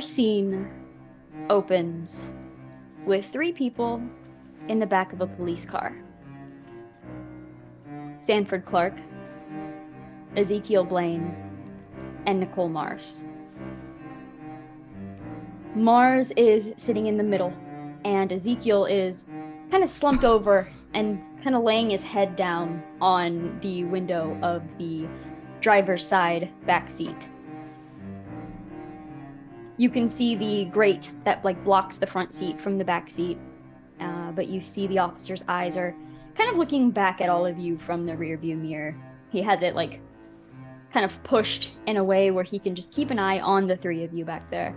Our scene opens with 3 people in the back of a police car. Sanford Clark, Ezekiel Blaine, and Nicole Mars. Mars is sitting in the middle, and Ezekiel is kind of slumped over and kind of laying his head down on the window of the driver's side back seat. You can see the grate that blocks the front seat from the back seat, but you see the officer's eyes are kind of looking back at all of you from the rearview mirror. He has it kind of pushed in a way where he can just keep an eye on the 3 of you back there.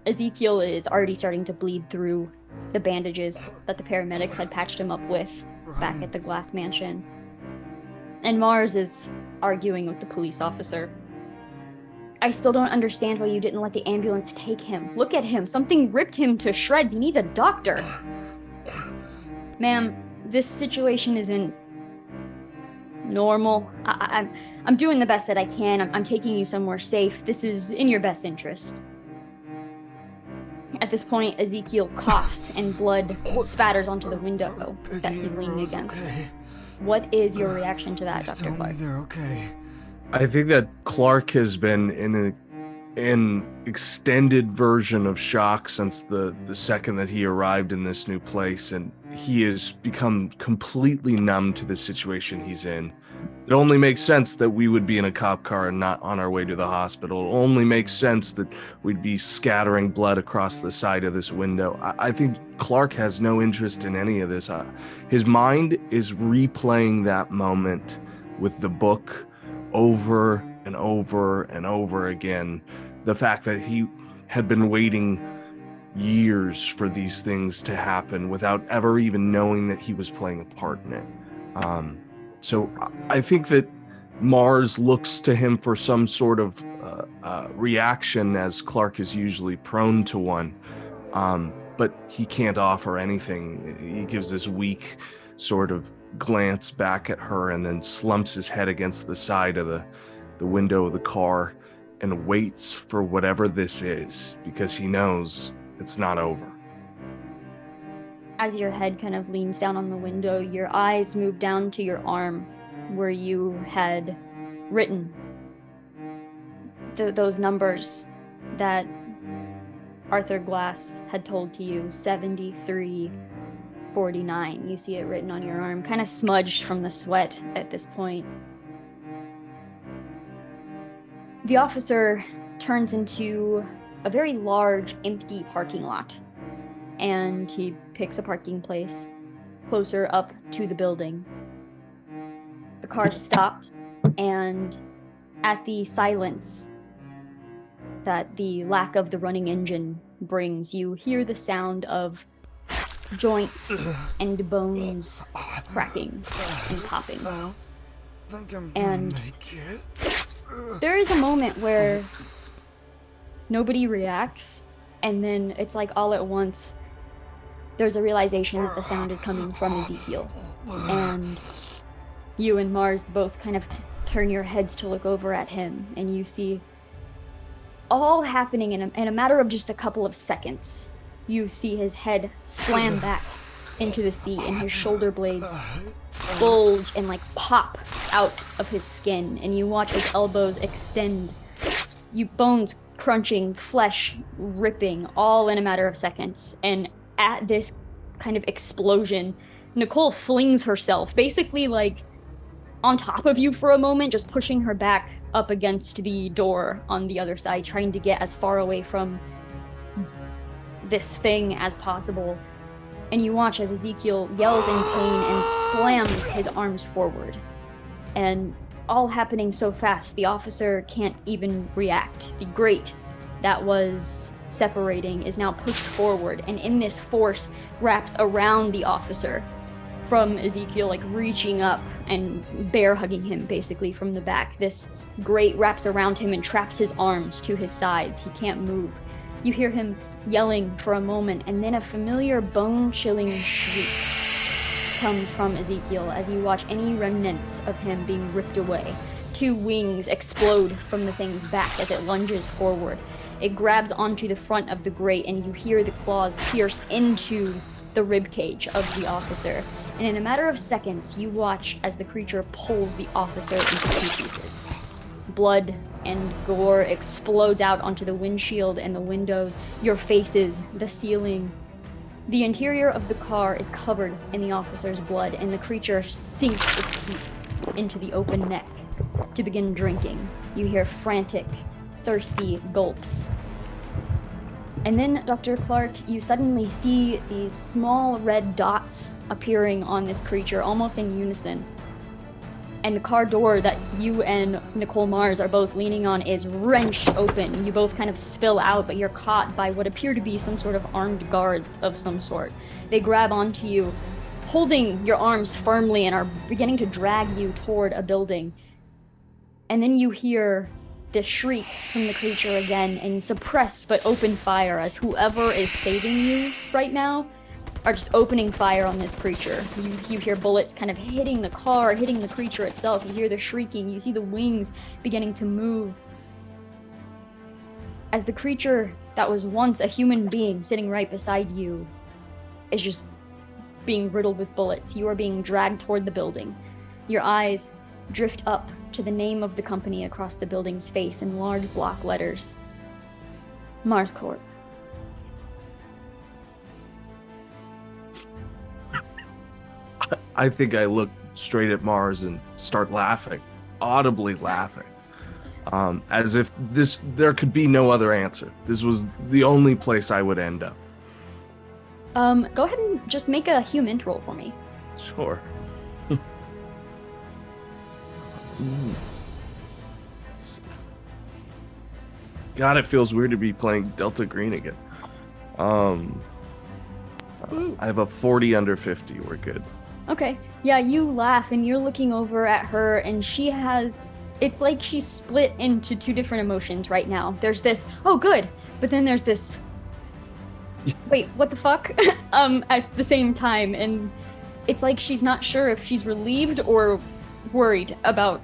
Ezekiel is already starting to bleed through the bandages that the paramedics had patched him up with back at the Glass Mansion. And Mars is arguing with the police officer. I still don't understand why you didn't let the ambulance take him. Look at him. Something ripped him to shreds. He needs a doctor. Ma'am, this situation isn't normal. I'm doing the best that I can. I'm taking you somewhere safe. This is in your best interest. At this point, Ezekiel coughs and blood spatters onto the window that he's leaning against. What is your reaction to that, Dr. Clark? They're okay. I think that Clark has been in an extended version of shock since the second that he arrived in this new place, and he has become completely numb to the situation he's in. It only makes sense that we would be in a cop car and not on our way to the hospital. It only makes sense that we'd be scattering blood across the side of this window. I think Clark has no interest in any of this. His mind is replaying that moment with the book over and over and over again. The fact that he had been waiting years for these things to happen without ever even knowing that he was playing a part in it. So I think that Mars looks to him for some sort of reaction, as Clark is usually prone to one, but he can't offer anything. He gives this weak sort of glance back at her and then slumps his head against the side of the window of the car and waits for whatever this is, because he knows it's not over. As your head kind of leans down on the window, your eyes move down to your arm where you had written those numbers that Arthur Glass had told to you, 7349. You see it written on your arm, kind of smudged from the sweat at this point. The officer turns into a very large, empty parking lot, and he picks a parking place closer up to the building. The car stops, and at the silence that the lack of the running engine brings, you hear the sound of joints and bones cracking and popping. And there is a moment where nobody reacts, and then it's like all at once there's a realization that the sound is coming from Ezekiel. And you and Mars both kind of turn your heads to look over at him, and you see all happening in a matter of just a couple of seconds. You see his head slam back into the seat, and his shoulder blades bulge and pop out of his skin, and you watch his elbows extend, bones crunching, flesh ripping, all in a matter of seconds. And at this kind of explosion, Nicole flings herself basically on top of you for a moment, just pushing her back up against the door on the other side, trying to get as far away from this thing as possible. And you watch as Ezekiel yells in pain and slams his arms forward. And all happening so fast, the officer can't even react. The grate that was separating is now pushed forward, and in this force wraps around the officer from Ezekiel, reaching up and bear hugging him basically from the back. This grate wraps around him and traps his arms to his sides. He can't move. You hear him yelling for a moment, and then a familiar bone-chilling shriek comes from Ezekiel as you watch any remnants of him being ripped away. two wings explode from the thing's back as it lunges forward. It grabs onto the front of the grate, and you hear the claws pierce into the ribcage of the officer. And in a matter of seconds, you watch as the creature pulls the officer into two pieces. Blood and gore explodes out onto the windshield and the windows, your faces, the ceiling. The interior of the car is covered in the officer's blood, and the creature sinks its teeth into the open neck to begin drinking. You hear frantic, thirsty gulps. And then, Dr. Clark, you suddenly see these small red dots appearing on this creature, almost in unison. And the car door that you and Nicole Mars are both leaning on is wrenched open. You both kind of spill out, but you're caught by what appear to be some sort of armed guards of some sort. They grab onto you, holding your arms firmly, and are beginning to drag you toward a building. And then you hear this shriek from the creature again, and suppressed but open fire as whoever is saving you right now are just opening fire on this creature. You hear bullets kind of hitting the car, hitting the creature itself. You hear the shrieking. You see the wings beginning to move. As the creature that was once a human being sitting right beside you is just being riddled with bullets, you are being dragged toward the building. Your eyes drift up to the name of the company across the building's face in large block letters. Mars Corp. I think I look straight at Mars and start laughing, audibly laughing, as if there could be no other answer. This was the only place I would end up. Go ahead and just make a human roll for me. Sure. God, it feels weird to be playing Delta Green again. I have a 40 under 50. We're good. Okay. Yeah, you laugh and you're looking over at her, and she has... It's like she's split into two different emotions right now. There's this, oh good, but then there's this, wait, what the fuck? At the same time, and it's like she's not sure if she's relieved or worried about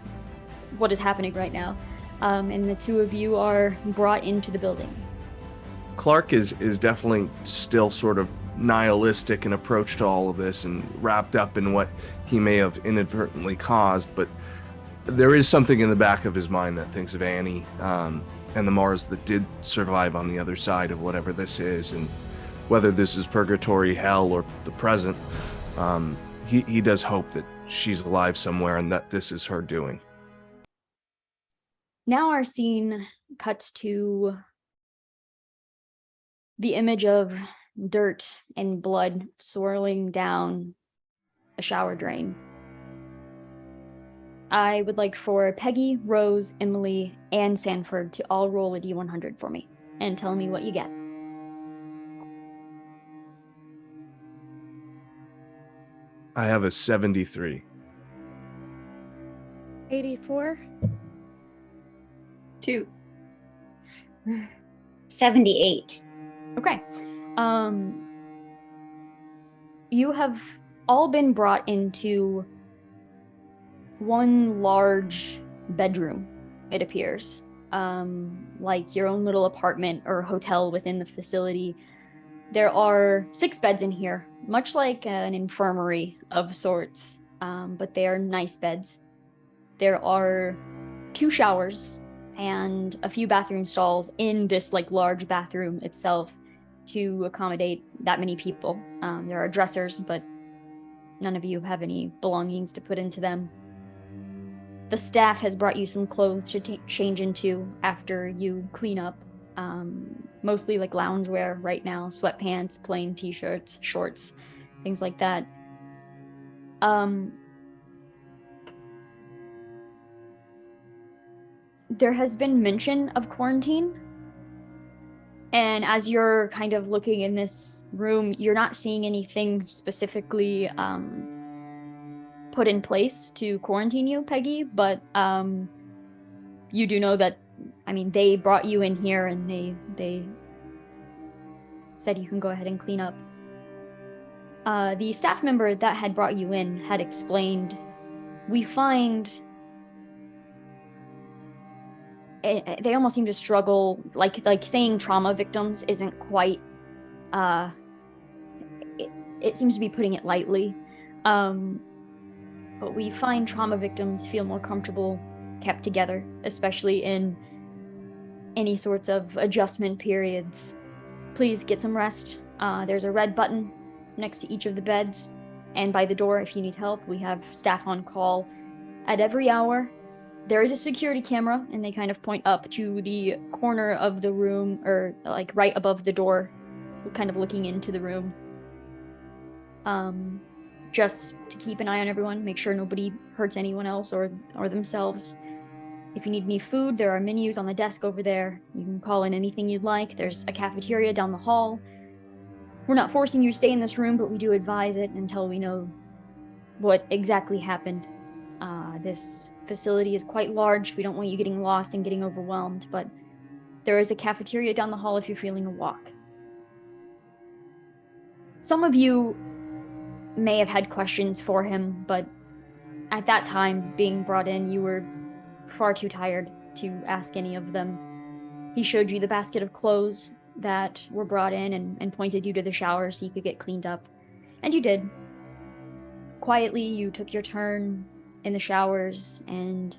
what is happening right now. And the two of you are brought into the building. Clark is definitely still sort of nihilistic in approach to all of this and wrapped up in what he may have inadvertently caused, but there is something in the back of his mind that thinks of Annie and the Mars that did survive on the other side of whatever this is, and whether this is purgatory, hell, or the present, he does hope that she's alive somewhere and that this is her doing. Now our scene cuts to the image of dirt and blood swirling down a shower drain. I would like for Peggy, Rose, Emily, and Sanford to all roll a D100 for me and tell me what you get. I have a 73. 84. 2. 78. Okay. You have all been brought into one large bedroom, it appears. Like your own little apartment or hotel within the facility. There are 6 beds in here, much like an infirmary of sorts, but they are nice beds. There are 2 showers and a few bathroom stalls in this like large bathroom itself to accommodate that many people. There are dressers, but none of you have any belongings to put into them. The staff has brought you some clothes to change into after you clean up. Mostly like loungewear right now, sweatpants, plain t-shirts, shorts, things like that. There has been mention of quarantine, and as you're kind of looking in this room, you're not seeing anything specifically put in place to quarantine you, Peggy, but you do know that, I mean, they brought you in here and they said you can go ahead and clean up. The staff member that had brought you in had explained, we find they almost seem to struggle, like saying trauma victims isn't quite, it seems to be putting it lightly. But we find trauma victims feel more comfortable kept together, especially in any sorts of adjustment periods. Please get some rest. There's a red button next to each of the beds, and by the door if you need help. We have staff on call at every hour. There is a security camera, and they kind of point up to the corner of the room, or like right above the door, kind of looking into the room. Just to keep an eye on everyone, make sure nobody hurts anyone else or themselves. If you need any food, there are menus on the desk over there. You can call in anything you'd like. There's a cafeteria down the hall. We're not forcing you to stay in this room, but we do advise it until we know what exactly happened. This facility is quite large. We don't want you getting lost and getting overwhelmed, but there is a cafeteria down the hall if you're feeling a walk. Some of you may have had questions for him, but at that time, being brought in, you were far too tired to ask any of them. He showed you the basket of clothes that were brought in and pointed you to the shower so you could get cleaned up. And you did. Quietly, you took your turn in the showers, and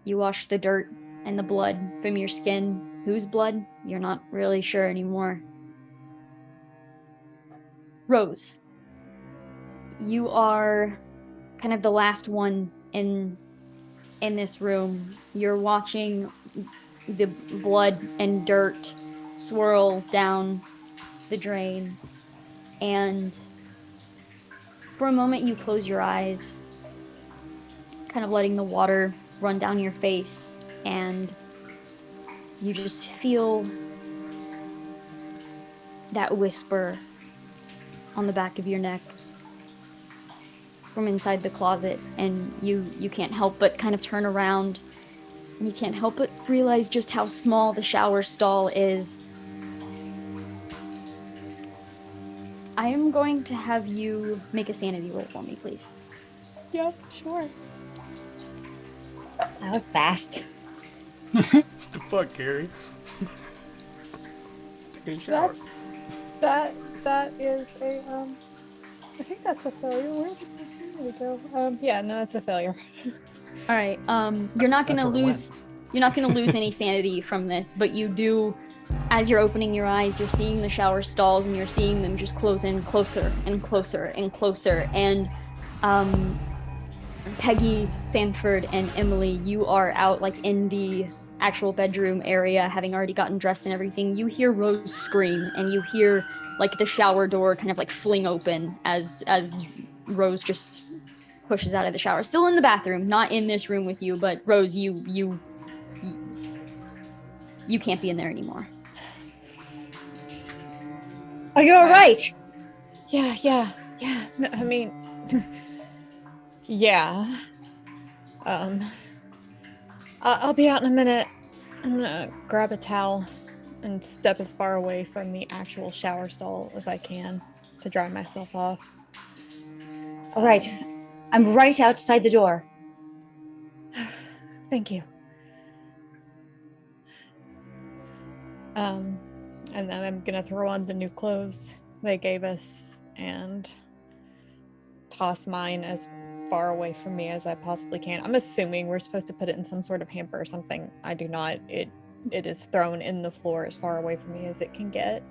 you washed the dirt and the blood from your skin. Whose blood? You're not really sure anymore. Rose, you are kind of the last one in this room. You're watching the blood and dirt swirl down the drain, and for a moment you close your eyes, kind of letting the water run down your face, and you just feel that whisper on the back of your neck from inside the closet, and you can't help but kind of turn around, and you can't help but realize just how small the shower stall is. I am going to have you make a sanity roll for me, please. Yep, sure. That was fast. The fuck, Carrie? Taking a shower. That is a I think that's a failure. Where did my sanity go? Yeah, no, that's a failure. All right. You're not gonna lose. You're not gonna lose any sanity from this, but you do. As you're opening your eyes, you're seeing the shower stalls, and you're seeing them just close in closer and closer and closer. And Peggy, Sanford, and Emily, you are out like in the actual bedroom area, having already gotten dressed and everything. You hear Rose scream, and you hear like the shower door kind of like fling open as Rose just pushes out of the shower. Still in the bathroom, not in this room with you, but Rose, you can't be in there anymore. Are you all right? Yeah. No, I mean, yeah. I'll be out in a minute. I'm gonna grab a towel and step as far away from the actual shower stall as I can to dry myself off. All right. I'm right outside the door. Thank you. And then I'm gonna throw on the new clothes they gave us and toss mine as far away from me as I possibly can. I'm assuming we're supposed to put it in some sort of hamper or something. I do not. It is thrown in the floor as far away from me as it can get.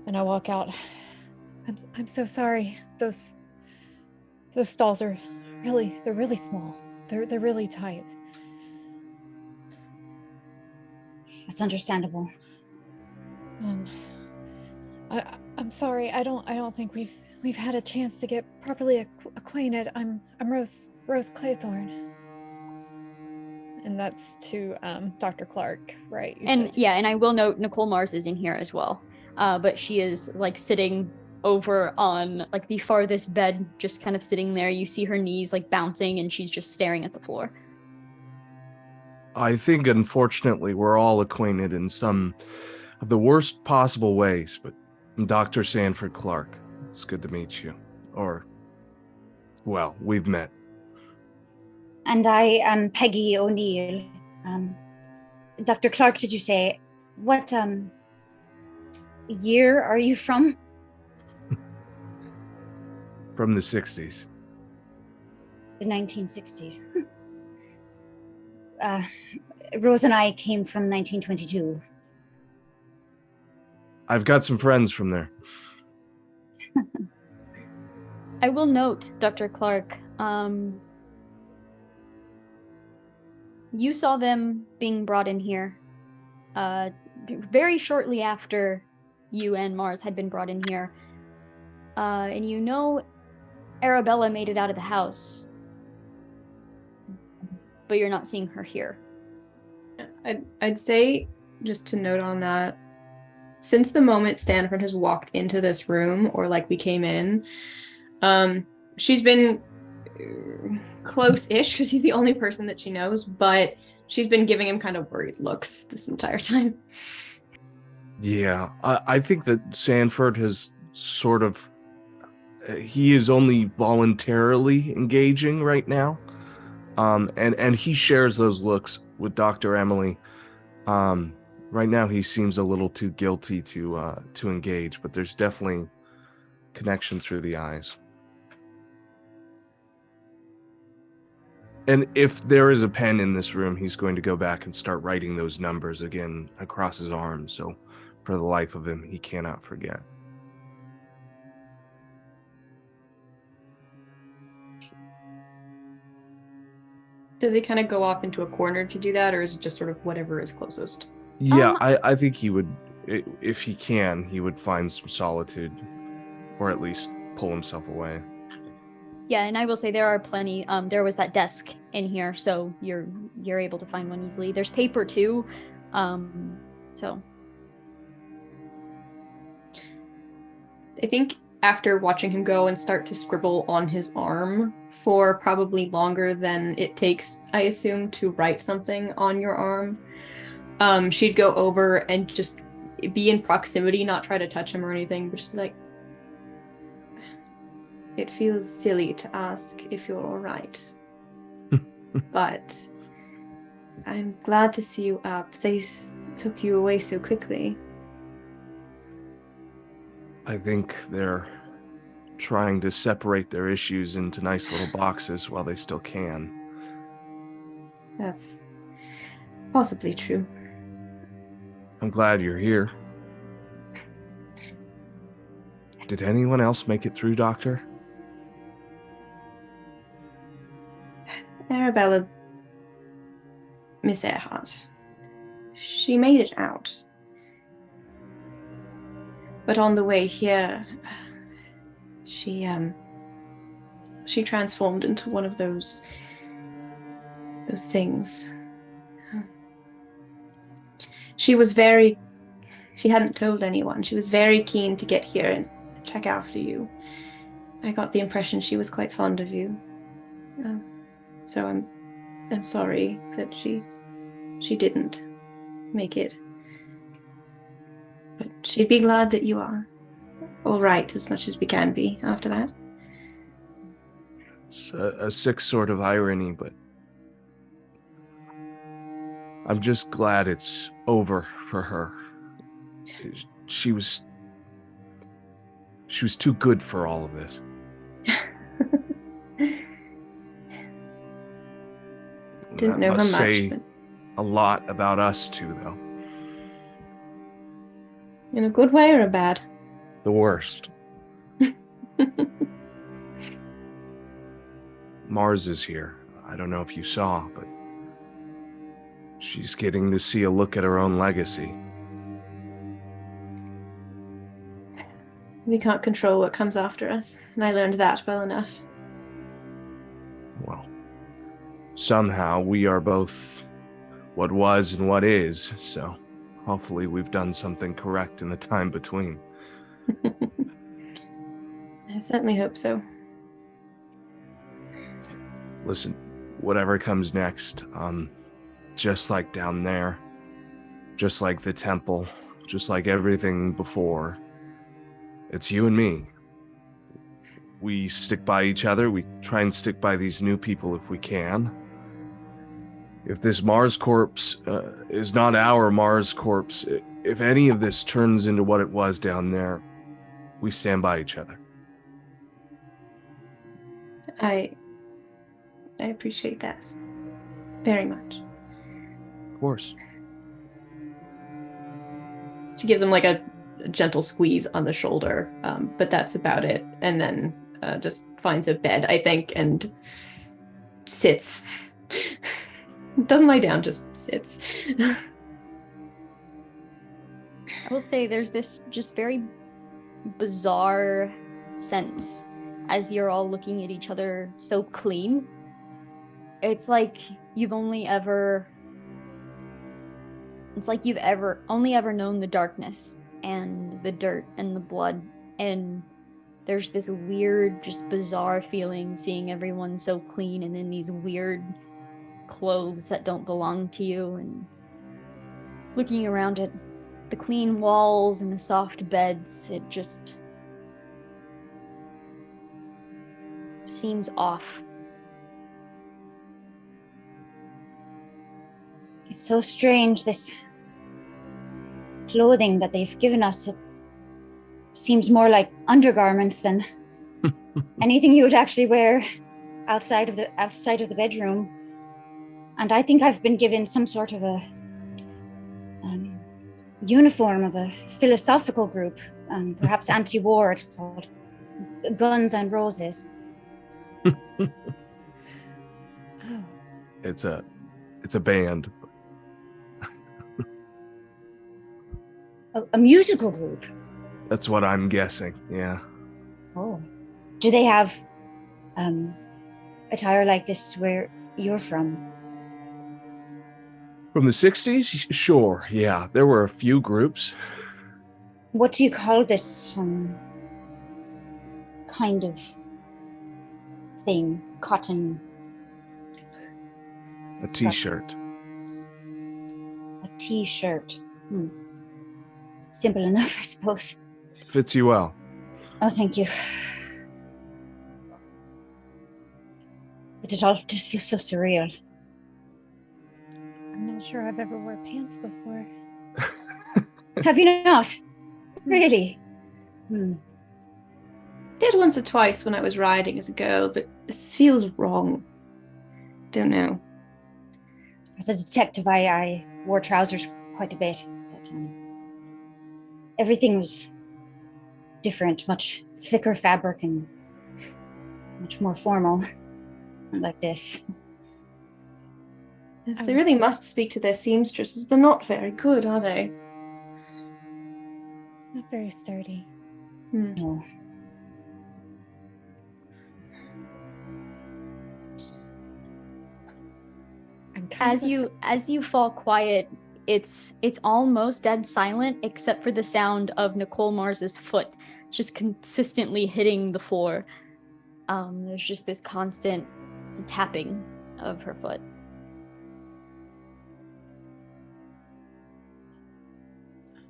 And I walk out. I'm so sorry. Those stalls are they're really small. They're really tight. That's understandable. I'm sorry. I don't think we've had a chance to get properly acquainted. I'm Rose Claythorne. And that's to Dr. Clark, right? And I will note Nicole Mars is in here as well. But she is like sitting over on like the farthest bed, just kind of sitting there. You see her knees like bouncing, and she's just staring at the floor. I think, unfortunately, we're all acquainted in some of the worst possible ways, but Dr. Sanford Clark, it's good to meet you. Or, well, we've met. And I am Peggy O'Neill. Dr. Clark, did you say? What year are you from? From the 60s. The 1960s. Rose and I came from 1922. I've got some friends from there. I will note, Dr. Clark, you saw them being brought in here very shortly after you and Mars had been brought in here. And you know Arabella made it out of the house, but you're not seeing her here. I'd say, just to note on that, since the moment Stanford has walked into this room, or like we came in, she's been close-ish because he's the only person that she knows, but she's been giving him kind of worried looks this entire time. Yeah, I think that Sanford has sort of, he is only voluntarily engaging right now. And he shares those looks with Dr. Emily. Right now he seems a little too guilty to engage, but there's definitely connection through the eyes. And if there is a pen in this room, he's going to go back and start writing those numbers again across his arm. So for the life of him, he cannot forget. Does he kind of go off into a corner to do that, or is it just sort of whatever is closest? Yeah, I think he would, if he can, he would find some solitude, or at least pull himself away. Yeah, and I will say there are plenty. There was that desk in here, so you're able to find one easily. There's paper too, so. I think after watching him go and start to scribble on his arm for probably longer than it takes, I assume, to write something on your arm, she'd go over and just be in proximity, not try to touch him or anything, but just be like, it feels silly to ask if you're all right, but I'm glad to see you up. They took you away so quickly. I think they're trying to separate their issues into nice little boxes while they still can. That's possibly true. I'm glad you're here. Did anyone else make it through, Doctor? Arabella, Miss Earhart, she made it out. But on the way here, she transformed into one of those things. She hadn't told anyone. She was very keen to get here and check after you. I got the impression she was quite fond of you. So I'm sorry that she didn't make it. But she'd be glad that you are all right as much as we can be after that. It's a sick sort of irony, but I'm just glad it's over for her. She was too good for all of this. Didn't know her much. Say But a lot about us two, though. in a good way or a bad? The worst. Mars is here. I don't know if you saw, but she's getting to see a look at her own legacy. We can't control what comes after us. And I learned that well enough. Well, somehow we are both what was and what is, so hopefully we've done something correct in the time between. I certainly hope so. Listen, whatever comes next, just like down there, just like the temple, just like everything before, it's you and me. We stick by each other. We try and stick by these new people if we can. If this Mars corpse is not our Mars corpse, if any of this turns into what it was down there, we stand by each other. I appreciate that very much. Of course. She gives him like a gentle squeeze on the shoulder, but that's about it. And then just finds a bed, I think, and sits. Doesn't lie down, just sits. I will say there's this just very bizarre sense as you're all looking at each other so clean. It's like you've only ever known the darkness and the dirt and the blood, and there's this weird, just bizarre feeling seeing everyone so clean and in these weird clothes that don't belong to you, and looking around at the clean walls and the soft beds, it just seems off. It's so strange, this clothing that they've given us. It seems more like undergarments than anything you would actually wear outside of the bedroom. And I think I've been given some sort of a uniform of a philosophical group, perhaps anti-war. It's called Guns and Roses. Oh. It's a band. A musical group. That's what I'm guessing. Yeah. Oh, do they have attire like this where you're from? From the 60s? Sure. Yeah, there were a few groups. What do you call this kind of thing? Cotton. A t-shirt. A t-shirt. Simple enough, I suppose. Fits you well. Oh, thank you. But it all just feels so surreal. I'm not sure I've ever worn pants before. Have you not? Really? Did once or twice when I was riding as a girl, but this feels wrong. Don't know. As a detective, I wore trousers quite a bit. But, everything was different, much thicker fabric and much more formal. Not like this. Yes, they really must speak to their seamstresses. They're not very good, are they? Not very sturdy. No. As you fall quiet, it's almost dead silent except for the sound of Nicole Mars's foot just consistently hitting the floor. There's just this constant tapping of her foot.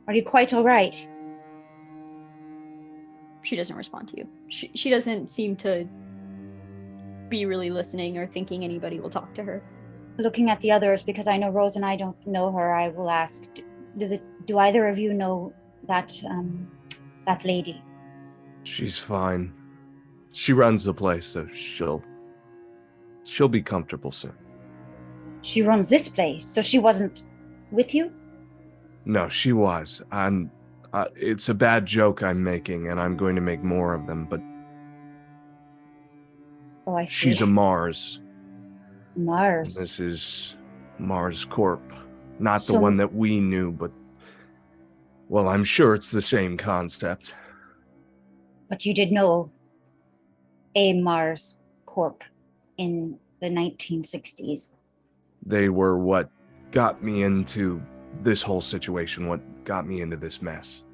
Are you quite all right? She doesn't respond to you. She doesn't seem to be really listening or thinking anybody will talk to her. Looking at the others, because I know Rose and I don't know her, I will ask, do either of you know that lady? She's fine. She runs the place, so she'll be comfortable soon. She runs this place, so she wasn't with you? No, she was. It's a bad joke I'm making, and I'm going to make more of them, but Oh, I see. she's a Mars. Mars. This is Mars Corp. Not the So- one that we knew, but, well, I'm sure it's the same concept. But you did know a Mars Corp in the 1960s. They were what got me into this whole situation, what got me into this mess.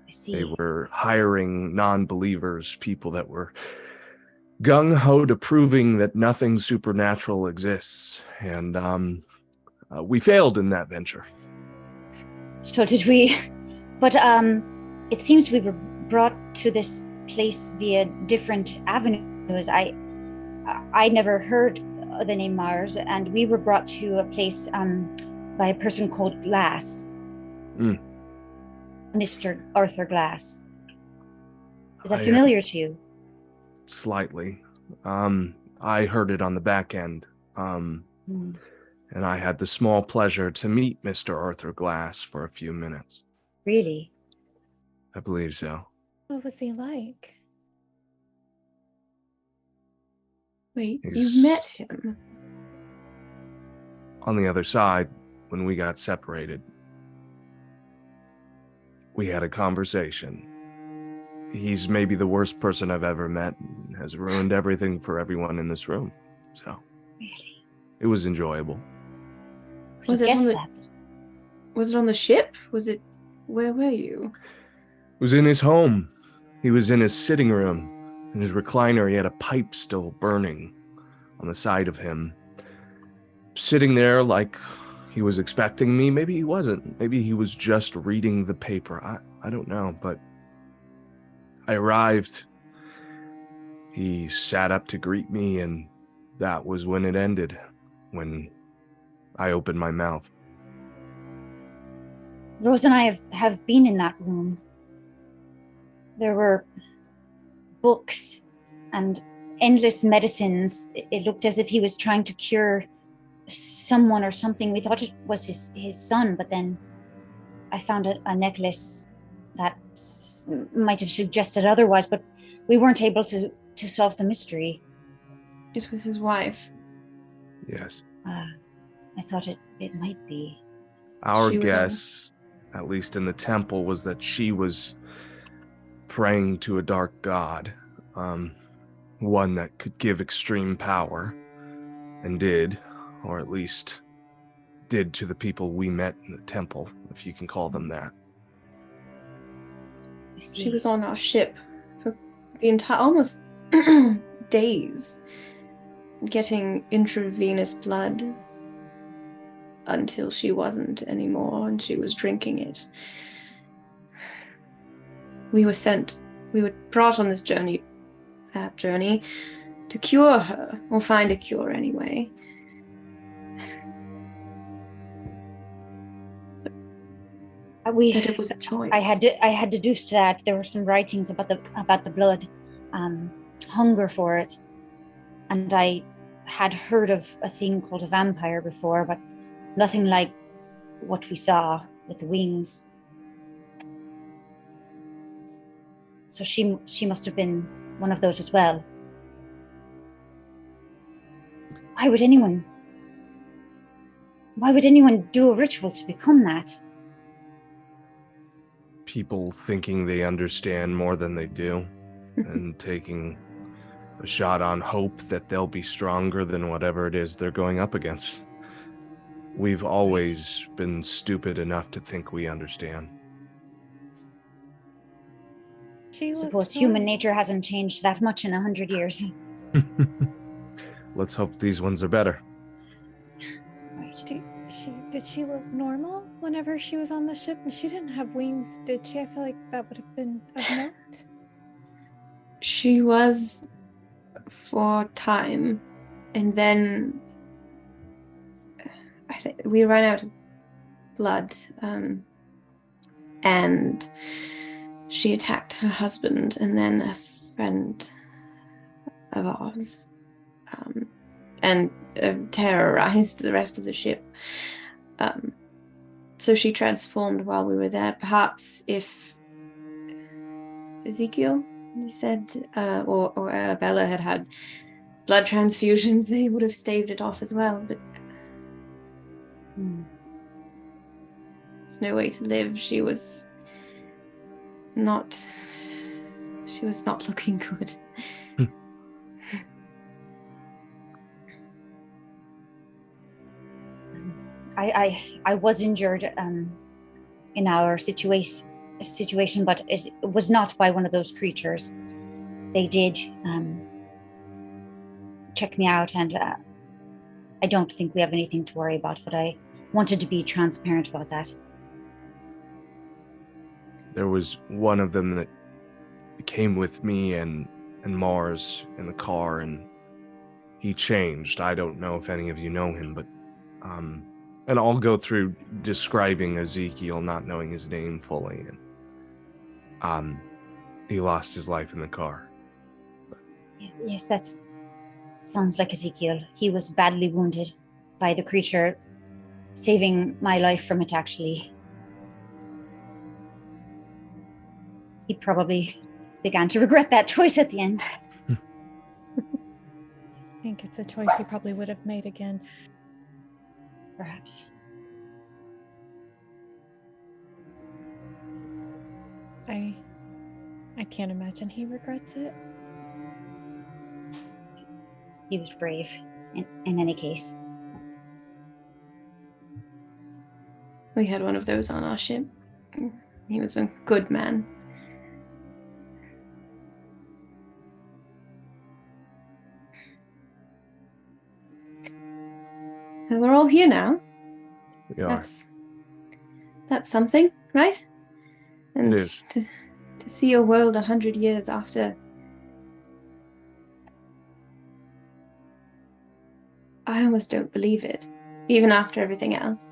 I see. They were hiring non-believers, people that were gung-ho to proving that nothing supernatural exists. And we failed in that venture. So did we. But it seems we were brought to this place via different avenues. I never heard the name Mars, and we were brought to a place by a person called Glass. Mr. Arthur Glass. Is that familiar to you? Slightly. I heard it on the back end. And I had the small pleasure to meet Mr. Arthur Glass for a few minutes. Really? I believe so. What was he like? Wait, He's- you met him? On the other side, when we got separated, we had a conversation. He's maybe the worst person I've ever met and has ruined everything for everyone in this room. So Really? it was enjoyable. Was I it guess on the- that. Was it on the ship? Was it? Where were you? It was in his home. He was in his sitting room. In his recliner, he had a pipe still burning on the side of him. Sitting there like he was expecting me. Maybe he wasn't. Maybe he was just reading the paper. I don't know, but I arrived. He sat up to greet me, and that was when it ended, when I opened my mouth. Rose and I have been in that room. There were books and endless medicines. It looked as if he was trying to cure someone or something. We thought it was his son, but then I found a necklace that might have suggested otherwise, but we weren't able to solve the mystery. It was his wife. Yes. I thought it might be. Our She was guess, at least in the temple, was that she was praying to a dark god, one that could give extreme power, and did, or at least did to the people we met in the temple, if you can call them that. I see. She was on our ship for the entire almost days, getting intravenous blood until she wasn't anymore, and she was drinking it. We were brought on this journey, to cure her, or find a cure anyway. But it was a choice. I had deduced that there were some writings about the blood, hunger for it, and I had heard of a thing called a vampire before, but nothing like what we saw with the wings. So she must have been one of those as well. Why would anyone do a ritual to become that? People thinking they understand more than they do, and taking a shot on hope that they'll be stronger than whatever it is they're going up against. We've always been stupid enough to think we understand. I suppose human nature hasn't changed that much in 100 years. Let's hope these ones are better. Right. Did she look normal whenever she was on the ship? She didn't have wings, did she? I feel like that would have been of note. She was for time, and then I think we ran out of blood, and she attacked her husband and then a friend of ours, and terrorized the rest of the ship. So she transformed while we were there. Perhaps if Ezekiel, he said, or Arabella had blood transfusions, they would have staved it off as well, but it's no way to live. She was not looking good. I was injured in our situation, but it was not by one of those creatures. They did check me out, and I don't think we have anything to worry about, but I wanted to be transparent about that. There was one of them that came with me and Mars in the car, and he changed. I don't know if any of you know him, but and I'll go through describing Ezekiel, not knowing his name fully, and he lost his life in the car. Yes, that sounds like Ezekiel. He was badly wounded by the creature, saving my life from it, actually. He probably began to regret that choice at the end. I think it's a choice he probably would have made again. Perhaps. I can't imagine he regrets it. He was brave, in any case. We had one of those on our ship. He was a good man. Well, we're all here now. We are. That's something, right? And It is. to see a world 100 years after. I almost don't believe it, even after everything else.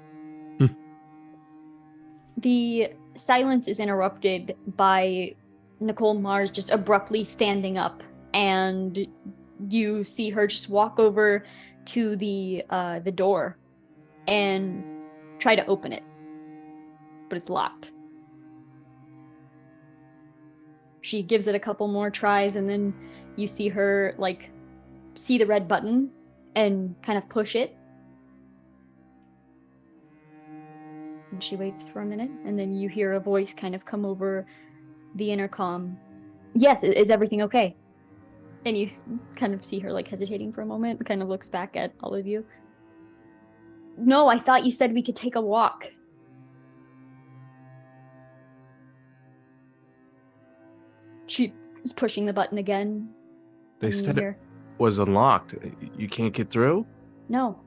The silence is interrupted by Nicole Mars just abruptly standing up, and you see her just walk over to the door and try to open it, but it's locked. She gives it a couple more tries, and then you see her see the red button and kind of push it. And she waits for a minute, and then you hear a voice kind of come over the intercom. Yes, is everything okay? And you kind of see her hesitating for a moment, kind of looks back at all of you. No, I thought you said we could take a walk. She is pushing the button again. They and you said it hear, was unlocked. You can't get through? No.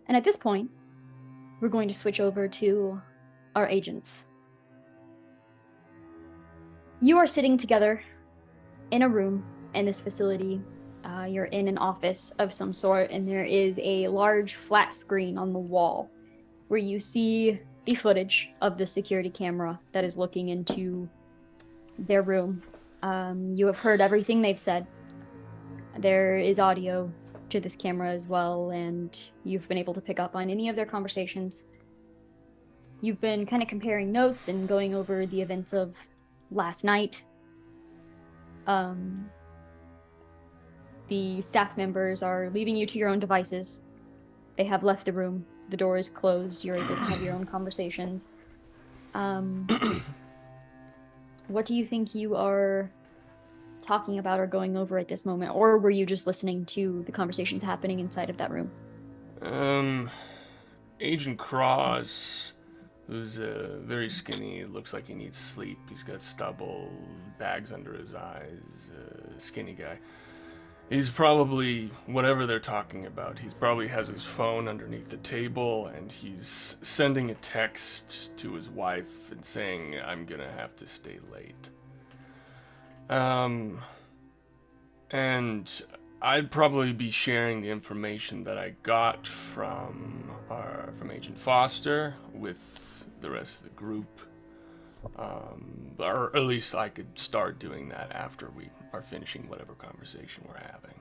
And at this point, we're going to switch over to our agents. You are sitting together in a room in this facility. You're in an office of some sort, and there is a large flat screen on the wall where you see the footage of the security camera that is looking into their room. You have heard everything they've said. There is audio to this camera as well, and you've been able to pick up on any of their conversations. You've been kind of comparing notes and going over the events of last night. The staff members are leaving you to your own devices. They have left the room. The door is closed. You're able to have your own conversations. What do you think you are talking about or going over at this moment? Or were you just listening to the conversations happening inside of that room? Agent Cross, who's very skinny, looks like he needs sleep. He's got stubble, bags under his eyes, skinny guy. He's probably, whatever they're talking about, he probably has his phone underneath the table, and he's sending a text to his wife and saying, I'm gonna have to stay late. And I'd probably be sharing the information that I got from Agent Foster with the rest of the group. Or at least I could start doing that after we are finishing whatever conversation we're having.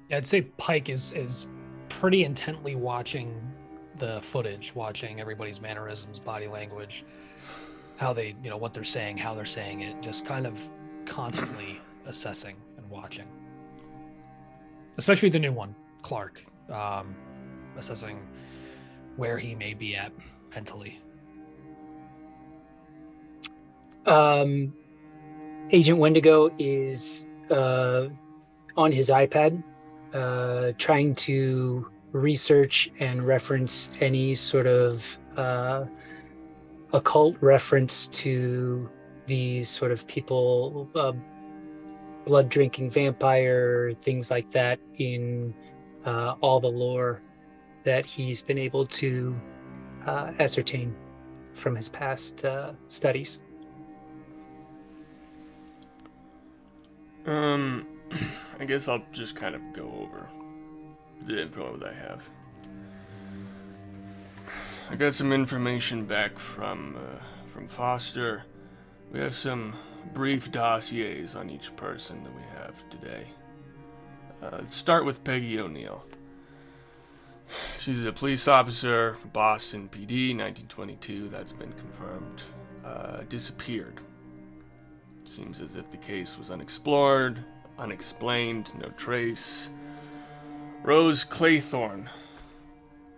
Yeah, I'd say Pike is pretty intently watching the footage, watching everybody's mannerisms, body language, how they, what they're saying, how they're saying it, just kind of constantly assessing and watching. Especially the new one, Clark, assessing where he may be at mentally. Agent Wendigo is on his iPad, trying to research and reference any sort of occult reference to these sort of people, blood drinking vampire, things like that, in all the lore that he's been able to ascertain from his past studies. I guess I'll just kind of go over the info that I have. I got some information back from Foster. We have some brief dossiers on each person that we have today. Let's start with Peggy O'Neill. She's a police officer for Boston PD, 1922. That's been confirmed. Disappeared. Seems as if the case was unexplored, unexplained, no trace. Rose Claythorne.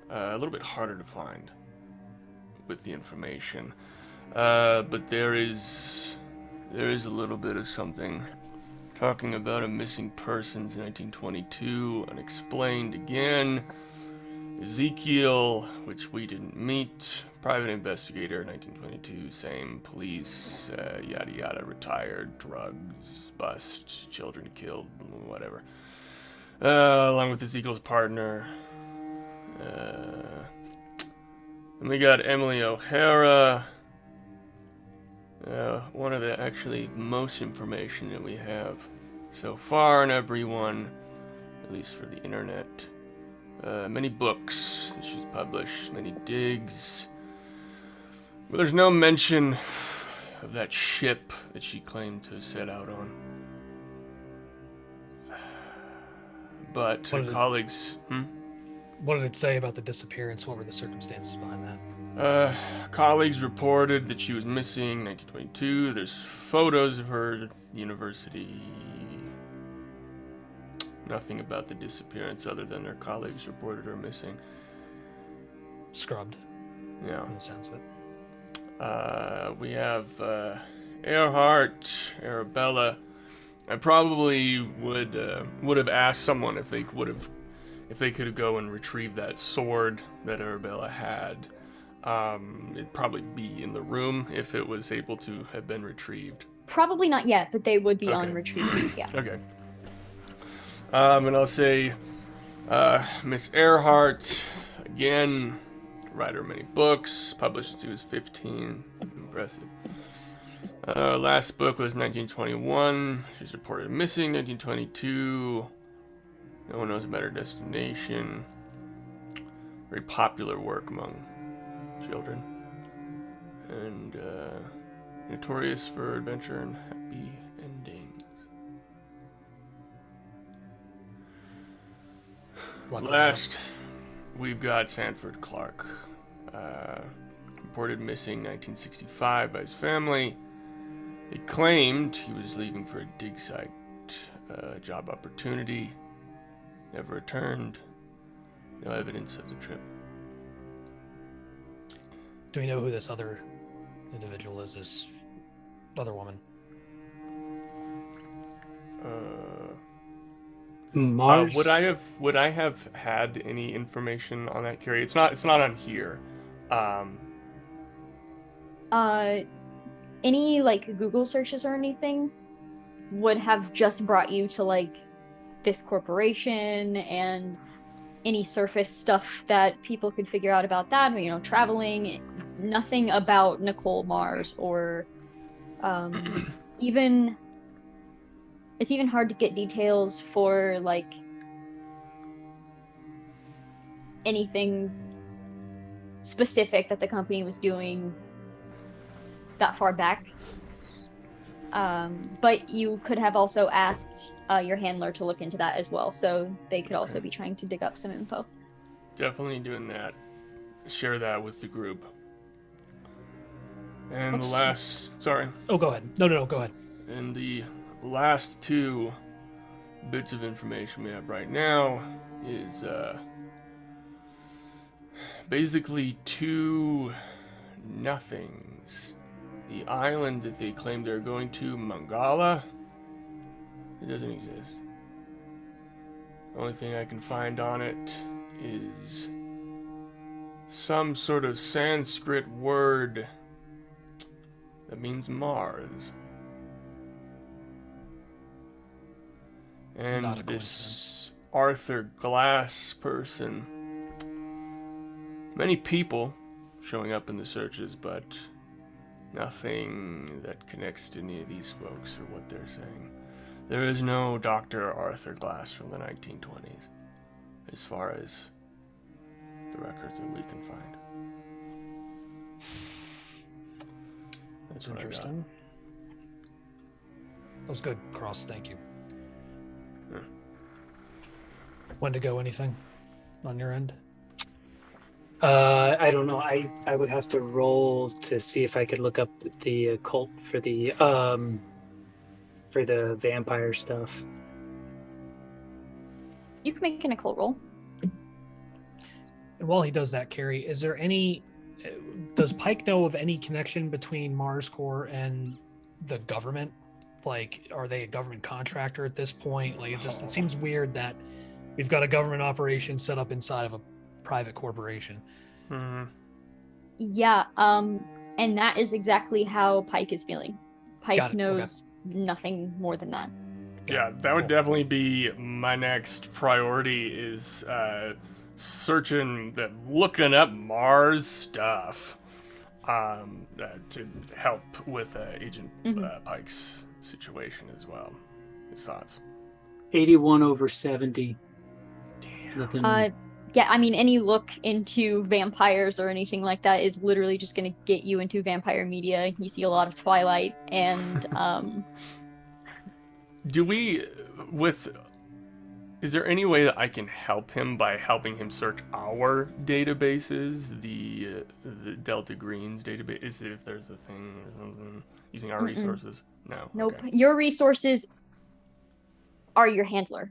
A little bit harder to find with the information. But there is a little bit of something. Talking about a missing persons, 1922, unexplained again. Ezekiel, which we didn't meet. Private investigator, 1922, same. Police, yada yada, retired, drugs, bust, children killed, whatever. Along with Ezekiel's partner. And we got Emily O'Hara. One of the actually most information that we have so far on everyone, at least for the internet. Many books that she's published, many digs. But there's no mention of that ship that she claimed to set out on. But her colleagues... What did it say about the disappearance? What were the circumstances behind that? Colleagues reported that she was missing 1922. There's photos of her at the university. Nothing about the disappearance other than her colleagues reported her missing. Scrubbed. Yeah. From the sense of it. We have Earhart, Arabella. I probably would have asked someone if they could go and retrieve that sword that Arabella had. It'd probably be in the room if it was able to have been retrieved. Probably not yet, but they would be Okay. on retrieve. Yeah. Okay. And I'll say Miss Earhart, again, writer of many books, published since he was 15. Impressive. Last book was 1921. She's reported missing 1922. No one knows about her destination. Very popular work among children. And notorious for adventure and happy endings. Last, we've got Sanford Clark. Reported missing 1965 by his family. He claimed he was leaving for a dig site job opportunity. Never returned. No evidence of the trip. Do we know who this other individual is? This other woman? Mars. Would I have had any information on that, Carrie? It's not on here. Any like Google searches or anything would have just brought you to like this corporation and any surface stuff that people could figure out about that, you know, traveling. Nothing about Nicole Mars or even it's even hard to get details for like anything specific that the company was doing that far back. But you could have also asked your handler to look into that as well, so they could also be trying to dig up some info. Definitely doing that. Share that with the group. And Let's- the last... Sorry. Oh, go ahead. No, go ahead. And the last two bits of information we have right now is basically two nothings. The island that they claim they're going to, Mangala, it doesn't exist. The only thing I can find on it is some sort of Sanskrit word that means Mars. And Not a this Arthur Glass person. Many people showing up in the searches, but nothing that connects to any of these folks or what they're saying. There is no Dr. Arthur Glass from the 1920s, as far as the records that we can find. That's what I got. interesting. That was good, Cross. Thank you. Yeah. Wendigo, anything on your end? I don't know. I would have to roll to see if I could look up the occult for the vampire stuff. You can make an occult roll. And while he does that, Carrie, is there any? Does Pike know of any connection between Mars Corps and the government? Like, are they a government contractor at this point? Like, it seems weird that we've got a government operation set up inside of a private corporation. Mm-hmm. Yeah, and that is exactly how Pike is feeling. Got Pike it, knows nothing more than that. Yeah, that would definitely be my next priority is looking up Mars stuff to help with Agent Pike's situation as well. His thoughts. 81 over 70. Damn. Nothing. Yeah, I mean, any look into vampires or anything like that is literally just going to get you into vampire media. You see a lot of Twilight, and is there any way that I can help him by helping him search our databases, the Delta Greens database, if there's a thing or something, using our resources? No. Nope. Okay. Your resources are your handler.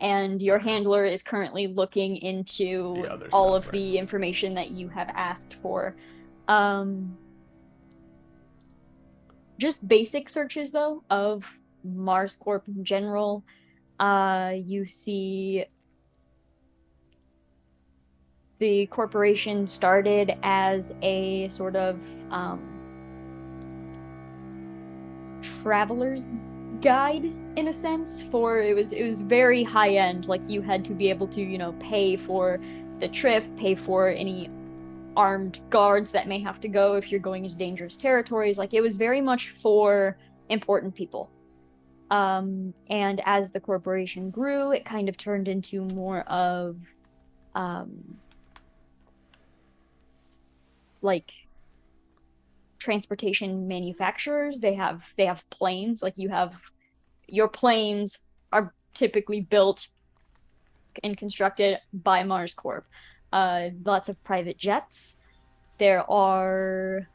And your handler is currently looking into all of the information that you have asked for. Just basic searches, though, of Mars Corp in general. You see the corporation started as a sort of traveler's guide, in a sense, for it was very high end. Like, you had to be able to pay for the trip, pay for any armed guards that may have to go if you're going into dangerous territories. Like, it was very much for important people. And as the corporation grew, it kind of turned into more of like transportation manufacturers. They have planes. Like, your planes are typically built and constructed by Mars Corp. Lots of private jets. There are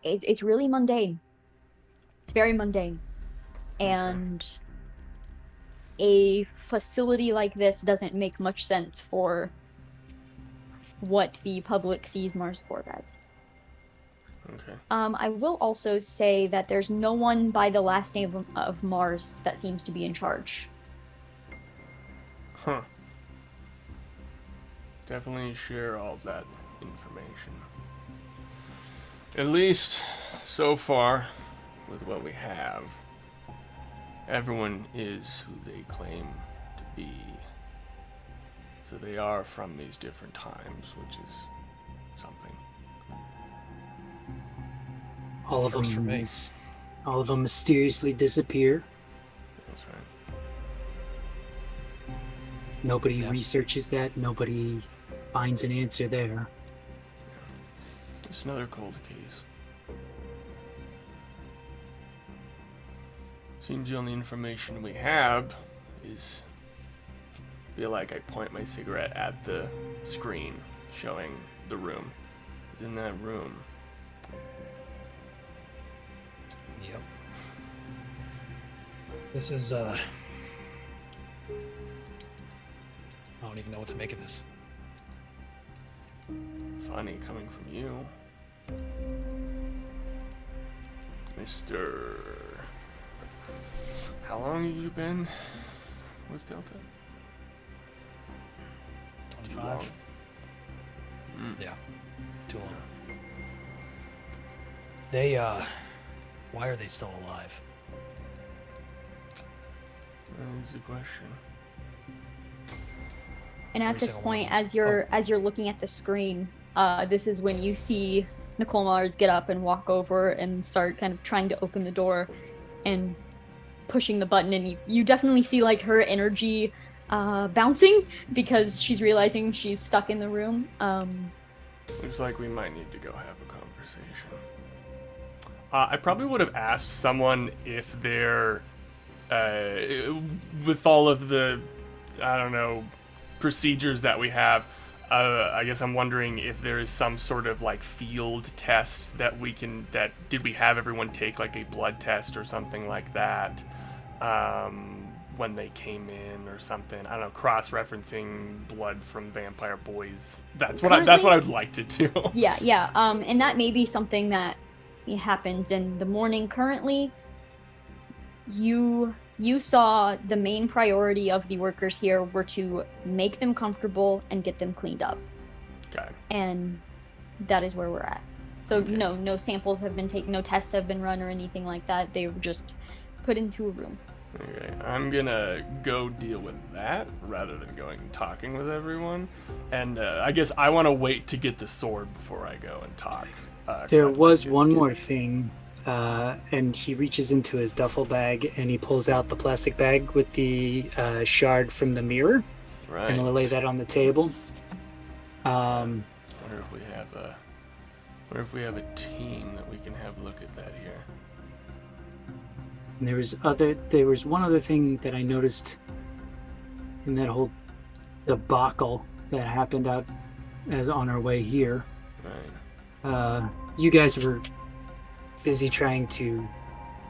it's really mundane. It's very mundane. And a facility like this doesn't make much sense for what the public sees Mars Corp as. Okay. I will also say that there's no one by the last name of Mars that seems to be in charge. Huh. Definitely share all that information. At least, so far, with what we have, everyone is who they claim to be. So they are from these different times, which is something. All of them mysteriously disappear. That's right. Nobody researches that. Nobody finds an answer there. Just another cold case. Seems the only information we have is... feel like I point my cigarette at the screen showing the room. It's in that room. Yep. This is I don't even know what to make of this. Funny coming from you. Mr. How long have you been with Delta? 25. Yeah. Too long. They why are they still alive? That is the question. And at this point, as you're looking at the screen, this is when you see Nicole Mars get up and walk over and start kind of trying to open the door and pushing the button, and you definitely see like her energy bouncing because she's realizing she's stuck in the room. Looks like we might need to go have a conversation. I probably would have asked someone if they're, with all of the, I don't know, procedures that we have, I guess I'm wondering if there is some sort of like field test that did we have everyone take like a blood test or something like that when they came in or something. I don't know, cross-referencing blood from vampire boys. That's what I would like to do. Yeah. And that may be something that happens in the morning. Currently, you saw the main priority of the workers here were to make them comfortable and get them cleaned up. Okay. And that is where we're at. So Okay. no samples have been taken, no tests have been run or anything like that. They were just put into a room. Okay, I'm gonna go deal with that rather than going and talking with everyone. And I guess I want to wait to get the sword before I go and talk. 'Cause There I'd was like to one get- more thing, and he reaches into his duffel bag and he pulls out the plastic bag with the shard from the mirror, Right. and he'll lay that on the table. Wonder if we have a team that we can have a look at that here. And there was one other thing that I noticed in that whole debacle that happened out as on our way here. Right. You guys were busy trying to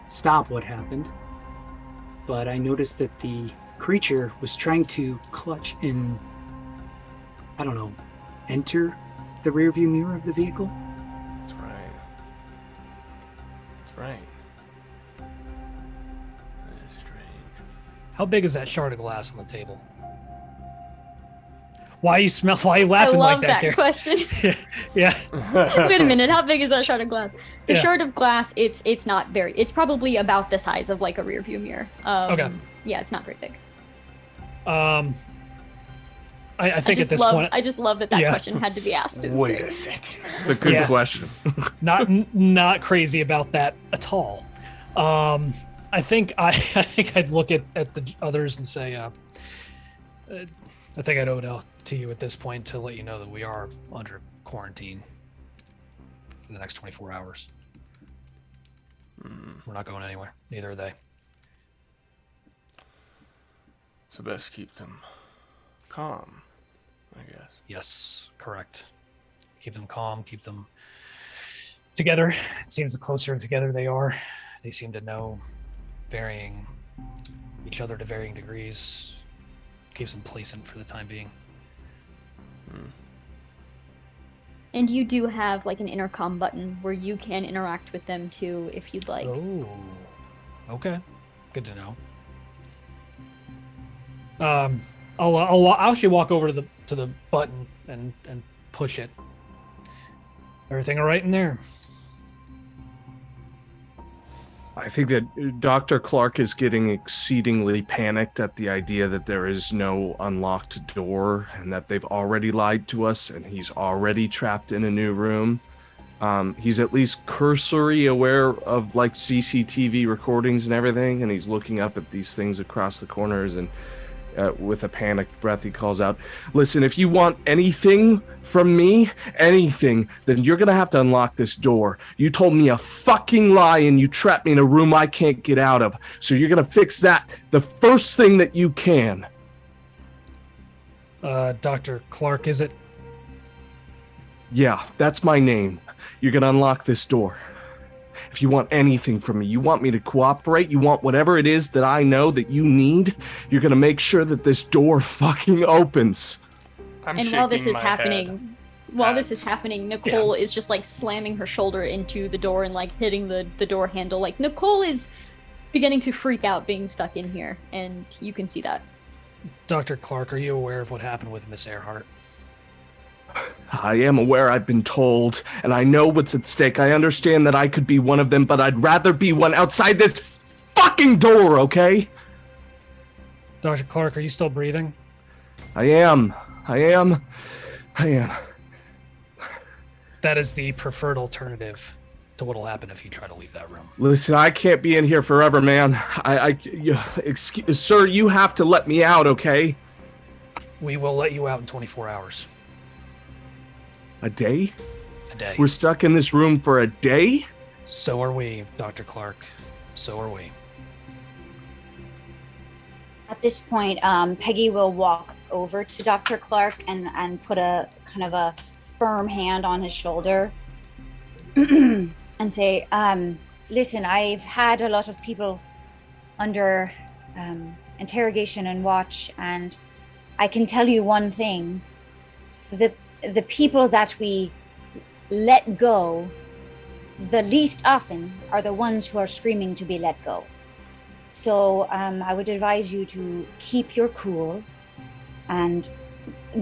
stop what happened, but I noticed that the creature was trying to clutch and, I don't know, enter the rearview mirror of the vehicle. That's right. That's right. That is strange. How big is that shard of glass on the table? Why are you laughing I love like that there? question. Yeah. Wait a minute, how big is that shard of glass? The Yeah. shard of glass, it's not very, it's probably about the size of like a rear view mirror. Okay. Yeah, it's not very big. I think at this point, I just love that Yeah. question had to be asked. It was Wait great. a second. It's a good Yeah. question. not crazy about that at all. I think I'd look at the others and say, I think I'd owe it out to you at this point to let you know that we are under quarantine for the next 24 hours. We're not going anywhere. Neither are they. So best keep them calm, I guess. Yes, correct. Keep them calm, keep them together. It seems the closer together they are, they seem to know each other to varying degrees. Keeps them placent for the time being. And you do have like an intercom button where you can interact with them too if you'd like. Oh, okay. Good to know. I'll actually walk over to the button and push it. Everything all right in there? I think that Dr. Clark is getting exceedingly panicked at the idea that there is no unlocked door and that they've already lied to us and he's already trapped in a new room. He's at least cursory aware of like CCTV recordings and everything, and he's looking up at these things across the corners, and with a panicked breath he calls out, "Listen, if you want anything from me, anything, then you're gonna have to unlock this door. You told me a fucking lie and you trapped me in a room I can't get out of. So you're gonna fix that the first thing that you can." Dr. Clark, is it? Yeah, that's my name. You're gonna unlock this door. If you want anything from me, you want me to cooperate, you want whatever it is that I know that you need, you're gonna make sure that this door fucking opens. I'm And while this shaking is my happening, head. Nicole is just like slamming her shoulder into the door and like hitting the door handle. Like Nicole is beginning to freak out being stuck in here, and you can see that. Dr. Clark, are you aware of what happened with Miss Earhart? I am aware, I've been told, and I know what's at stake. I understand that I could be one of them, but I'd rather be one outside this fucking door, okay? Dr. Clark, are you still breathing? I am. That is the preferred alternative to what'll happen if you try to leave that room. Listen, I can't be in here forever, man. Sir, you have to let me out, okay? We will let you out in 24 hours. A day? A day. We're stuck in this room for a day? So are we, Dr. Clark. So are we. At this point, Peggy will walk over to Dr. Clark and put a kind of a firm hand on his shoulder and say, listen, I've had a lot of people under interrogation and watch, and I can tell you one thing. The people that we let go the least often are the ones who are screaming to be let go. So I would advise you to keep your cool and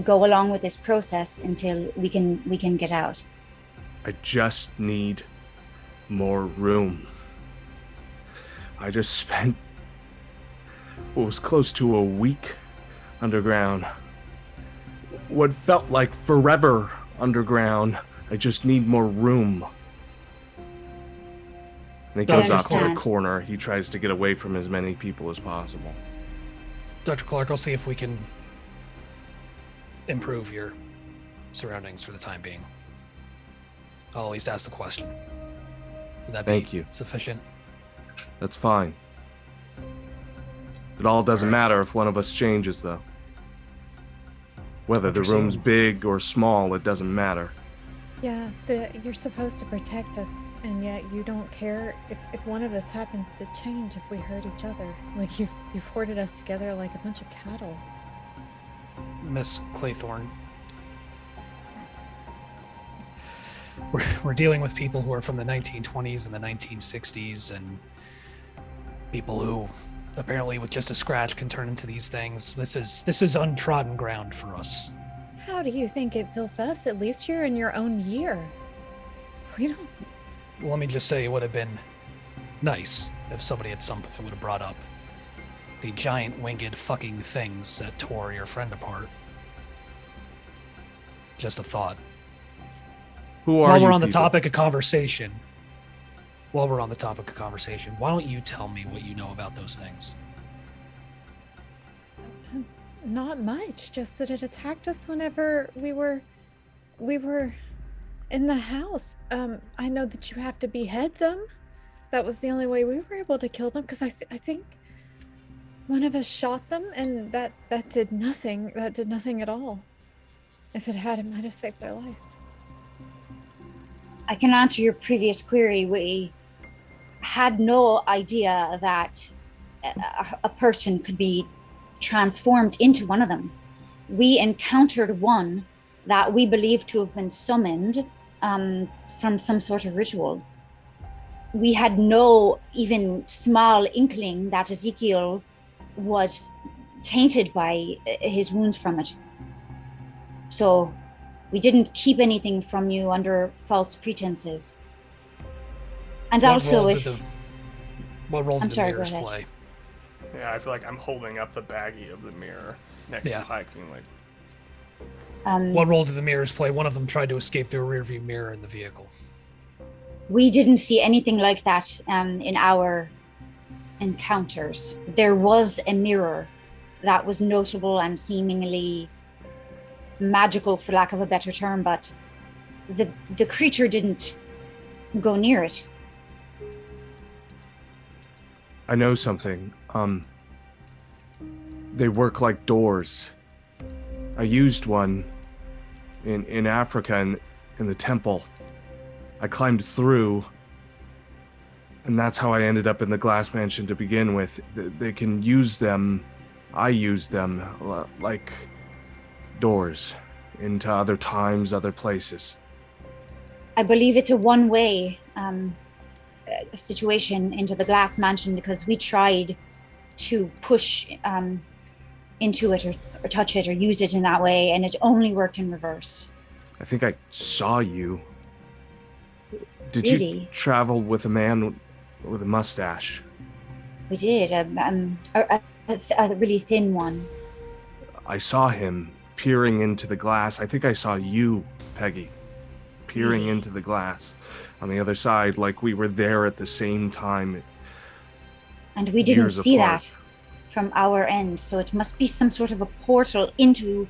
go along with this process until we can get out. I just need more room. I just spent what was close to a week underground. What felt like forever underground. I just need more room. And he goes off to a corner. He tries to get away from as many people as possible. Dr. Clark, I'll see if we can improve your surroundings for the time being. I'll at least ask the question. Would that Thank be you. sufficient? That's fine. It all doesn't matter if one of us changes, though. Whether the room's big or small, it doesn't matter. Yeah, you're supposed to protect us, and yet you don't care if one of us happens to change, if we hurt each other. Like, you've hoarded us together like a bunch of cattle. Miss Claythorne, we're dealing with people who are from the 1920s and the 1960s, and people who apparently with just a scratch can turn into these things. This is untrodden ground for us. How do you think it feels to us? At least you're in your own year. We don't... Let me just say, it would have been nice if somebody at some point would have brought up the giant winged fucking things that tore your friend apart. Just a thought. Who are While you we're on the people? topic of conversation, why don't you tell me what you know about those things? Not much, just that it attacked us whenever we were in the house. I know that you have to behead them. That was the only way we were able to kill them, because I think one of us shot them, and that did nothing. That did nothing at all. If it had, it might have saved their life. I can answer your previous query. We had no idea that a person could be transformed into one of them. We encountered one that we believed to have been summoned from some sort of ritual. We had no even small inkling that Ezekiel was tainted by his wounds from it. So we didn't keep anything from you under false pretenses. And What also, role if did the mirrors play? Yeah, I feel like I'm holding up the baggie of the mirror next to Pike, being like, What role did the mirrors play? One of them tried to escape through a rearview mirror in the vehicle. we didn't see anything like that in our encounters. There was a mirror that was notable and seemingly magical, for lack of a better term, but the creature didn't go near it. I know something. They work like doors. I used one in Africa in the temple. I climbed through, and that's how I ended up in the glass mansion to begin with. They can use them. I use them like doors into other times, other places. I believe it's a one-way situation into the glass mansion, because we tried to push into it or touch it or use it in that way, and it only worked in reverse. I think I saw you. Did Really? you travel with a man with a mustache? We did, a really thin one. I saw him peering into the glass. I think I saw you, Peggy. peering into the glass on the other side, like we were there at the same time. And we didn't years see apart. that from our end, so it must be some sort of a portal into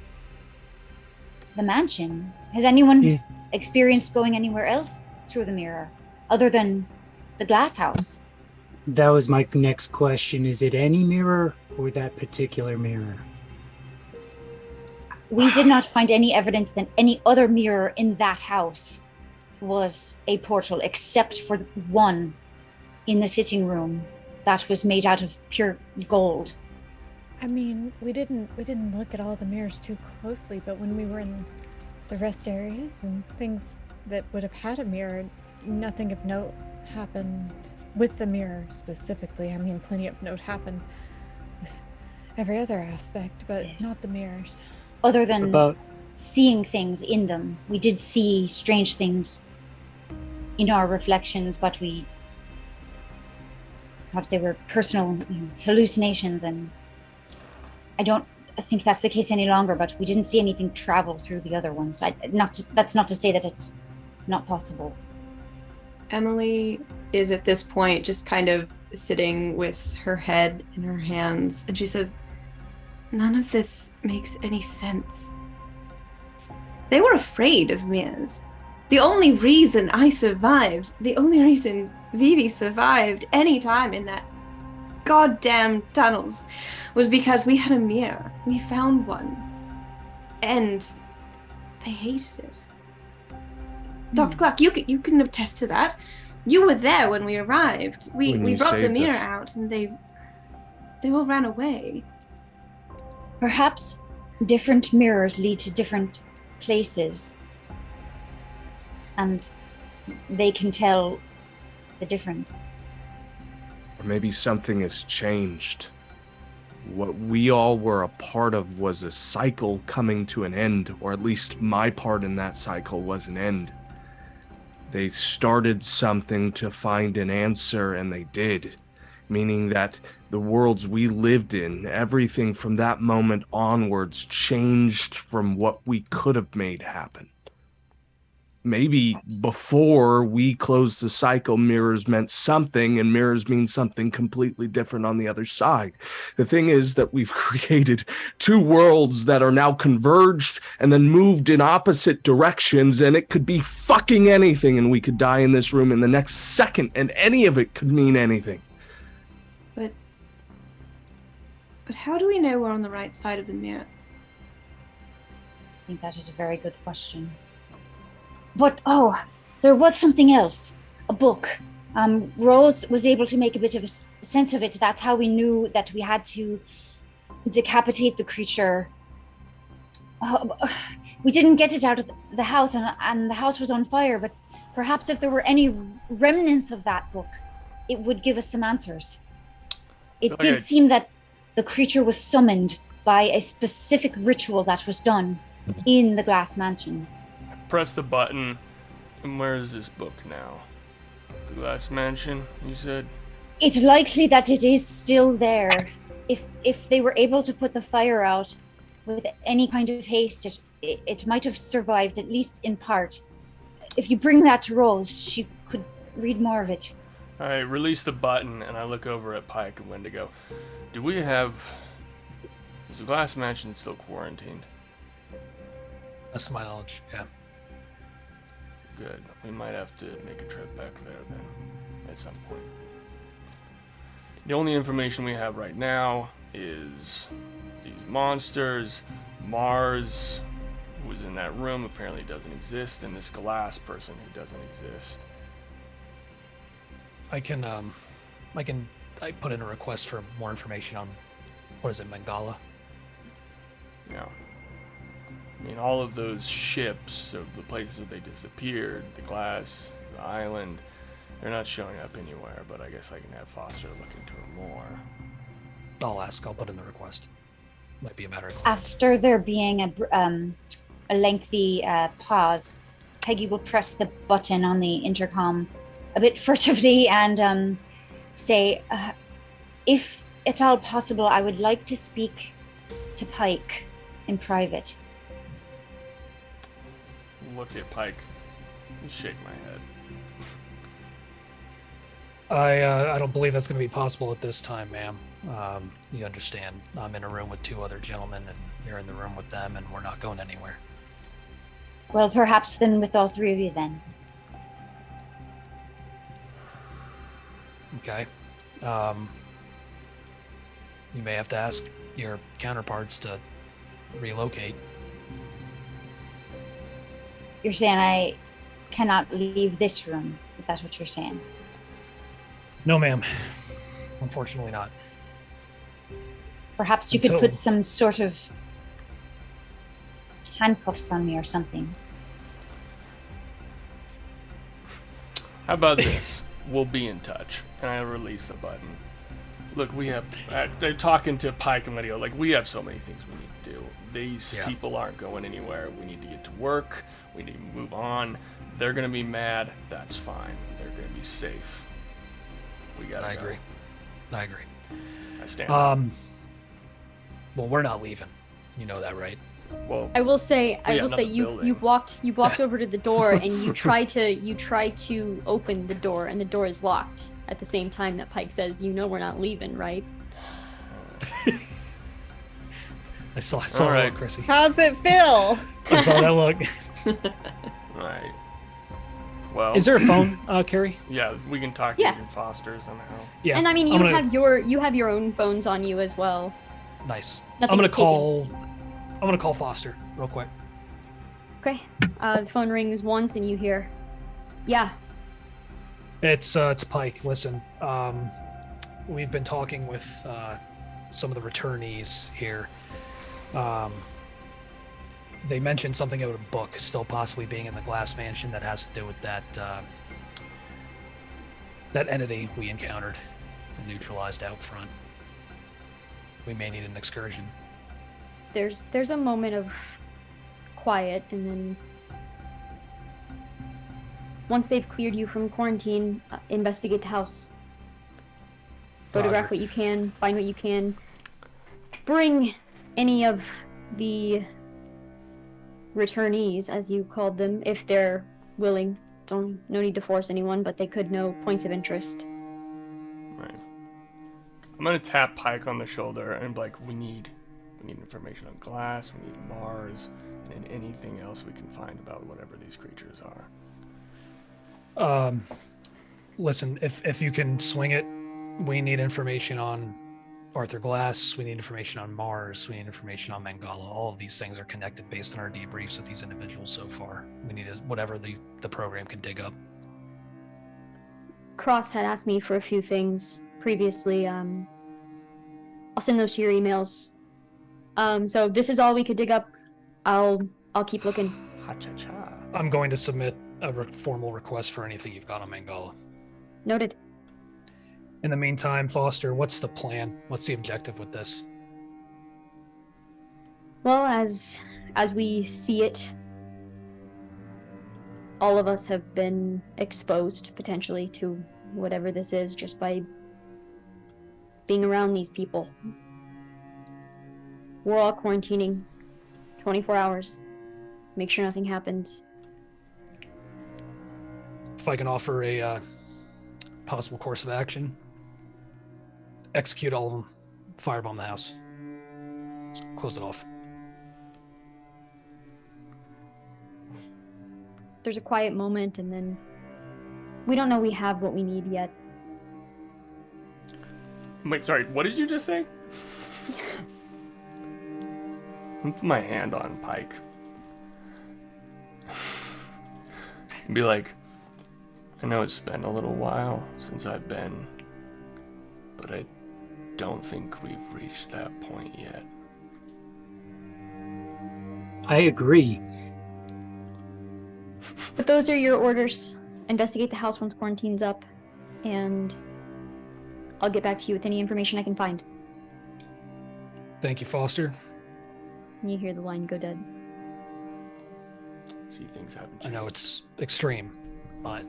the mansion. Has anyone Is- experienced going anywhere else through the mirror other than the glass house? That was my next question. Is it any mirror or that particular mirror? We did not find any evidence that any other mirror in that house was a portal, except for one in the sitting room that was made out of pure gold. I mean, we didn't look at all the mirrors too closely, but when we were in the rest areas and things that would have had a mirror, nothing of note happened with the mirror specifically. I mean, plenty of note happened with every other aspect, but Yes. not the mirrors. Other than About seeing things in them, we did see strange things in our reflections, but we thought they were personal hallucinations, and I don't think that's the case any longer, but we didn't see anything travel through the other ones. That's not to say that it's not possible. Emily is at this point just kind of sitting with her head in her hands, and she says, "None of this makes any sense. They were afraid of mirrors. The only reason I survived, the only reason Vivi survived any time in that goddamn tunnels was because we had a mirror. We found one. And they hated it. Dr. Clark, you can attest to that. You were there when we arrived. When We you brought the saved mirror us. out, and they all ran away. Perhaps different mirrors lead to different places, and they can tell the difference. Or maybe something has changed. What we all were a part of was a cycle coming to an end, or at least my part in that cycle was an end. They started something to find an answer, and they did. Meaning that the worlds we lived in, everything from that moment onwards changed from what we could have made happen. Maybe before we closed the cycle, mirrors meant something, and mirrors mean something completely different on the other side. The thing is that we've created two worlds that are now converged and then moved in opposite directions, and it could be fucking anything, and we could die in this room in the next second, and any of it could mean anything. But how do we know we're on the right side of the mirror? I think that is a very good question. But, there was something else. A book. Rose was able to make a bit of a sense of it. That's how we knew that we had to decapitate the creature. We didn't get it out of the house, and the house was on fire, but perhaps if there were any remnants of that book, it would give us some answers. It Okay. did seem that the creature was summoned by a specific ritual that was done in the Glass Mansion. Press the button, and where is this book now? The Glass Mansion, you said? It's likely that it is still there. If they were able to put the fire out with any kind of haste, it might have survived, at least in part. If you bring that to Rose, she could read more of it. Alright, release the button, and I look over at Pike and Wendigo. Do we have... Is the Glass Mansion still quarantined? That's to my knowledge, yeah. Good. We might have to make a trip back there then, at some point. The only information we have right now is these monsters, Mars, who was in that room, apparently doesn't exist, and this glass person who doesn't exist. I put in a request for more information on, what is it, Mangala? Yeah. I mean, all of those ships of the places where they disappeared, the glass, the island, they're not showing up anywhere, but I guess I can have Foster look into it more. I'll ask, I'll put in the request. Might be a matter of After there being a lengthy pause, Peggy will press the button on the intercom a bit furtively and say, if at all possible, I would like to speak to Pike in private. Look at Pike. I shake my head. I don't believe that's going to be possible at this time, ma'am. You understand, I'm in a room with 2 other gentlemen, and you're in the room with them, and we're not going anywhere. Well, perhaps then with all 3 of you then. Okay. You may have to ask your counterparts to relocate. You're saying I cannot leave this room. Is that what you're saying? No, ma'am. Unfortunately not. Perhaps you could put some sort of handcuffs on me or something. How about this? We'll be in touch. And I release the button. Look, we have... they're talking to Pike and Lydio. Like, we have so many things we need to do. These people aren't going anywhere. We need to get to work. We need to move on. They're going to be mad. That's fine. They're going to be safe. We gotta I go. agree. I agree. I stand up. Well, we're not leaving. You know that, right? Well, I will say, we got another you building. walked over to the door and you try to open the door and the door is locked. At the same time that Pike says, "You know we're not leaving, right?" I saw All that right. look, Chrissy. How's it feel? I saw that look. Right. Well, Is there a phone, Carrie? yeah, we can talk to Yeah. Agent Foster somehow. Yeah. And I mean, I'm you gonna- have your own phones on you as well. Nice. Nothing I'm is gonna call Foster real quick. Okay. The phone rings once and you hear, "Yeah, It's Pike. Listen, we've been talking with some of the returnees here. They mentioned something about a book still possibly being in the Glass Mansion that has to do with that entity we encountered and neutralized out front. We may need an excursion." there's a moment of quiet, and then once they've cleared you from quarantine, investigate the house. Photograph Roger. what you can, find what you can. Bring any of the returnees, as you called them, if they're willing. No need to force anyone, but they could know points of interest. Right. I'm gonna tap Pike on the shoulder and be like, we need information on Glass, we need Mars, and anything else we can find about whatever these creatures are. Listen, if you can swing it, we need information on Arthur Glass, we need information on Mars, we need information on Mangala. All of these things are connected based on our debriefs with these individuals so far. We need whatever the program can dig up. Cross had asked me for a few things previously. I'll send those to your emails. So this is all we could dig up. I'll keep looking. Ha-cha-cha. I'm going to submit a formal request for anything you've got on Mangala. Noted. In the meantime, Foster, what's the plan? What's the objective with this? Well, as we see it, all of us have been exposed potentially to whatever this is just by being around these people. We're all quarantining 24 hours. Make sure nothing happens. If I can offer a possible course of action, execute all of them, firebomb the house. Let's close it off. There's a quiet moment, and then we don't know we have what we need yet. Wait, sorry, what did you just say? I'm put my hand on Pike. And be like, I know it's been a little while since I've been, but I don't think we've reached that point yet. I agree. But those are your orders. Investigate the house once quarantine's up, and I'll get back to you with any information I can find. Thank you, Foster. And you hear the line go dead. See, things haven't I changed. know it's extreme, but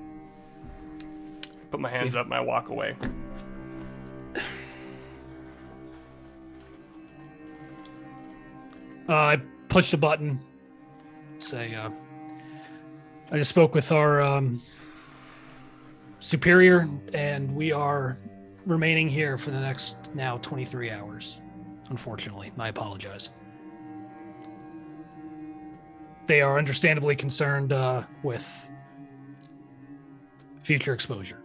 Put my hands up and I walk away. I push the button. Say, I just spoke with our superior, and we are remaining here for the next now 23 hours. Unfortunately, I apologize. They are understandably concerned with future exposure.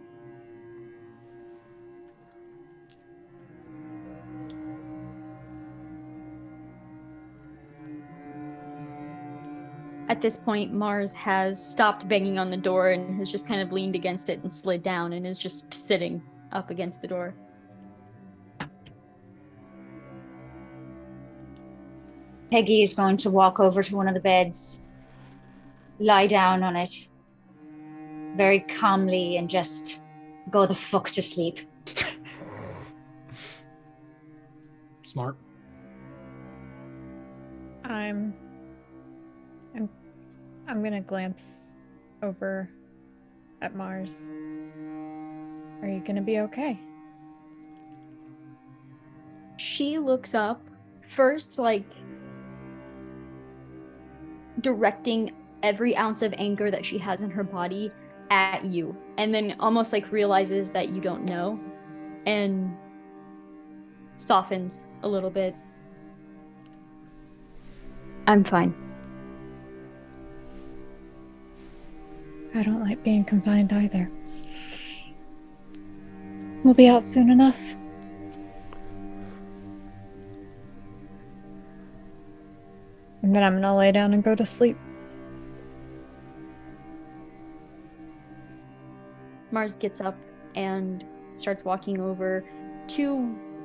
At this point, Mars has stopped banging on the door and has just kind of leaned against it and slid down and is just sitting up against the door. Peggy is going to walk over to one of the beds, lie down on it very calmly, and just go the fuck to sleep. Smart. I'm gonna glance over at Mars. Are you gonna be okay? She looks up, first, like, directing every ounce of anger that she has in her body at you, and then almost like realizes that you don't know, and softens a little bit. I'm fine. I don't like being confined either. We'll be out soon enough. And then I'm gonna lay down and go to sleep. Mars gets up and starts walking over to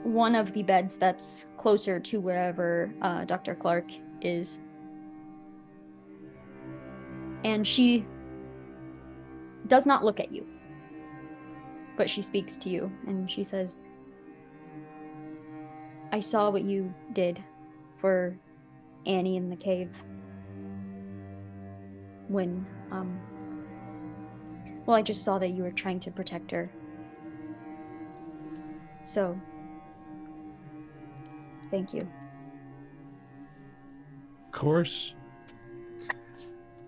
one of the beds that's closer to wherever Dr. Clark is. And she does not look at you, but she speaks to you, and she says, I saw what you did for Annie in the cave when, well, I just saw that you were trying to protect her. So, thank you. Of course.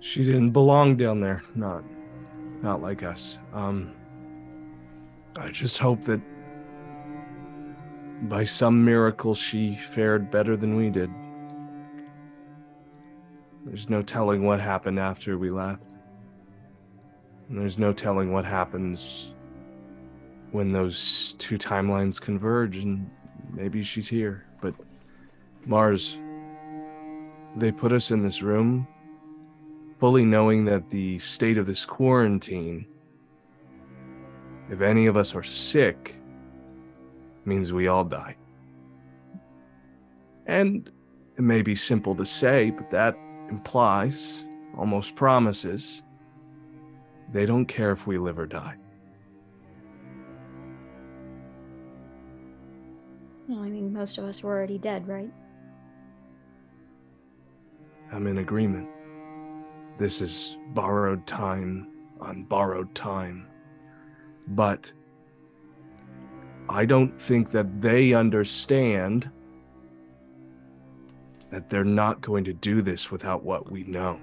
She didn't belong down there. Not like us. I just hope that by some miracle she fared better than we did. There's no telling what happened after we left. And there's no telling what happens when those two timelines converge, and maybe she's here. But Mars, they put us in this room fully knowing that the state of this quarantine, if any of us are sick, means we all die. And it may be simple to say, but that implies, almost promises, they don't care if we live or die. Well, I mean, most of us were already dead, right? I'm in agreement. This is borrowed time on borrowed time. But I don't think that they understand that they're not going to do this without what we know.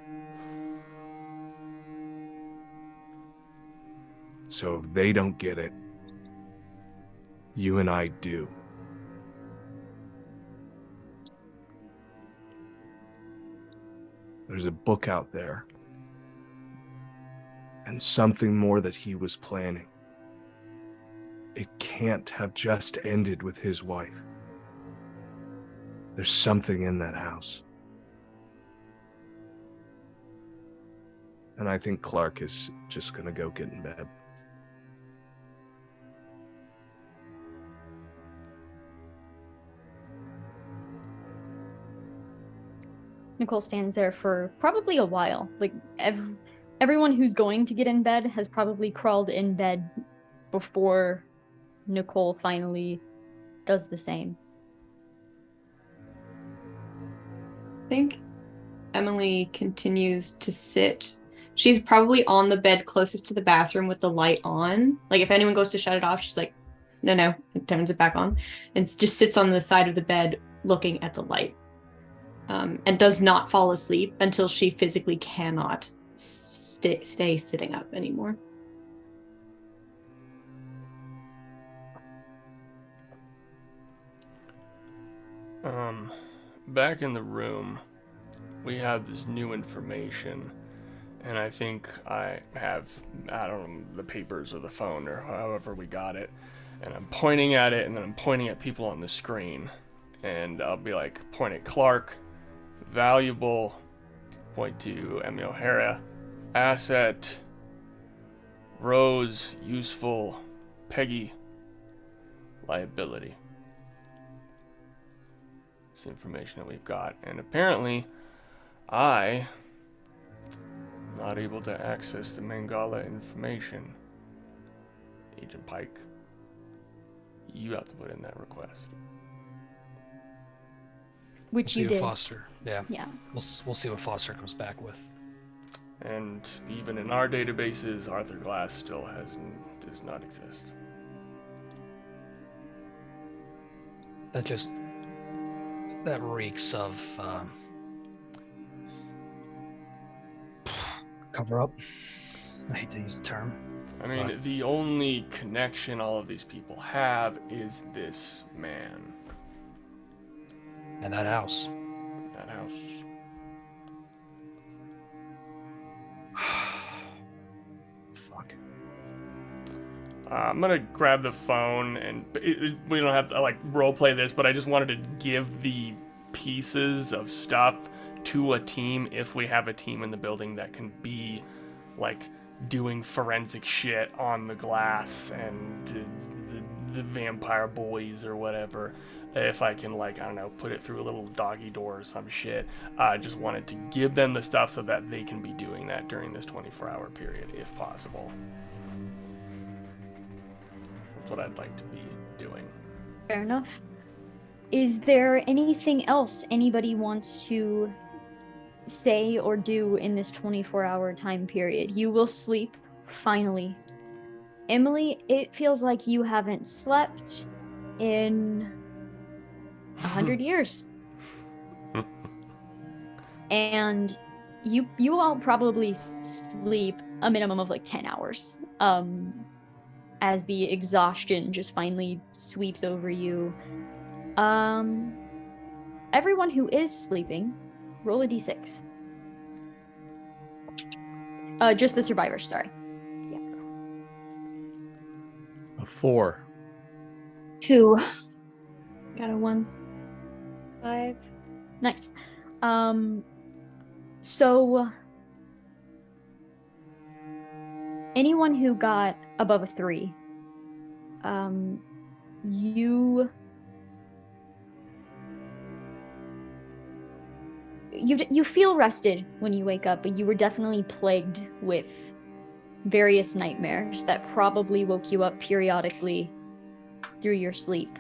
So if they don't get it, you and I do. There's a book out there, and something more that he was planning. It can't have just ended with his wife. There's something in that house. And I think Clark is just gonna go get in bed. Nicole stands there for probably a while. Like, everyone who's going to get in bed has probably crawled in bed before Nicole finally does the same. I think Emily continues to sit. She's probably on the bed closest to the bathroom with the light on. Like, if anyone goes to shut it off, she's like, no, and turns it back on. And just sits on the side of the bed looking at the light. And does not fall asleep until she physically cannot stay sitting up anymore. Back in the room, we have this new information, and I think I have, I don't know, the papers or the phone or however we got it, and I'm pointing at it, and then I'm pointing at people on the screen, and I'll be like, point at Clark, valuable, point to Emmy O'Hara, asset, Rose, useful, Peggy, liability. It's the information that we've got, and apparently I'm not able to access the Mangala information. Agent Pike, you have to put in that request. Which We'll you see did. what Foster. Yeah. Yeah. We'll see what Foster comes back with. And even in our databases, Arthur Glass still does not exist. That reeks of cover up. I hate to use the term. I mean, the only connection all of these people have is this man. And that house. That house. Fuck. I'm gonna grab the phone, and we don't have to like role play this, but I just wanted to give the pieces of stuff to a team if we have a team in the building that can be like doing forensic shit on the glass and the vampire boys or whatever. If I can, like, I don't know, put it through a little doggy door or some shit. I just wanted to give them the stuff so that they can be doing that during this 24-hour period, if possible. That's what I'd like to be doing. Fair enough. Is there anything else anybody wants to say or do in this 24-hour time period? You will sleep, finally. Emily, it feels like you haven't slept in 100 years. And you all probably sleep a minimum of like 10 hours. As the exhaustion just finally sweeps over you. Everyone who is sleeping, roll a d6. Just the survivors, sorry. Yeah. A 4. 2. Got a 1. 5. Nice. So anyone who got above a 3, you feel rested when you wake up, but you were definitely plagued with various nightmares that probably woke you up periodically through your sleep.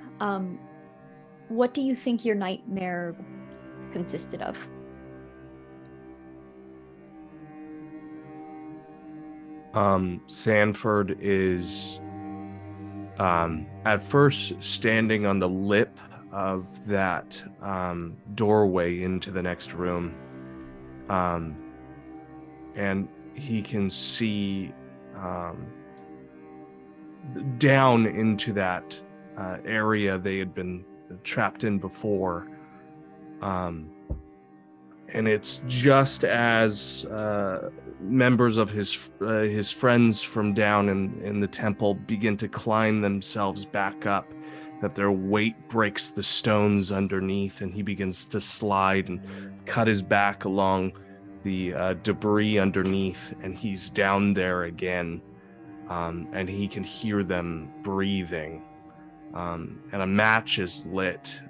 What do you think your nightmare consisted of? Sanford is at first standing on the lip of that doorway into the next room, and he can see down into that area they had been trapped in before, and it's just as members of his friends from down in the temple begin to climb themselves back up, that their weight breaks the stones underneath, and he begins to slide and cut his back along the debris underneath, and he's down there again, and he can hear them breathing, and a match is lit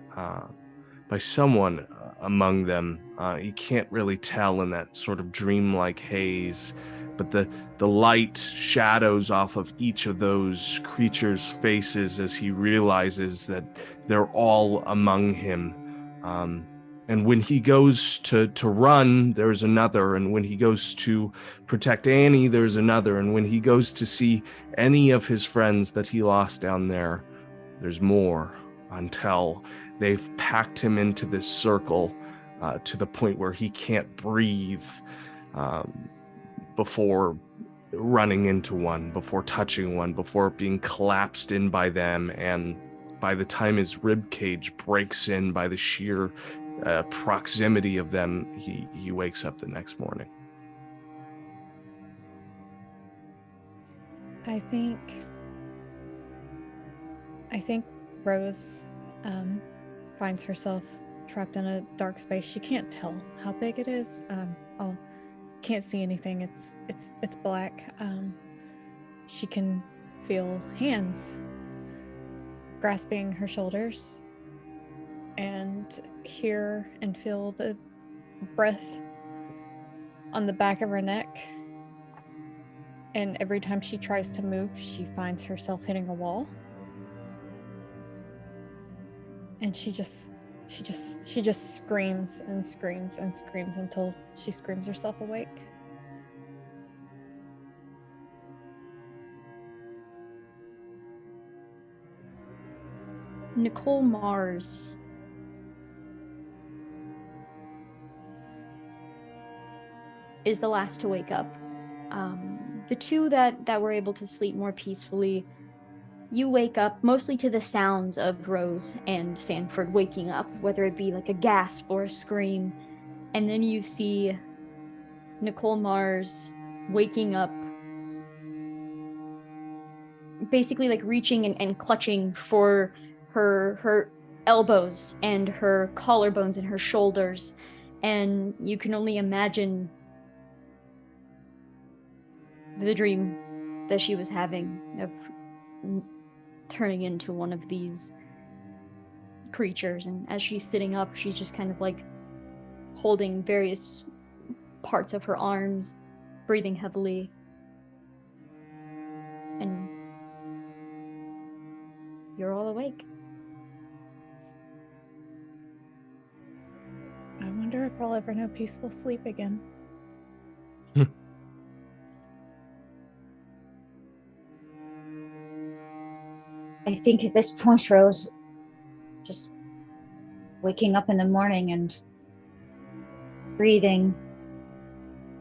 by someone among them. You can't really tell in that sort of dreamlike haze, but the light shadows off of each of those creatures' faces as he realizes that they're all among him. And when he goes to run, there's another. And when he goes to protect Annie, there's another. And when he goes to see any of his friends that he lost down there, there's more, until they've packed him into this circle to the point where he can't breathe. before running into one, before touching one, before being collapsed in by them, and by the time his rib cage breaks in by the sheer proximity of them, he wakes up the next morning. I think Rose finds herself trapped in a dark space. She can't tell how big it is. Can't see anything. It's black. She can feel hands grasping her shoulders and hear and feel the breath on the back of her neck. And every time she tries to move, she finds herself hitting a wall. And she just screams and screams and screams until she screams herself awake. Nicole Mars is the last to wake up. The two that were able to sleep more peacefully, you wake up mostly to the sounds of Rose and Sanford waking up, whether it be like a gasp or a scream. And then you see Nicole Mars waking up, basically like reaching and clutching for her elbows and her collarbones and her shoulders. And you can only imagine the dream that she was having of turning into one of these creatures. And as she's sitting up, she's just kind of like holding various parts of her arms, breathing heavily. And you're all awake. I wonder if I'll ever know peaceful sleep again. I think at this point, Rose, just waking up in the morning and breathing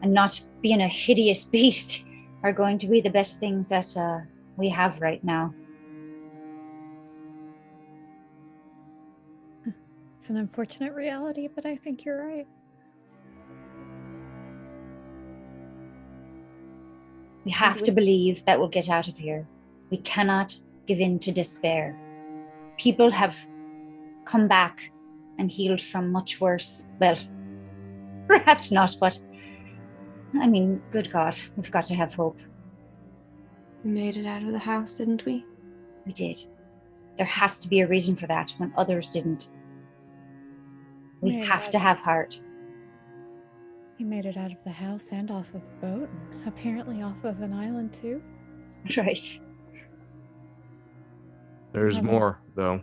and not being a hideous beast are going to be the best things that we have right now. It's an unfortunate reality, but I think you're right. We have to believe that we'll get out of here. We cannot give in to despair. People have come back and healed from much worse. Well, perhaps not, but I mean, good God, we've got to have hope. We made it out of the house, didn't we? We did. There has to be a reason for that when others didn't. We have to have heart. He made it out of the house and off of a boat, and apparently off of an island too. Right. There's more, though.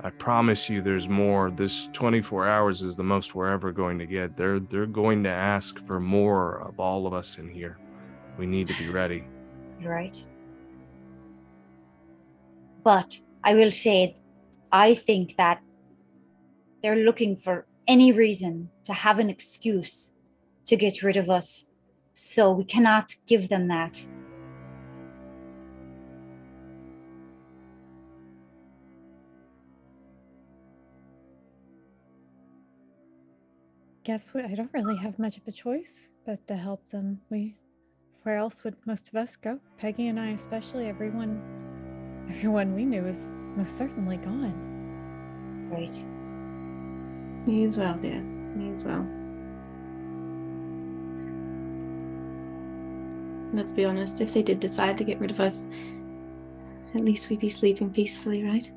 I promise you there's more. This 24 hours is the most we're ever going to get. They're going to ask for more of all of us in here. We need to be ready. You're right. But I will say, I think that they're looking for any reason to have an excuse to get rid of us. So we cannot give them that. Guess what? I don't really have much of a choice but to help them. Where else would most of us go? Peggy and I especially. Everyone we knew is most certainly gone. Right. Me as well, dear. Me as well. Let's be honest, if they did decide to get rid of us, at least we'd be sleeping peacefully, right?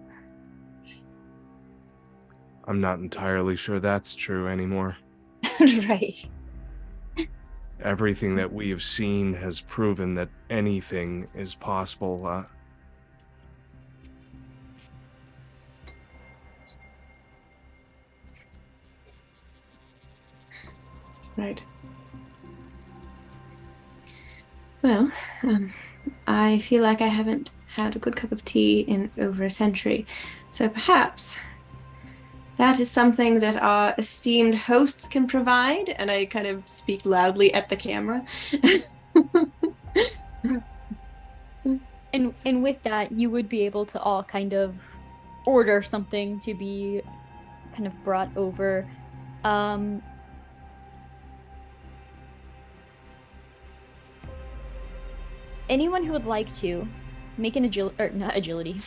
I'm not entirely sure that's true anymore. Right. Everything that we have seen has proven that anything is possible. Right. Well, I feel like I haven't had a good cup of tea in over a century, so perhaps That is something that our esteemed hosts can provide, and I kind of speak loudly at the camera. And with that, you would be able to all kind of order something to be kind of brought over. Anyone who would like to make an not agility.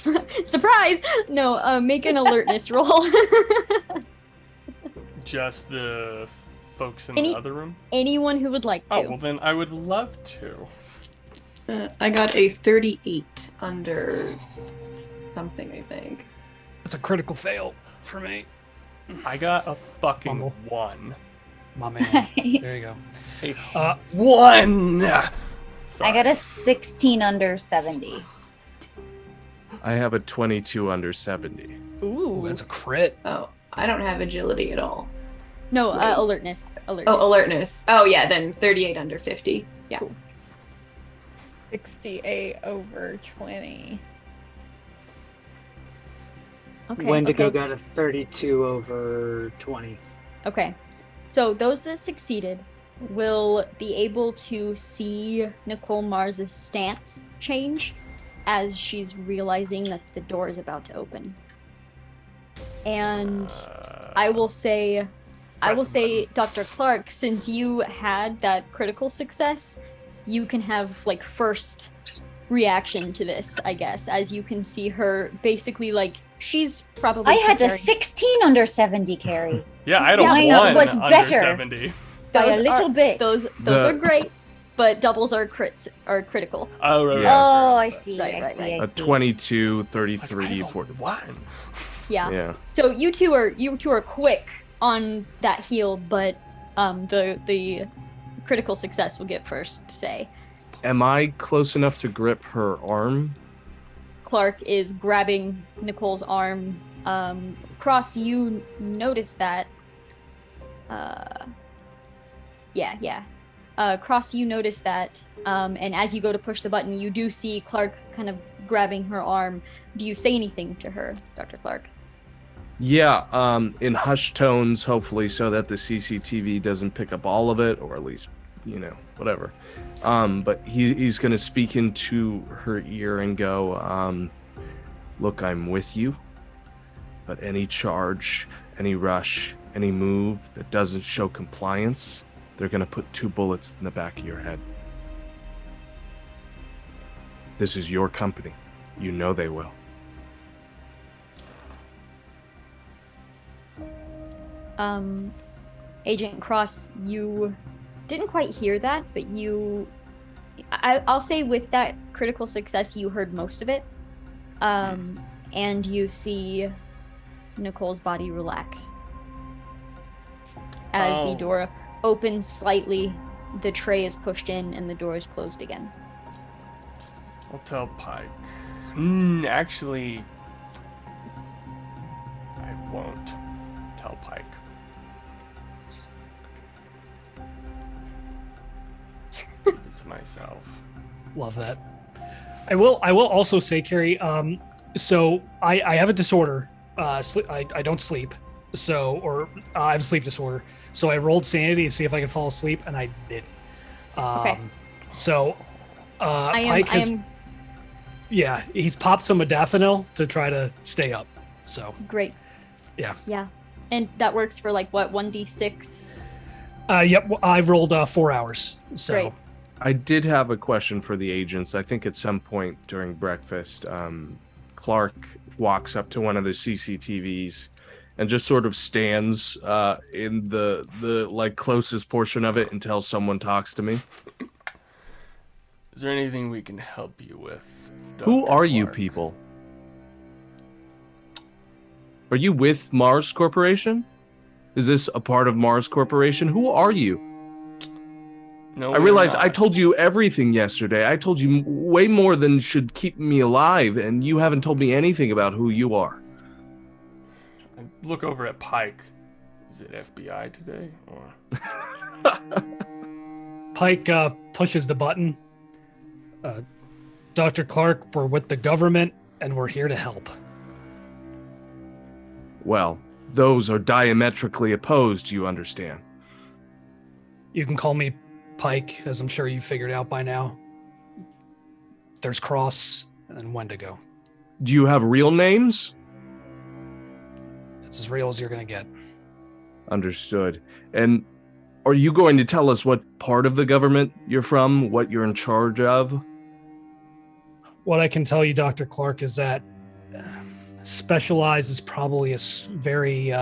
Surprise! No, make an alertness roll. Just the folks in Any- the other room? Anyone who would like to. Oh, well then I would love to. I got a 38 under something, I think. It's a critical fail for me. I got a fucking Fumble. 1. My man. Nice. There you go. A 1! Sorry. I got a 16 under 70. I have a 22 under 70. Ooh. Ooh, that's a crit. Oh, I don't have agility at all. No, Wait. alertness. Oh, alertness. Oh, yeah, then 38 under 50. Yeah. Cool. 68 over 20. Okay. Wendigo okay. got a 32 over 20. Okay. So those that succeeded will be able to see Nicole Mars's stance change as she's realizing that the door is about to open. And I will say, Dr. Clark, since you had that critical success, you can have like first reaction to this, I guess, as you can see her basically like she's probably I had a preparing- 16 under 70 carry. Yeah, I had a Yeah, 1 I know, it was under better. 70. By a Those little are- bit. Those The- are great, but doubles are critical. Oh, right, right. Yeah. Oh, I see. Right, I right, see. right. I A see. 22, Like, I 33, have a 40. 1. Yeah. Yeah. So you two are quick on that heal, but the critical success will get first say. Am I close enough to grip her arm? Clark is grabbing Nicole's arm. Cross, you notice that. Yeah. Cross, you notice that. And as you go to push the button, you do see Clark kind of grabbing her arm. Do you say anything to her, Dr. Clark? Yeah, in hushed tones, hopefully, so that the CCTV doesn't pick up all of it, or at least, whatever. But he's going to speak into her ear and go, look, I'm with you, but any charge, any rush, any move that doesn't show compliance, they're going to put 2 bullets in the back of your head. This is your company. You know they will. Agent Cross, you didn't quite hear that, but I'll say with that critical success, you heard most of it. And you see Nicole's body relax. As the door opens slightly, the tray is pushed in and the door is closed again. I'll tell Pike. Actually, I won't tell Pike. To myself. Love that. I will also say, Carrie, so I have a disorder. I don't sleep. So, I have a sleep disorder. So I rolled sanity to see if I could fall asleep, and I didn't. Okay. So, I am yeah, he's popped some modafinil to try to stay up. So great. Yeah. Yeah. And that works for like what, 1d6? Yep, I've rolled 4 hours. So Great. I did have a question for the agents. I think at some point during breakfast, Clark walks up to one of the CCTVs and just sort of stands in the like closest portion of it until someone talks to me. Is there anything we can help you with? Who Dr. are you Clark? people? Are you with Mars Corporation? Is this a part of Mars Corporation? Who are you? No, I we're realize I not. told you everything yesterday. I told you way more than should keep me alive, and you haven't told me anything about who you are. I look over at Pike. Is it FBI today? Or Pike pushes the button. Dr. Clark, we're with the government, and we're here to help. Well, those are diametrically opposed, you understand. You can call me Pike, as I'm sure you figured out by now. There's Cross and Wendigo. Do you have real names? It's as real as you're going to get. Understood. And are you going to tell us what part of the government you're from, what you're in charge of? What I can tell you, Dr. Clark, is that specialize is probably a very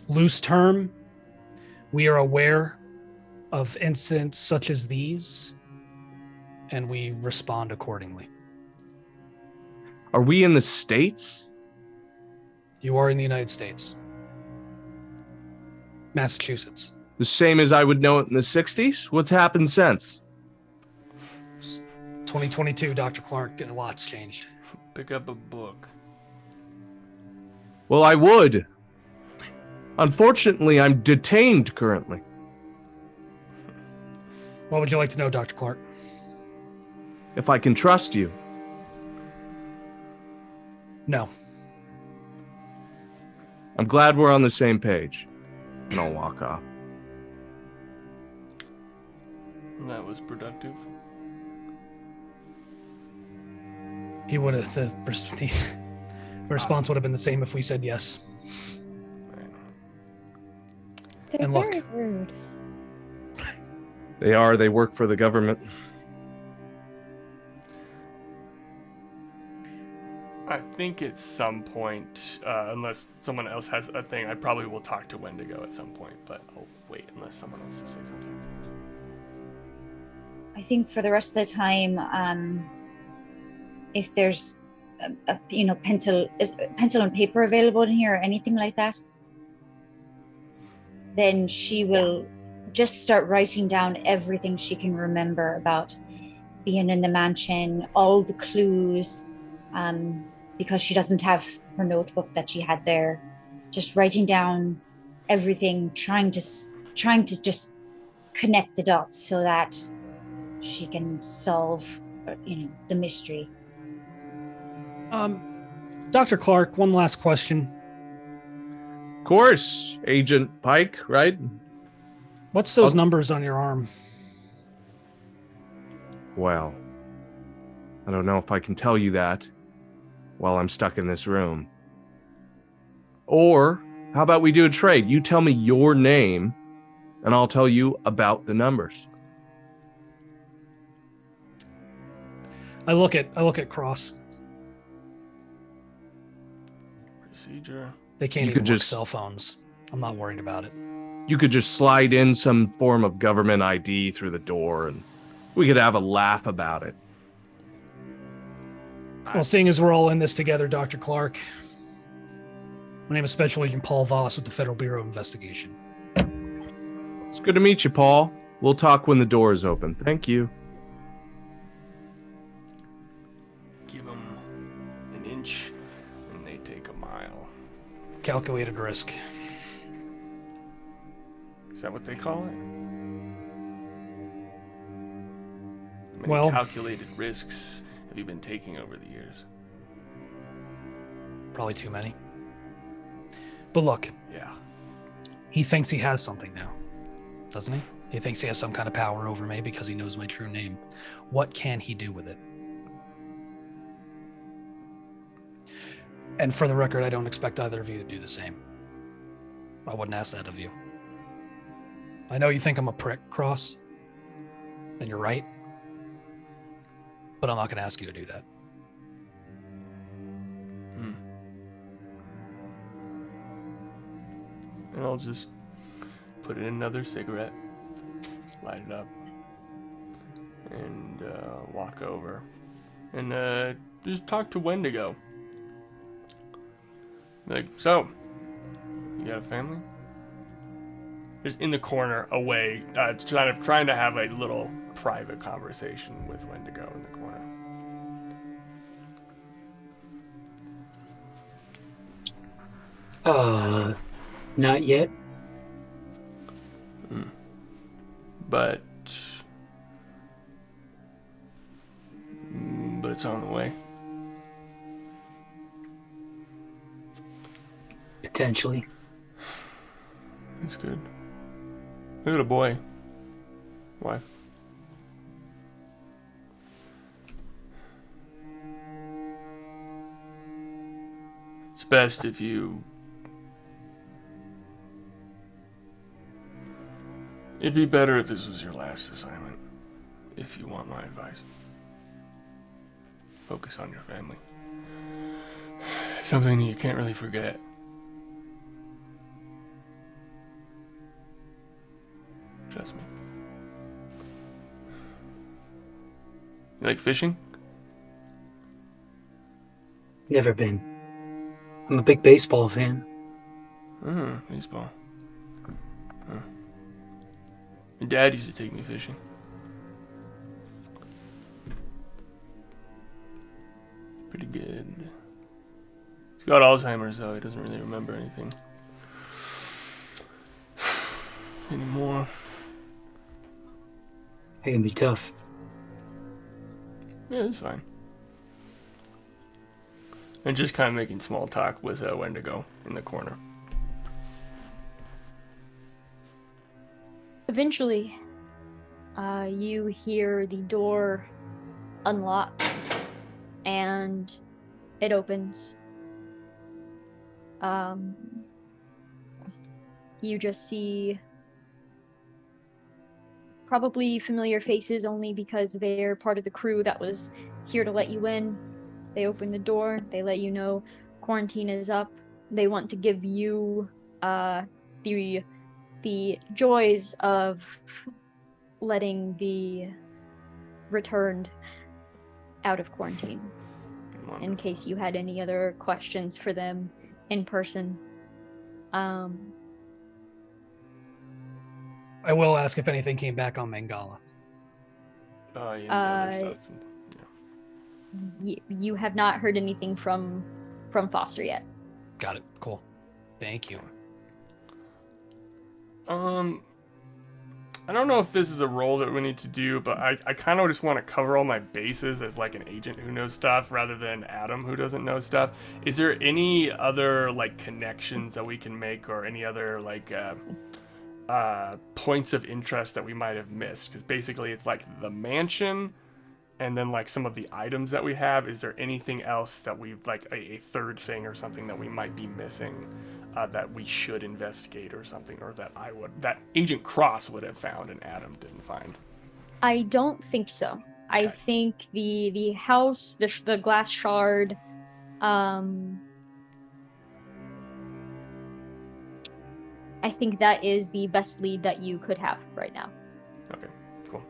loose term. We are aware of incidents such as these, and we respond accordingly. Are we in the States? You are in the United States. Massachusetts. The same as I would know it in the 60s? What's happened since? 2022, Dr. Clark, and a lot's changed. Pick up a book. Well, I would. Unfortunately, I'm detained currently. What would you like to know, Dr. Clark? If I can trust you. No. I'm glad we're on the same page. And I'll walk off. That was productive. He would have, the response would have been the same if we said yes. They're And look. very rude. They work for the government. I think at some point, unless someone else has a thing, I probably will talk to Wendigo at some point, but I'll wait unless someone else to say something. I think for the rest of the time, if there's a pencil and paper available in here or anything like that, then she will just start writing down everything she can remember about being in the mansion, all the clues, because she doesn't have her notebook that she had there. Just writing down everything, trying to just connect the dots so that she can solve, the mystery. Dr. Clark, one last question. Of course, Agent Pike, right? What's those numbers on your arm? Well, I don't know if I can tell you that while I'm stuck in this room. Or how about we do a trade? You tell me your name, and I'll tell you about the numbers. I look at Cross. Procedure. They can't You even could work just- cell phones. I'm not worried about it. You could just slide in some form of government ID through the door, and we could have a laugh about it. Well, seeing as we're all in this together, Dr. Clark, my name is Special Agent Paul Voss with the Federal Bureau of Investigation. It's good to meet you, Paul. We'll talk when the door is open. Thank you. Give them an inch, and they take a mile. Calculated risk. Is that what they call it? How many Well- calculated risks have you been taking over the years? Probably too many. But look, Yeah. he thinks he has something now, doesn't he? He thinks he has some kind of power over me because he knows my true name. What can he do with it? And for the record, I don't expect either of you to do the same. I wouldn't ask that of you. I know you think I'm a prick, Cross, and you're right, but I'm not going to ask you to do that. And I'll just put in another cigarette, light it up, and walk over. And just talk to Wendigo. Like, so, you got a family? Just in the corner, away, trying to have a little private conversation with Wendigo in the corner. Not yet. But it's on the way. Potentially. That's good. Look at a boy. Wife. It's best if you... It'd be better if this was your last assignment, if you want my advice. Focus on your family. Something you can't really forget. Trust me. You like fishing? Never been. I'm a big baseball fan. Baseball. Huh. My dad used to take me fishing. Pretty good. He's got Alzheimer's, though. He doesn't really remember anything anymore. It can be tough. Yeah, it's fine. And just kind of making small talk with Wendigo in the corner. Eventually, you hear the door unlock, and it opens. You just see probably familiar faces only because they're part of the crew that was here to let you in. They open the door, they let you know quarantine is up. They want to give you the joys of letting the returned out of quarantine. Wonderful. In case you had any other questions for them in person. I will ask if anything came back on Mangala. Yeah, the other stuff. You have not heard anything from Foster yet. Got it. Cool. Thank you. I don't know if this is a role that we need to do, but I kind of just want to cover all my bases as like an agent who knows stuff rather than Adam who doesn't know stuff. Is there any other like connections that we can make, or any other like points of interest that we might have missed? Because basically it's like the mansion and then like some of the items that we have. Is there anything else that we've like a third thing or something that we might be missing that we should investigate or something, or that Agent Cross would have found and Adam didn't find? I don't think so. I think the house, the glass shard, I think that is the best lead that you could have right now. Okay, cool.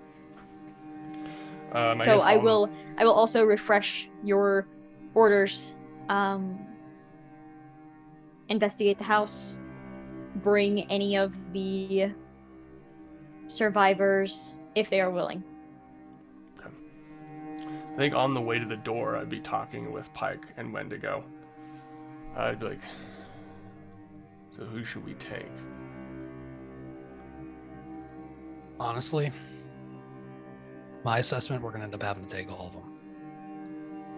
So I will also refresh your orders. Investigate the house. Bring any of the survivors if they are willing. Okay. I think on the way to the door, I'd be talking with Pike and Wendigo. I'd be like, so who should we take? Honestly, my assessment, we're going to end up having to take all of them.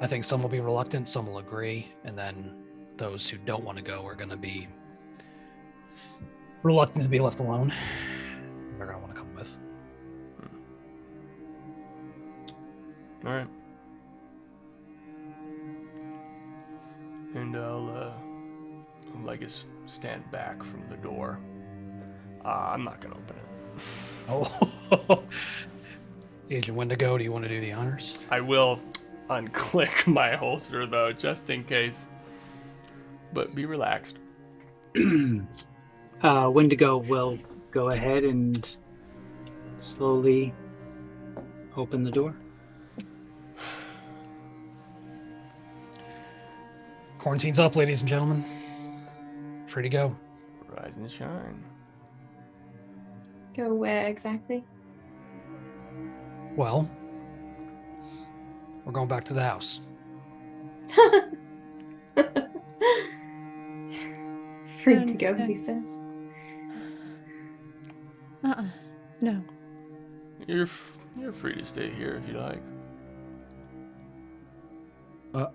I think some will be reluctant, some will agree, and then those who don't want to go are going to be reluctant to be left alone. They're going to want to come with. All right. And I'll I guess stand back from the door. I'm not going to open it. Oh. Agent Wendigo, do you want to do the honors? I will unclick my holster, though, just in case. But be relaxed. Wendigo will go ahead and slowly open the door. Quarantine's up, ladies and gentlemen. Free to go. Rise and shine. Go where exactly? Well, we're going back to the house. Free to go, he says. No. You're free to stay here if you like.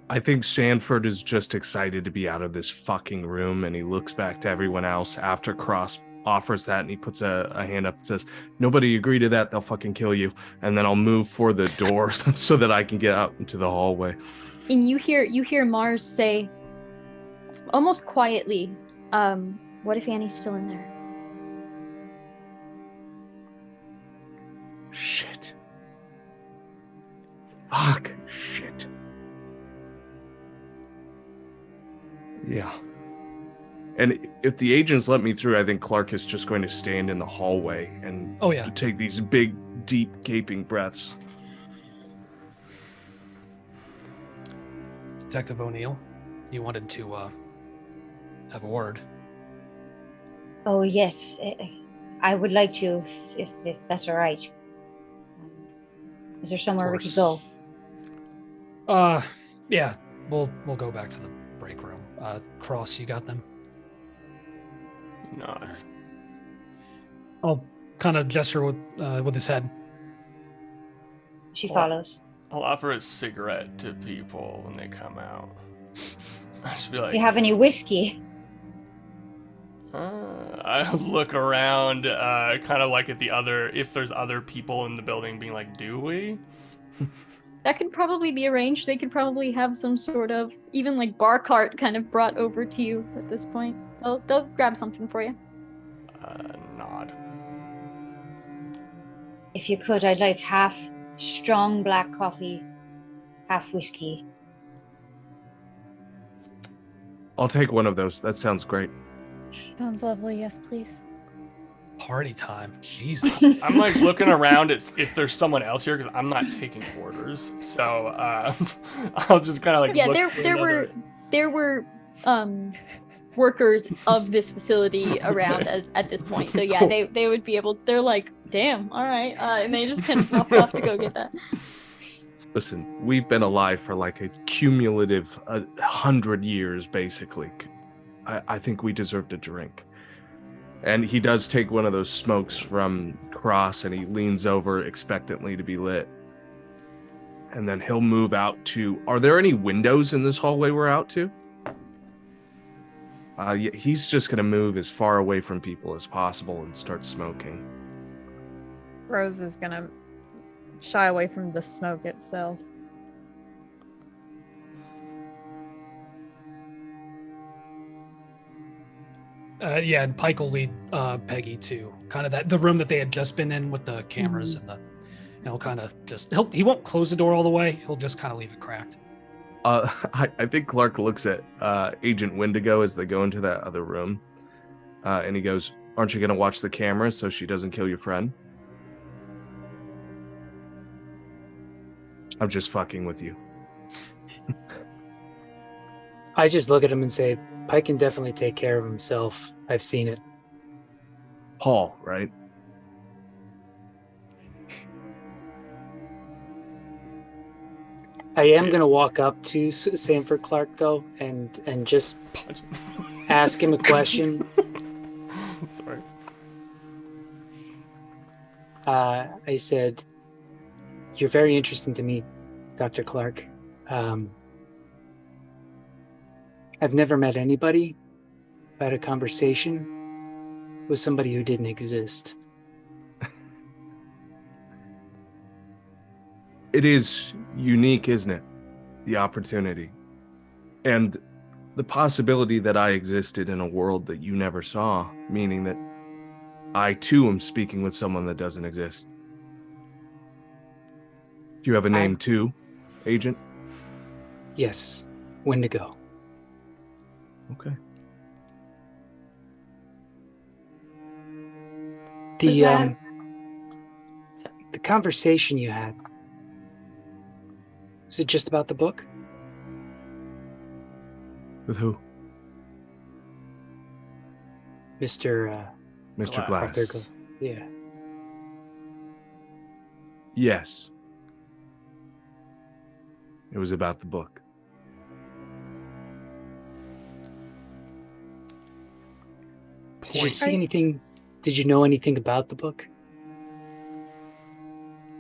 I think Sanford is just excited to be out of this fucking room, and he looks back to everyone else after Cross offers that, and he puts a hand up and says, "Nobody agree to that, they'll fucking kill you." And then I'll move for the door so that I can get out into the hallway. And you hear Mars say, almost quietly, what if Annie's still in there? Shit. Fuck. Shit. Yeah. And if the agents let me through, I think Clark is just going to stand in the hallway and take these big, deep, gaping breaths. Detective O'Neill, you wanted to have a word. Oh, yes. I would like to, if that's all right. Is there somewhere we could go? Yeah. We'll go back to the break room. Cross, you got them? Not. I'll kind of gesture with his head. She follows. I'll offer a cigarette to people when they come out. I just be like, You have any whiskey? I look around, kind of like at the other, if there's other people in the building, being like, do we? That could probably be arranged. They could probably have some sort of, even like bar cart kind of brought over to you at this point. They'll grab something for you. Nod. If you could, I'd like half strong black coffee, half whiskey. I'll take one of those. That sounds great. Sounds lovely. Yes, please. Party time. Jesus. I'm like looking around at if there's someone else here because I'm not taking orders. So I'll just kind of like look there were workers of this facility around at this point. So yeah, Cool. they would be able. They're like, damn, all right, and they just kind of walk off to go get that. Listen, we've been alive for like a cumulative 100 years, basically. I think we deserved a drink. And he does take one of those smokes from Cross and he leans over expectantly to be lit. And then he'll move out to... Are there any windows in this hallway we're out to? Yeah, he's just going to move as far away from people as possible and start smoking. Rose is gonna shy away from the smoke itself. Yeah, and Pike will lead Peggy to kind of the room that they had just been in with the cameras and he'll kind of just he won't close the door all the way. He'll just kind of leave it cracked. I think Clark looks at Agent Wendigo as they go into that other room, and he goes, "Aren't you going to watch the camera so she doesn't kill your friend?" I'm just fucking with you. I just look at him and say, Pike can definitely take care of himself. I've seen it. Paul, right? I am going to walk up to Sanford Clark, though, and just ask him a question. Sorry. I said, "You're very interesting to me, Dr. Clark. I've never met anybody who had a conversation with somebody who didn't exist." It is unique, isn't it? The opportunity. And the possibility that I existed in a world that you never saw, meaning that I too am speaking with someone that doesn't exist. Do you have a name too, Agent? Yes, Wendigo. Okay. The conversation you had, was it just about the book? With who? Mr. Mr. Glass. Arthur yeah. Yes. It was about the book. Did you see anything? Did you know anything about the book?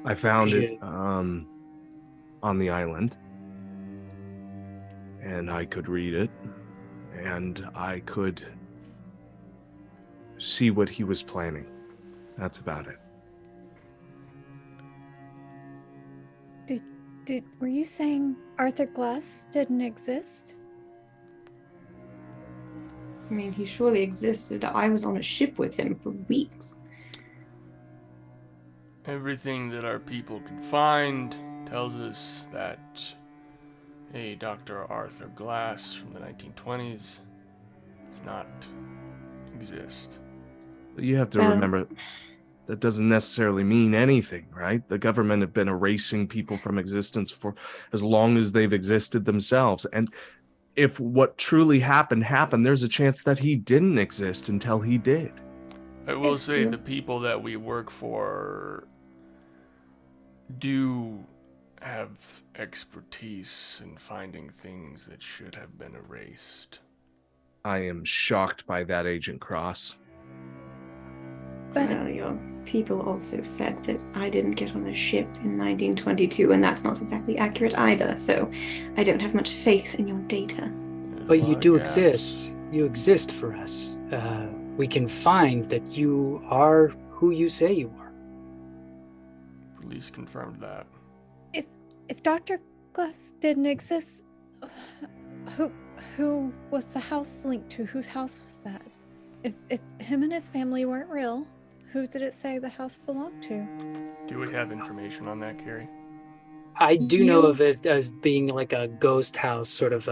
I found it on the island. and I could read it, and I could see what he was planning. That's about it. Were you saying Arthur Glass didn't exist? I mean, he surely existed. I was on a ship with him for weeks. Everything that our people can find tells us that a Dr. Arthur Glass from the 1920s does not exist. You have to remember, that doesn't necessarily mean anything, right? The government have been erasing people from existence for as long as they've existed themselves. And if what truly happened, there's a chance that he didn't exist until he did. I will say the people that we work for do have expertise in finding things that should have been erased. I am shocked by that, Agent Cross. But your people also said that I didn't get on a ship in 1922, and that's not exactly accurate either, so I don't have much faith in your data. But you do exist. You exist for us. We can find that you are who you say you are. Police confirmed that. If Dr. Glass didn't exist, who was the house linked to? Whose house was that? If him and his family weren't real, who did it say the house belonged to? Do we have information on that, Carrie? I do know of it as being like a ghost house, sort of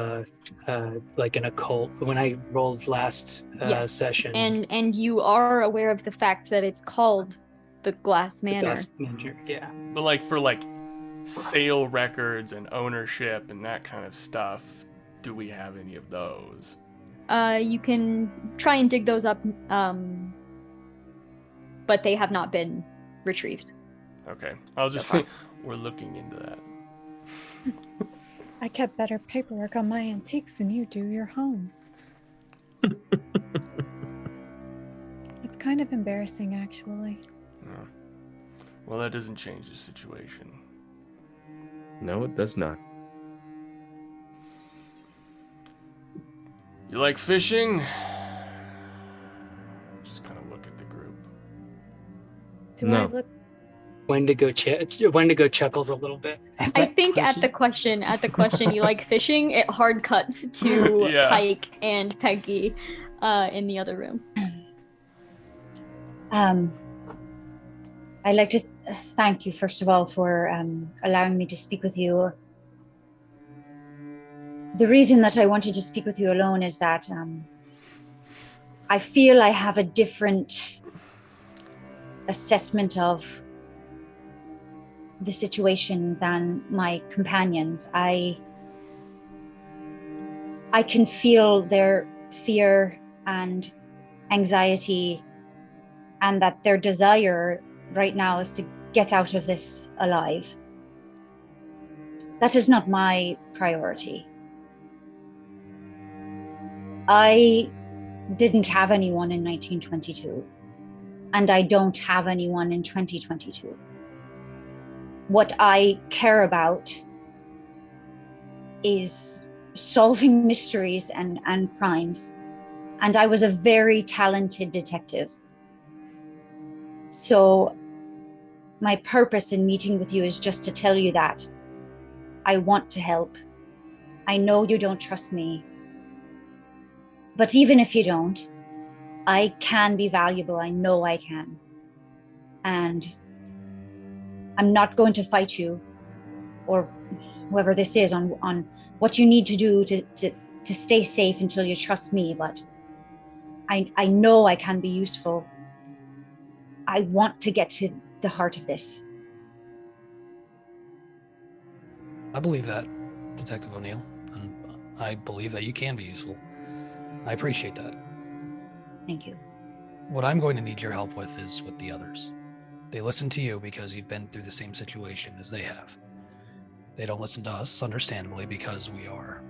like an occult. When I rolled last session, and you are aware of the fact that it's called the Glass Manor. The Glass Manor, yeah. But like for like sale records and ownership and that kind of stuff, do we have any of those? You can try and dig those up, but they have not been retrieved. Okay, I'll just say we're looking into that. I kept better paperwork on my antiques than you do your homes. It's kind of embarrassing, actually. No. Well, that doesn't change the situation. No, it does not. You like fishing? Just kind of look at the group. Do I look? Wendigo chuckles a little bit. I think at the question, you like fishing, it hard cuts to Pike and Peggy in the other room. I'd like to thank you, first of all, for allowing me to speak with you. The reason that I wanted to speak with you alone is that I feel I have a different assessment of the situation than my companions. I can feel their fear and anxiety, and that their desire right now is to get out of this alive. That is not my priority. I didn't have anyone in 1922, and I don't have anyone in 2022. What I care about is solving mysteries and crimes. And I was a very talented detective. So my purpose in meeting with you is just to tell you that I want to help. I know you don't trust me. But even if you don't, I can be valuable. I know I can. And I'm not going to fight you, or whoever this is, on what you need to do to stay safe until you trust me, but I know I can be useful. I want to get to the heart of this. I believe that, Detective O'Neill, and I believe that you can be useful. I appreciate that. Thank you. What I'm going to need your help with is with the others. They listen to you because you've been through the same situation as they have. They don't listen to us, understandably, because we are...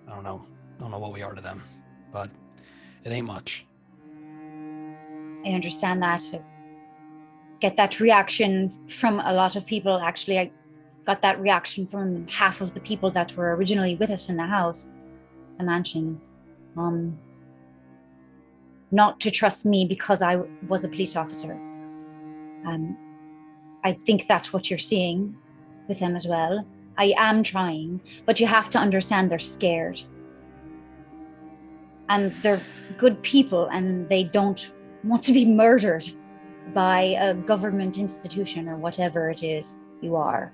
I don't know what we are to them, but it ain't much. I understand that. I get that reaction from a lot of people. Actually, got that reaction from half of the people that were originally with us in the house, the mansion. Not to trust me because I was a police officer. I think that's what you're seeing with them as well. I am trying, but you have to understand they're scared. And they're good people, and they don't want to be murdered by a government institution or whatever it is you are.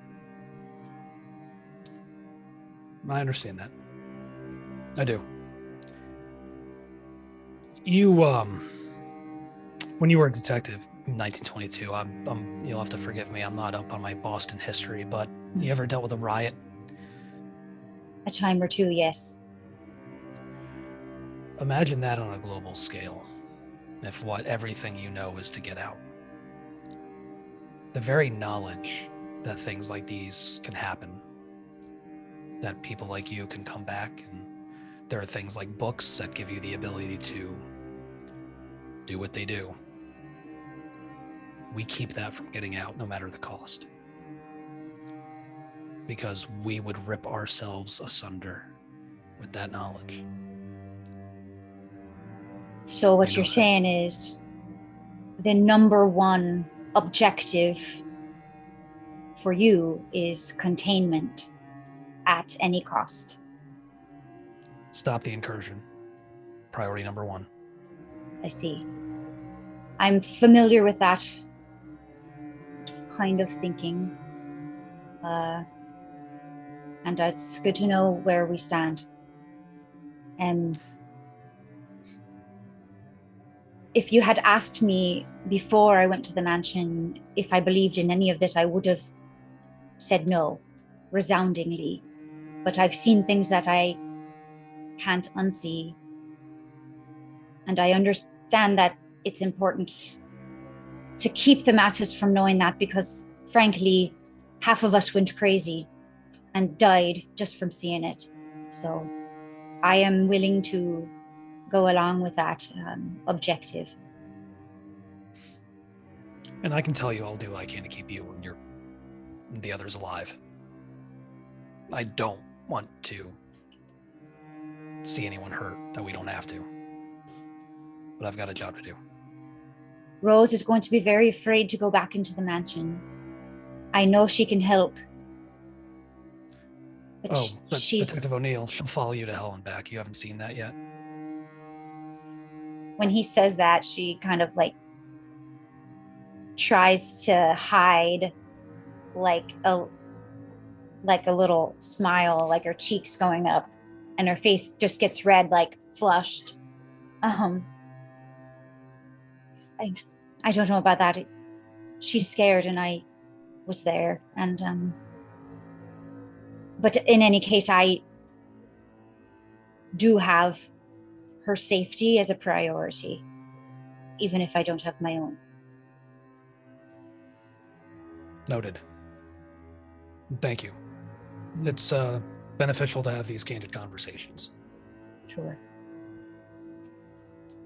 I understand that. I do. You, when you were a detective in 1922, you'll have to forgive me, I'm not up on my Boston history, but you ever dealt with a riot? A time or two, yes. Imagine that on a global scale, if everything you know is to get out. The very knowledge that things like these can happen, that people like you can come back, and there are things like books that give you the ability to do what they do. We keep that from getting out no matter the cost. Because we would rip ourselves asunder with that knowledge. So what you're saying is the number one objective for you is containment at any cost. Stop the incursion. Priority number one. I see. I'm familiar with that kind of thinking. And it's good to know where we stand. If you had asked me before I went to the mansion if I believed in any of this, I would have said no, resoundingly. But I've seen things that I can't unsee. And I understand that it's important to keep the masses from knowing that, because frankly, half of us went crazy and died just from seeing it. So I am willing to go along with that objective. And I can tell you I'll do what I can to keep you and the others alive. I don't want to see anyone hurt that we don't have to. But I've got a job to do. Rose is going to be very afraid to go back into the mansion. I know she can help. But she's... Detective O'Neill, she'll follow you to hell and back. You haven't seen that yet? When he says that, she kind of like tries to hide like a little smile, like her cheeks going up, and her face just gets red, like flushed. I don't know about that. She's scared, and I was there, and but in any case, I do have her safety as a priority, even if I don't have my own. Noted. Thank you. It's beneficial to have these candid conversations. Sure.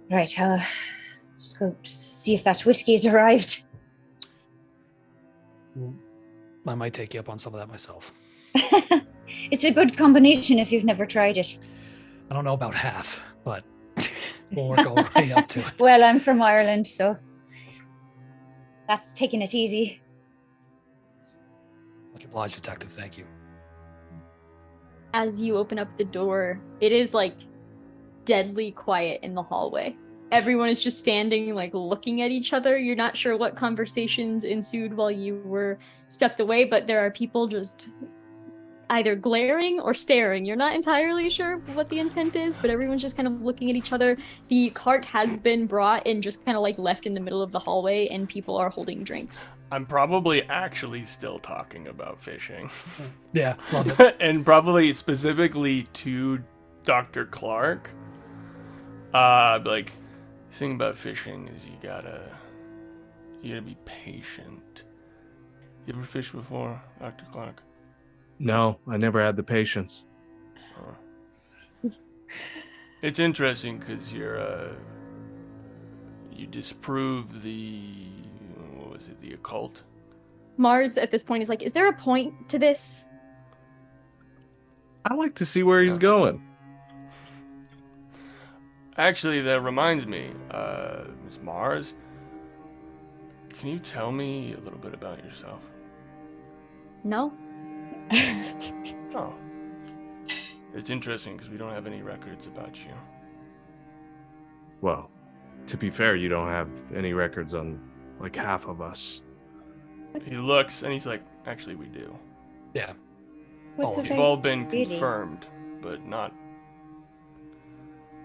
Right, let's go see if that whiskey's arrived. I might take you up on some of that myself. It's a good combination if you've never tried it. I don't know about half, but we'll work our way up to it. Well, I'm from Ireland, so that's taking it easy. Much obliged, Detective. Thank you. As you open up the door, it is like deadly quiet in the hallway. Everyone is just standing, like looking at each other. You're not sure what conversations ensued while you were stepped away, but there are people just either glaring or staring. You're not entirely sure what the intent is, but everyone's just kind of looking at each other. The cart has been brought and just kind of like left in the middle of the hallway, and people are holding drinks. I'm probably actually still talking about fishing. Yeah, love it. And probably specifically to Dr. Clark. Like, the thing about fishing is you gotta be patient. You ever fished before, Dr. Clark? No, I never had the patience. It's interesting because you disprove the occult, Mars at this point is like, is there a point to this? I like to see where he's going. Actually, that reminds me, Miss Mars, can you tell me a little bit about yourself? No? Oh. It's interesting because we don't have any records about you. Well, to be fair, you don't have any records on like half of us. He looks and he's like, actually, we do. Yeah. What All do of you. We've they? all been Really? confirmed, but not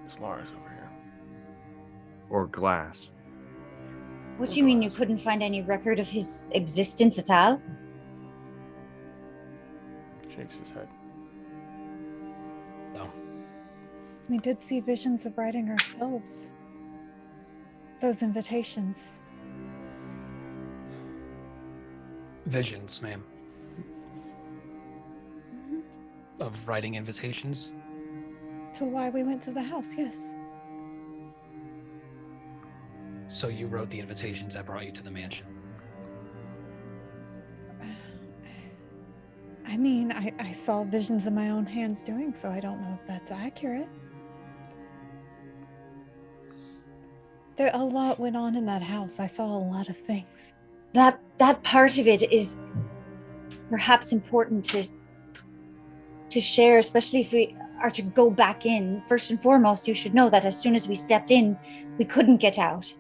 Miss Mars over here. Or Glass. What do you mean you couldn't find any record of his existence at all? Shakes his head. No. We did see visions of writing ourselves. Those invitations. Visions, ma'am. Of writing invitations. To why we went to the house, yes. So you wrote the invitations that brought you to the mansion. I mean, I saw visions in my own hands doing so. I don't know if that's accurate. There a lot went on in that house. I saw a lot of things. That part of it is perhaps important to share, especially if we are to go back in. First and foremost, you should know that as soon as we stepped in, we couldn't get out.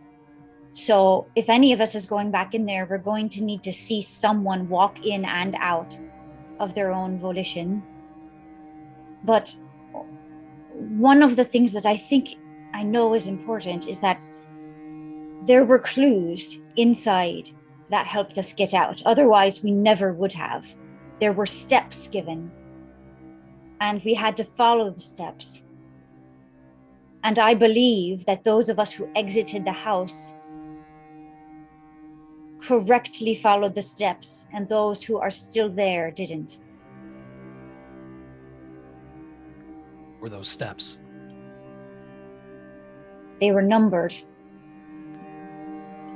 So if any of us is going back in there, we're going to need to see someone walk in and out of their own volition. But one of the things that I think I know is important is that there were clues inside that helped us get out. Otherwise, we never would have. There were steps given, and we had to follow the steps. And I believe that those of us who exited the house correctly followed the steps, and those who are still there didn't. Were those steps? They were numbered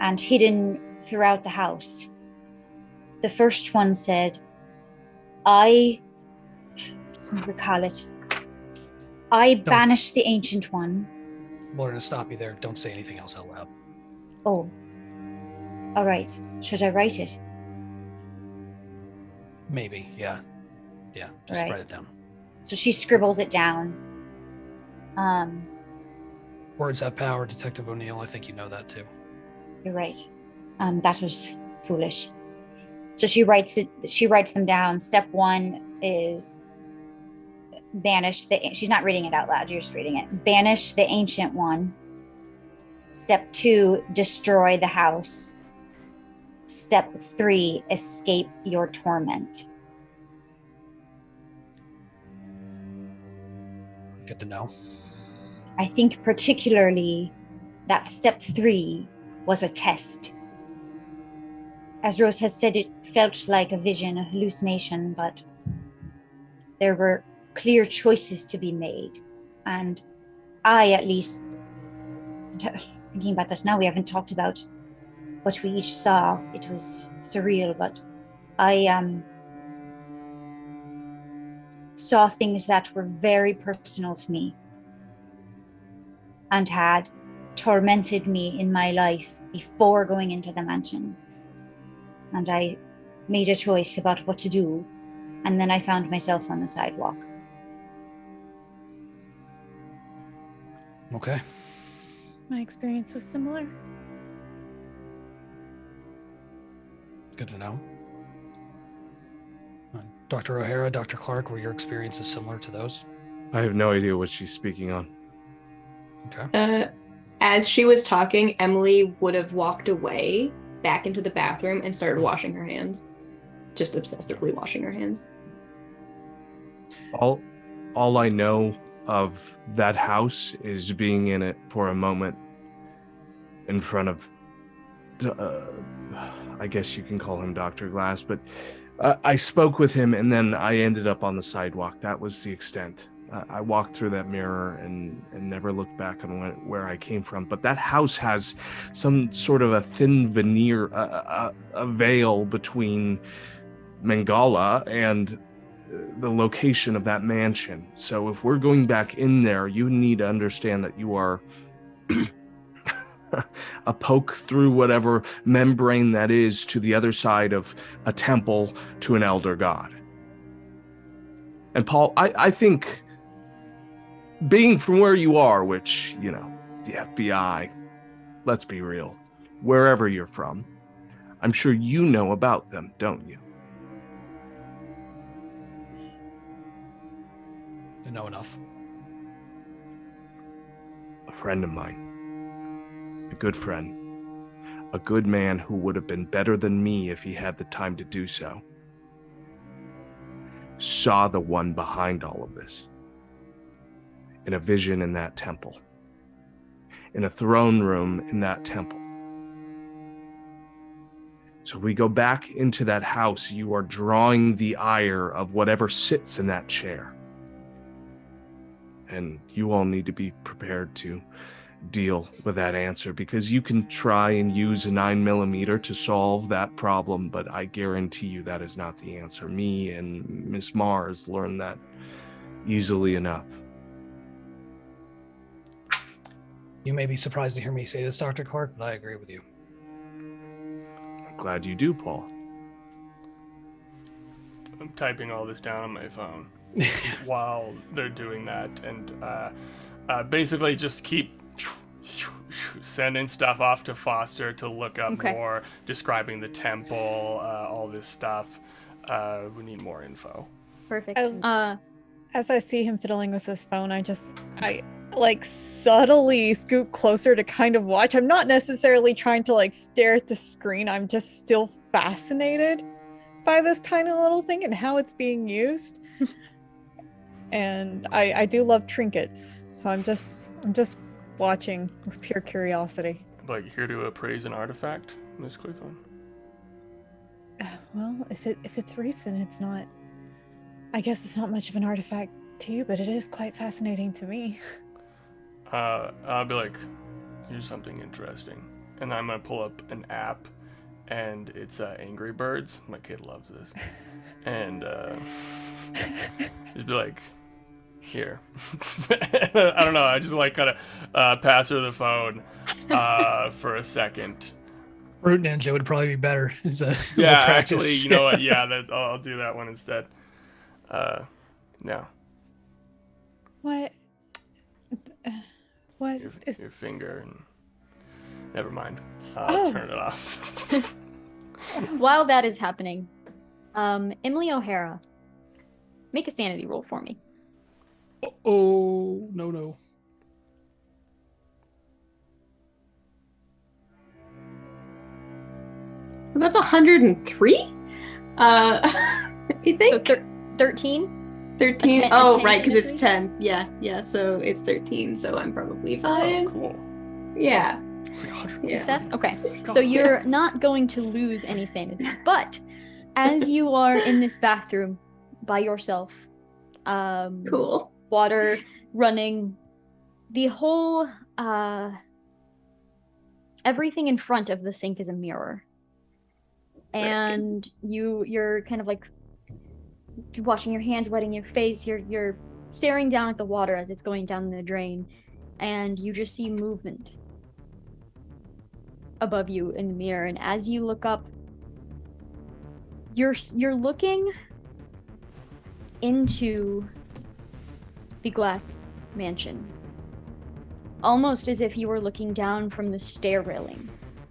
and hidden throughout the house. The first one said, let me recall it. I banish the ancient one. We're going to stop you there. Don't say anything else out loud. Oh. All right. Should I write it? Maybe, yeah. Yeah, just Right. write it down. So she scribbles it down. Words have power, Detective O'Neill. I think you know that too. You're right. That was foolish. So she writes them down. Step 1 is banish she's not reading it out loud, you're just reading it. Banish the ancient one. Step 2, destroy the house. Step 3, escape your torment. Good to know. I think particularly that step 3 was a test. As Rose has said, it felt like a vision, a hallucination, but there were clear choices to be made. And I, at least, thinking about this now, we haven't talked about what we each saw. It was surreal, but I saw things that were very personal to me and had tormented me in my life before going into the mansion. And I made a choice about what to do, and then I found myself on the sidewalk. Okay. My experience was similar. Good to know. Dr. O'Hara, Dr. Clark, were your experiences similar to those? I have no idea what she's speaking on. Okay. As she was talking, Emily would have walked away back into the bathroom and started washing her hands. Just obsessively washing her hands. All I know of that house is being in it for a moment in front of, I guess you can call him Dr. Glass, but I spoke with him and then I ended up on the sidewalk. That was the extent. I walked through that mirror and never looked back on where I came from. But that house has some sort of a thin veneer, a veil between Mangala and the location of that mansion. So if we're going back in there, you need to understand that you are a poke through whatever membrane that is to the other side of a temple to an elder god. And Paul, I think being from where you are, which, you know, the FBI, let's be real, wherever you're from, I'm sure you know about them, don't you? I know enough. A friend of mine, a good friend, a good man who would have been better than me if he had the time to do so, saw the one behind all of this in a vision in that temple, in a throne room in that temple. So if we go back into that house, you are drawing the ire of whatever sits in that chair. And you all need to be prepared to deal with that answer, because you can try and use a 9mm to solve that problem, but I guarantee you that is not the answer. Me and Miss Mars learned that easily enough. You may be surprised to hear me say this, Dr. Clark, but I agree with you. I'm glad you do, Paul. I'm typing all this down on my phone while they're doing that, and basically just keep sending stuff off to Foster to look up more, describing the temple, all this stuff. We need more info. Perfect. As I see him fiddling with his phone, I like subtly scoot closer to kind of watch. I'm not necessarily trying to like stare at the screen. I'm just still fascinated by this tiny little thing and how it's being used. And I do love trinkets, so I'm just watching with pure curiosity. Like, here to appraise an artifact, Miss Claythorne? Well, if it's recent, it's not. I guess it's not much of an artifact to you, but it is quite fascinating to me. I'll be like, here's something interesting, and I'm gonna pull up an app, and it's Angry Birds. My kid loves this, and just be like, here. I don't know. I just like kind of pass her the phone for a second. Root Ninja would probably be better. Yeah, actually, you know what? Yeah, I'll do that one instead. No. What Your finger and never mind. I'll turn it off. While that is happening, Emily O'Hara, make a sanity roll for me. Oh, no. That's 103? I think. So 13? 13? A Oh, 10 right, because it's sanity? 10. Yeah, so it's 13, so I'm probably fine. Oh, cool. Yeah. It's like 100. Success? Okay. So you're not going to lose any sanity. But as you are in this bathroom by yourself, Cool. water running, the whole everything in front of the sink is a mirror. And you're kind of like washing your hands, wetting your face, you're staring down at the water as it's going down the drain, and you just see movement above you in the mirror. And as you look up, you're looking into the glass mansion, almost as if you were looking down from the stair railing.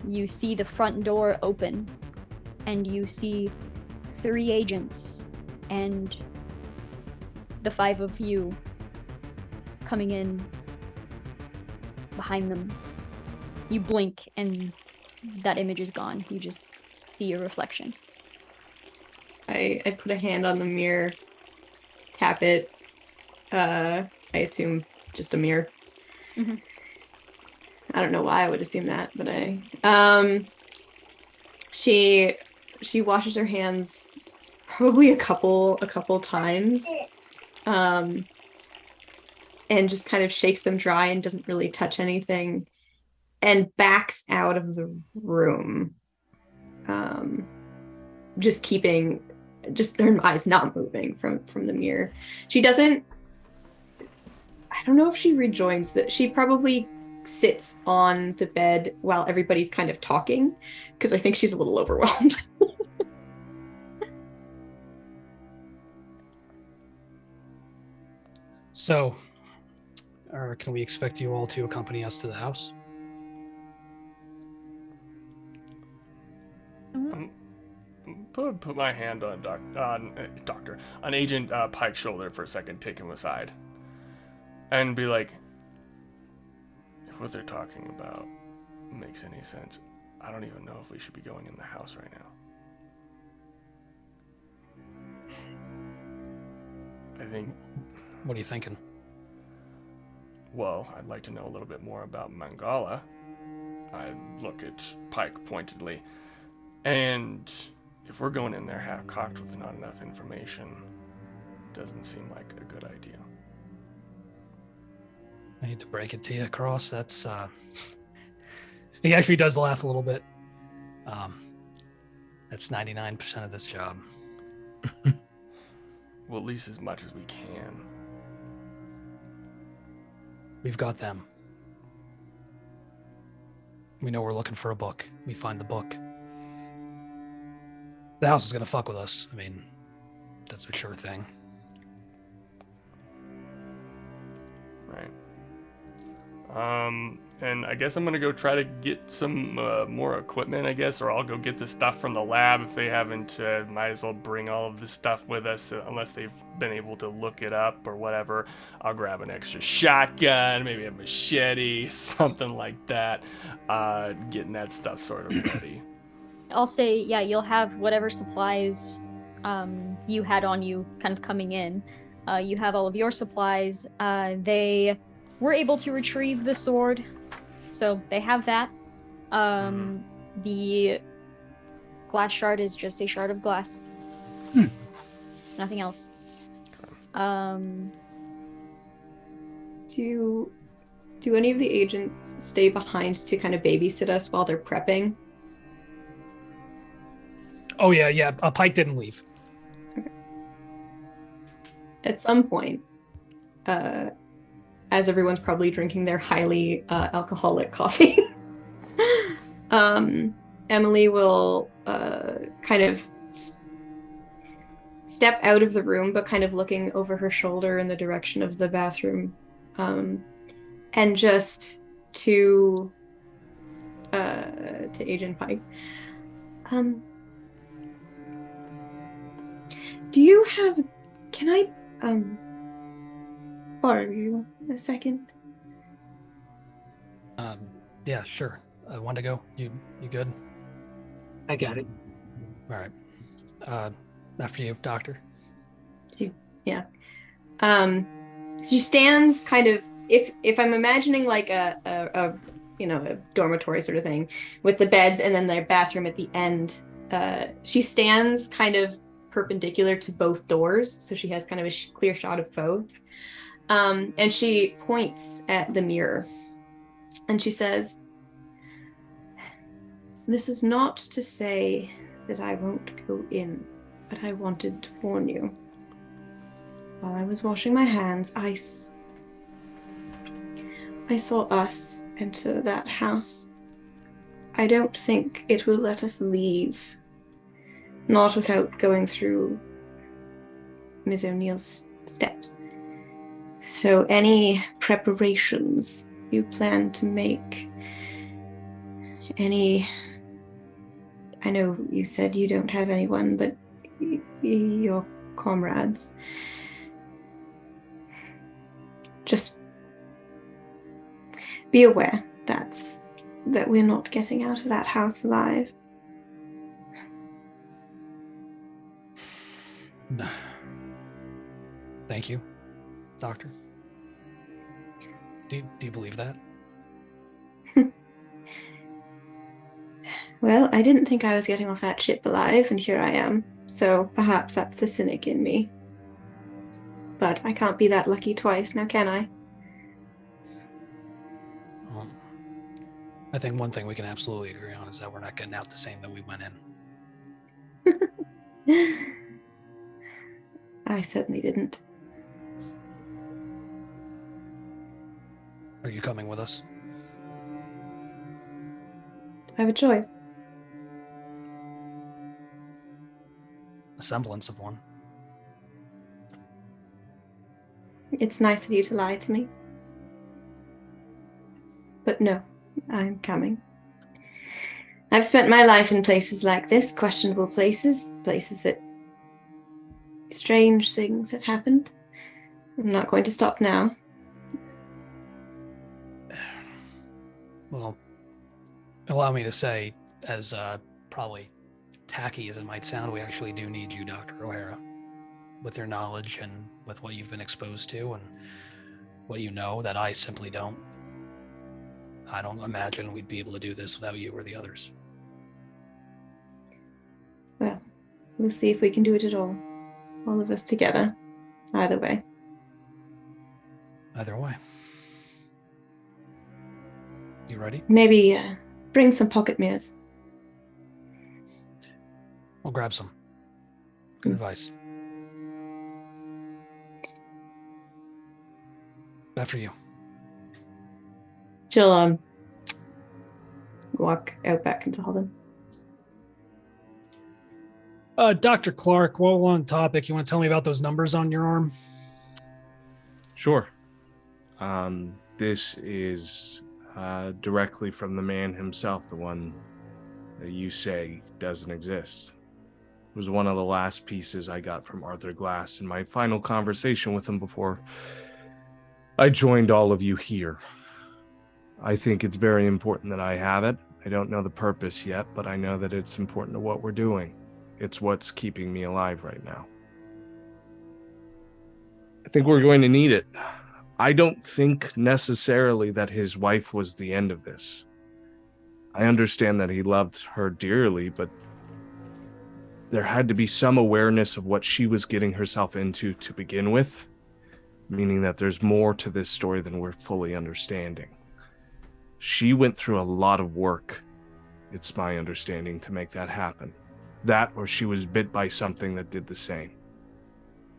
You see the front door open, and you see 3 agents and the 5 of you coming in behind them. You blink and that image is gone. You just see your reflection. I put a hand on the mirror, tap it. I assume just a mirror. Mhm. I don't know why I would assume that, but she washes her hands probably a couple times. and just kind of shakes them dry and doesn't really touch anything and backs out of the room. Just her eyes not moving from the mirror. She doesn't, I don't know if she rejoins that. She probably sits on the bed while everybody's kind of talking, because I think she's a little overwhelmed. So, can we expect you all to accompany us to the house? Put my hand on on Agent Pike's shoulder for a second, take him aside, and be like, if what they're talking about makes any sense, I don't even know if we should be going in the house right now. I think... What are you thinking? Well, I'd like to know a little bit more about Mangala. I look at Pike pointedly, and if we're going in there half-cocked with not enough information, doesn't seem like a good idea. I hate to break it to you, Cross. That's, he actually does laugh a little bit. That's 99% of this job. Well, at least as much as we can. We've got them. We know we're looking for a book. We find the book. The house is gonna fuck with us. I mean, that's a sure thing. Right. And I guess I'm gonna go try to get some more equipment, I guess, or I'll go get the stuff from the lab if they haven't. Might as well bring all of this stuff with us, unless they've been able to look it up or whatever. I'll grab an extra shotgun, maybe a machete, something like that. Getting that stuff sort of ready. I'll say, yeah, you'll have whatever supplies you had on you kind of coming in. You have all of your supplies. They were able to retrieve the sword, so they have that. The glass shard is just a shard of glass. Nothing else. Do any of the agents stay behind to kind of babysit us while they're prepping? Oh, yeah. Pike didn't leave. Okay. At some point, as everyone's probably drinking their highly alcoholic coffee, Emily will kind of step out of the room, but kind of looking over her shoulder in the direction of the bathroom, and just to Agent Pike. Do you have... Can I borrow you a second? Yeah, sure. Want to go? You good? I got it. All right. After you, Doctor. Yeah. She stands kind of, if I'm imagining like a dormitory sort of thing with the beds and then their bathroom at the end, she stands kind of perpendicular to both doors, so she has kind of a clear shot of both. And she points at the mirror and she says, "This is not to say that I won't go in, but I wanted to warn you. While I was washing my hands, I saw us enter that house. I don't think it will let us leave. Not without going through Ms. O'Neill's steps. So any preparations you plan to make, I know you said you don't have anyone, but your comrades, just be aware that we're not getting out of that house alive." Thank you, Doctor. Do you believe that? Well, I didn't think I was getting off that ship alive, and here I am. So perhaps that's the cynic in me. But I can't be that lucky twice, now can I? I think one thing we can absolutely agree on is that we're not getting out the same that we went in. I certainly didn't. Are you coming with us? Do I have a choice? A semblance of one. It's nice of you to lie to me. But no, I'm coming. I've spent my life in places like this, questionable places that strange things have happened. I'm not going to stop now. Well, allow me to say, as probably tacky as it might sound, we actually do need you, Dr. O'Hara, with your knowledge and with what you've been exposed to and what you know that I simply don't. I don't imagine we'd be able to do this without you or the others. Well, we'll see if we can do it at all of us together. Either way. Either way. You ready? Maybe bring some pocket mirrors. I'll grab some. Good advice. After you. She'll walk out back into Holden. Dr. Clark, while we're on topic, you want to tell me about those numbers on your arm? Sure. This is directly from the man himself, the one that you say doesn't exist. It was one of the last pieces I got from Arthur Glass in my final conversation with him before I joined all of you here. I think it's very important that I have it. I don't know the purpose yet, but I know that it's important to what we're doing. It's what's keeping me alive right now. I think we're going to need it. I don't think necessarily that his wife was the end of this. I understand that he loved her dearly, but there had to be some awareness of what she was getting herself into to begin with, meaning that there's more to this story than we're fully understanding. She went through a lot of work, it's my understanding, to make that happen. That, or she was bit by something that did the same.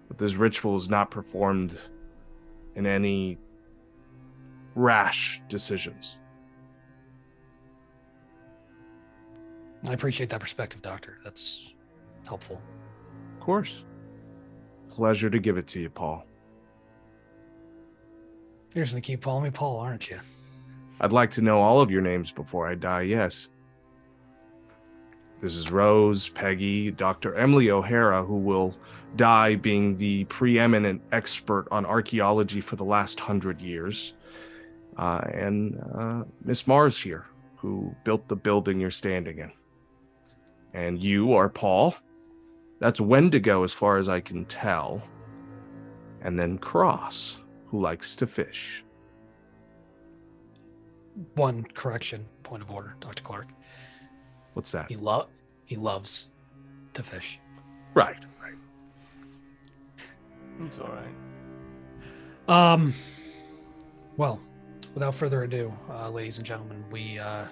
But this ritual is not performed in any rash decisions. I appreciate that perspective, Doctor. That's helpful. Of course. Pleasure to give it to you, Paul. You're just going to keep calling me Paul, aren't you? I'd like to know all of your names before I die, yes. This is Rose, Peggy, Dr. Emily O'Hara, who will die being the preeminent expert on archaeology for the last 100 years. And Miss Mars here, who built the building you're standing in. And you are Paul. That's Wendigo as far as I can tell. And then Cross, who likes to fish. One correction, point of order, Dr. Clark. What's that? He loves to fish. Right. It's all right. Well, without further ado, ladies and gentlemen, we're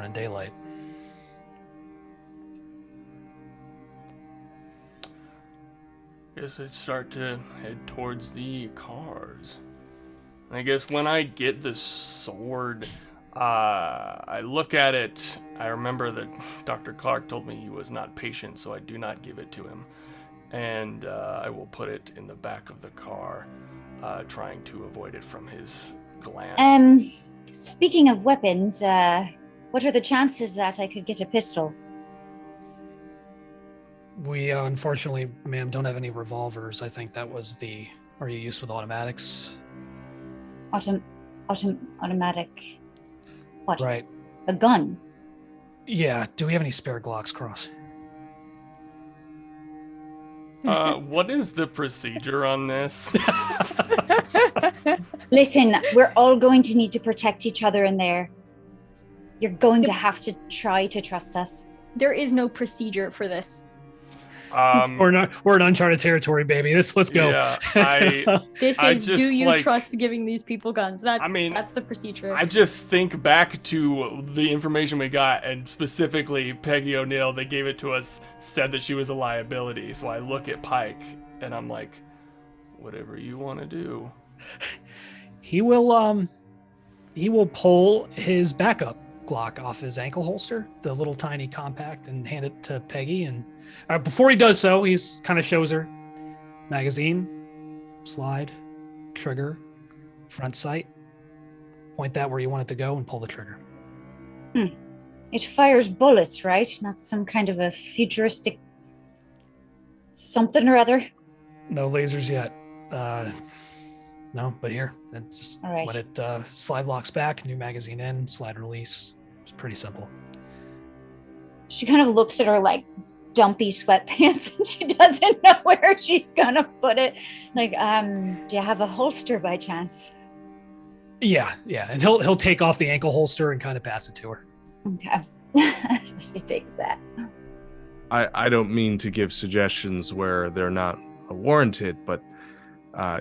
in daylight. Guess I'd start to head towards the cars. I guess when I get the sword, I look at it. I remember that Dr. Clark told me he was not patient, so I do not give it to him. And I will put it in the back of the car, trying to avoid it from his glance. Speaking of weapons, what are the chances that I could get a pistol? We unfortunately, ma'am, don't have any revolvers. I think that was are you used with automatics? Automatic. What? Right. A gun? Yeah. Do we have any spare Glocks, Cross? What is the procedure on this? Listen, we're all going to need to protect each other in there. You're going to have to try to trust us. There is no procedure for this. We're in uncharted territory, baby. Let's go. Yeah, This I is, do just, you like- trust giving these people guns? That's the procedure. I just think back to the information we got, and specifically Peggy O'Neill, they gave it to us, said that she was a liability. So I look at Pike, and I'm like, whatever you want to do. He will pull his backup Glock off his ankle holster, the little tiny compact, and hand it to Peggy. And before he does so, he's kind of shows her magazine, slide, trigger, front sight. Point that where you want it to go and pull the trigger. It fires bullets, right? Not some kind of a futuristic something or other. No lasers yet. No, but here. It's just All right. when it slide locks back, new magazine in, slide release. It's pretty simple. She kind of looks at her like dumpy sweatpants and she doesn't know where she's gonna put it. Like, do you have a holster by chance? Yeah, and he'll take off the ankle holster and kind of pass it to her. Okay. She takes that. I don't mean to give suggestions where they're not warranted, but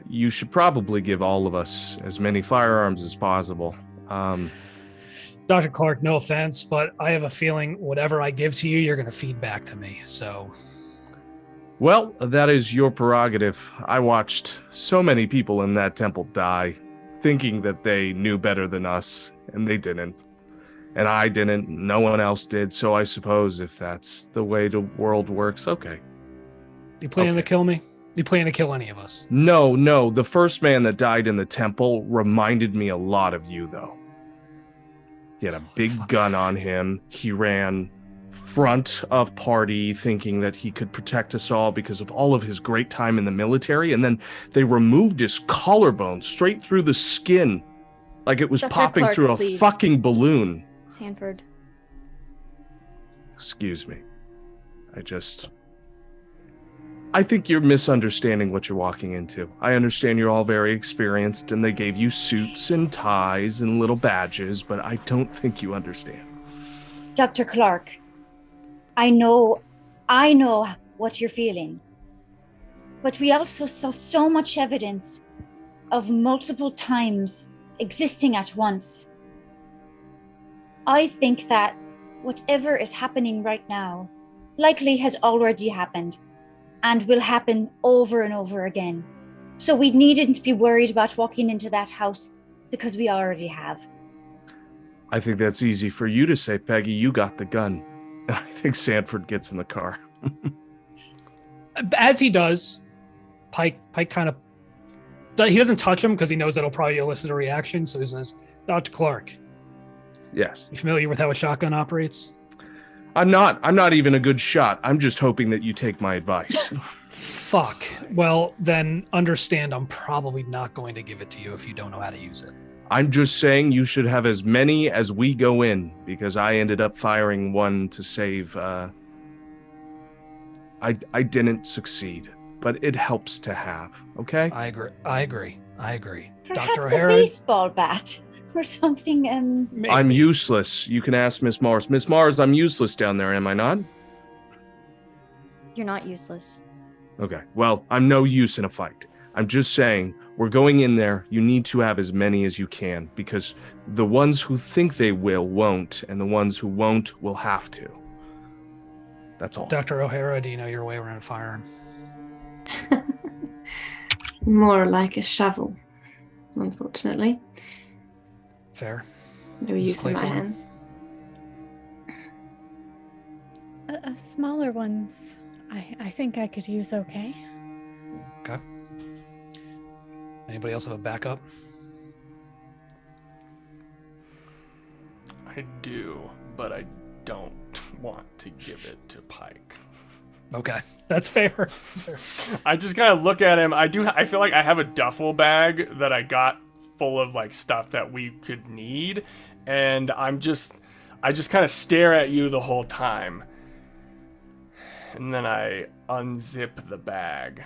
you should probably give all of us as many firearms as possible. Dr. Clark, no offense, but I have a feeling whatever I give to you, you're going to feed back to me. So, Well, that is your prerogative. I watched so many people in that temple die, thinking that they knew better than us, and they didn't. And I didn't, no one else did, so I suppose if that's the way the world works, okay. you planning Okay. to kill me? You plan to kill any of us? No, the first man that died in the temple reminded me a lot of you, though. He had a big Fuck. gun on him. He ran front of party thinking that he could protect us all because of all of his great time in the military, and then they removed his collarbone straight through the skin like it was Dr. popping Clark, through a please. fucking balloon. Sanford. Excuse me. I think you're misunderstanding what you're walking into. I understand you're all very experienced and they gave you suits and ties and little badges, but I don't think you understand. Dr. Clark, I know what you're feeling. But we also saw so much evidence of multiple times existing at once. I think that whatever is happening right now likely has already happened and will happen over and over again. So we needn't be worried about walking into that house because we already have. I think that's easy for you to say, Peggy. You got the gun. I think Sanford gets in the car. As he does, Pike kind of, he doesn't touch him because he knows that'll probably elicit a reaction. So he says, Dr. Clark, Yes. you familiar with how a shotgun operates? I'm not even a good shot. I'm just hoping that you take my advice. Fuck. Well, then understand I'm probably not going to give it to you if you don't know how to use it. I'm just saying you should have as many as we go in, because I ended up firing one to save. I didn't succeed, but it helps to have. Okay. I agree. Perhaps Dr. a O'Hara, baseball bat or something. maybe. I'm useless. You can ask Miss Mars. Miss Mars, I'm useless down there, am I not? You're not useless. Okay. Well, I'm no use in a fight. I'm just saying, we're going in there. You need to have as many as you can, because the ones who think they will won't, and the ones who won't will have to. That's all. Dr. O'Hara, do you know your way around a firearm? More like a shovel, unfortunately. Fair. No use in my Claymore. hands. Smaller ones, I think I could use okay. Okay. Anybody else have a backup? I do, but I don't want to give it to Pike. Okay. That's fair. That's fair. I just kind of look at him. I feel like I have a duffel bag that I got full of like stuff that we could need, and I just kind of stare at you the whole time. And then I unzip the bag,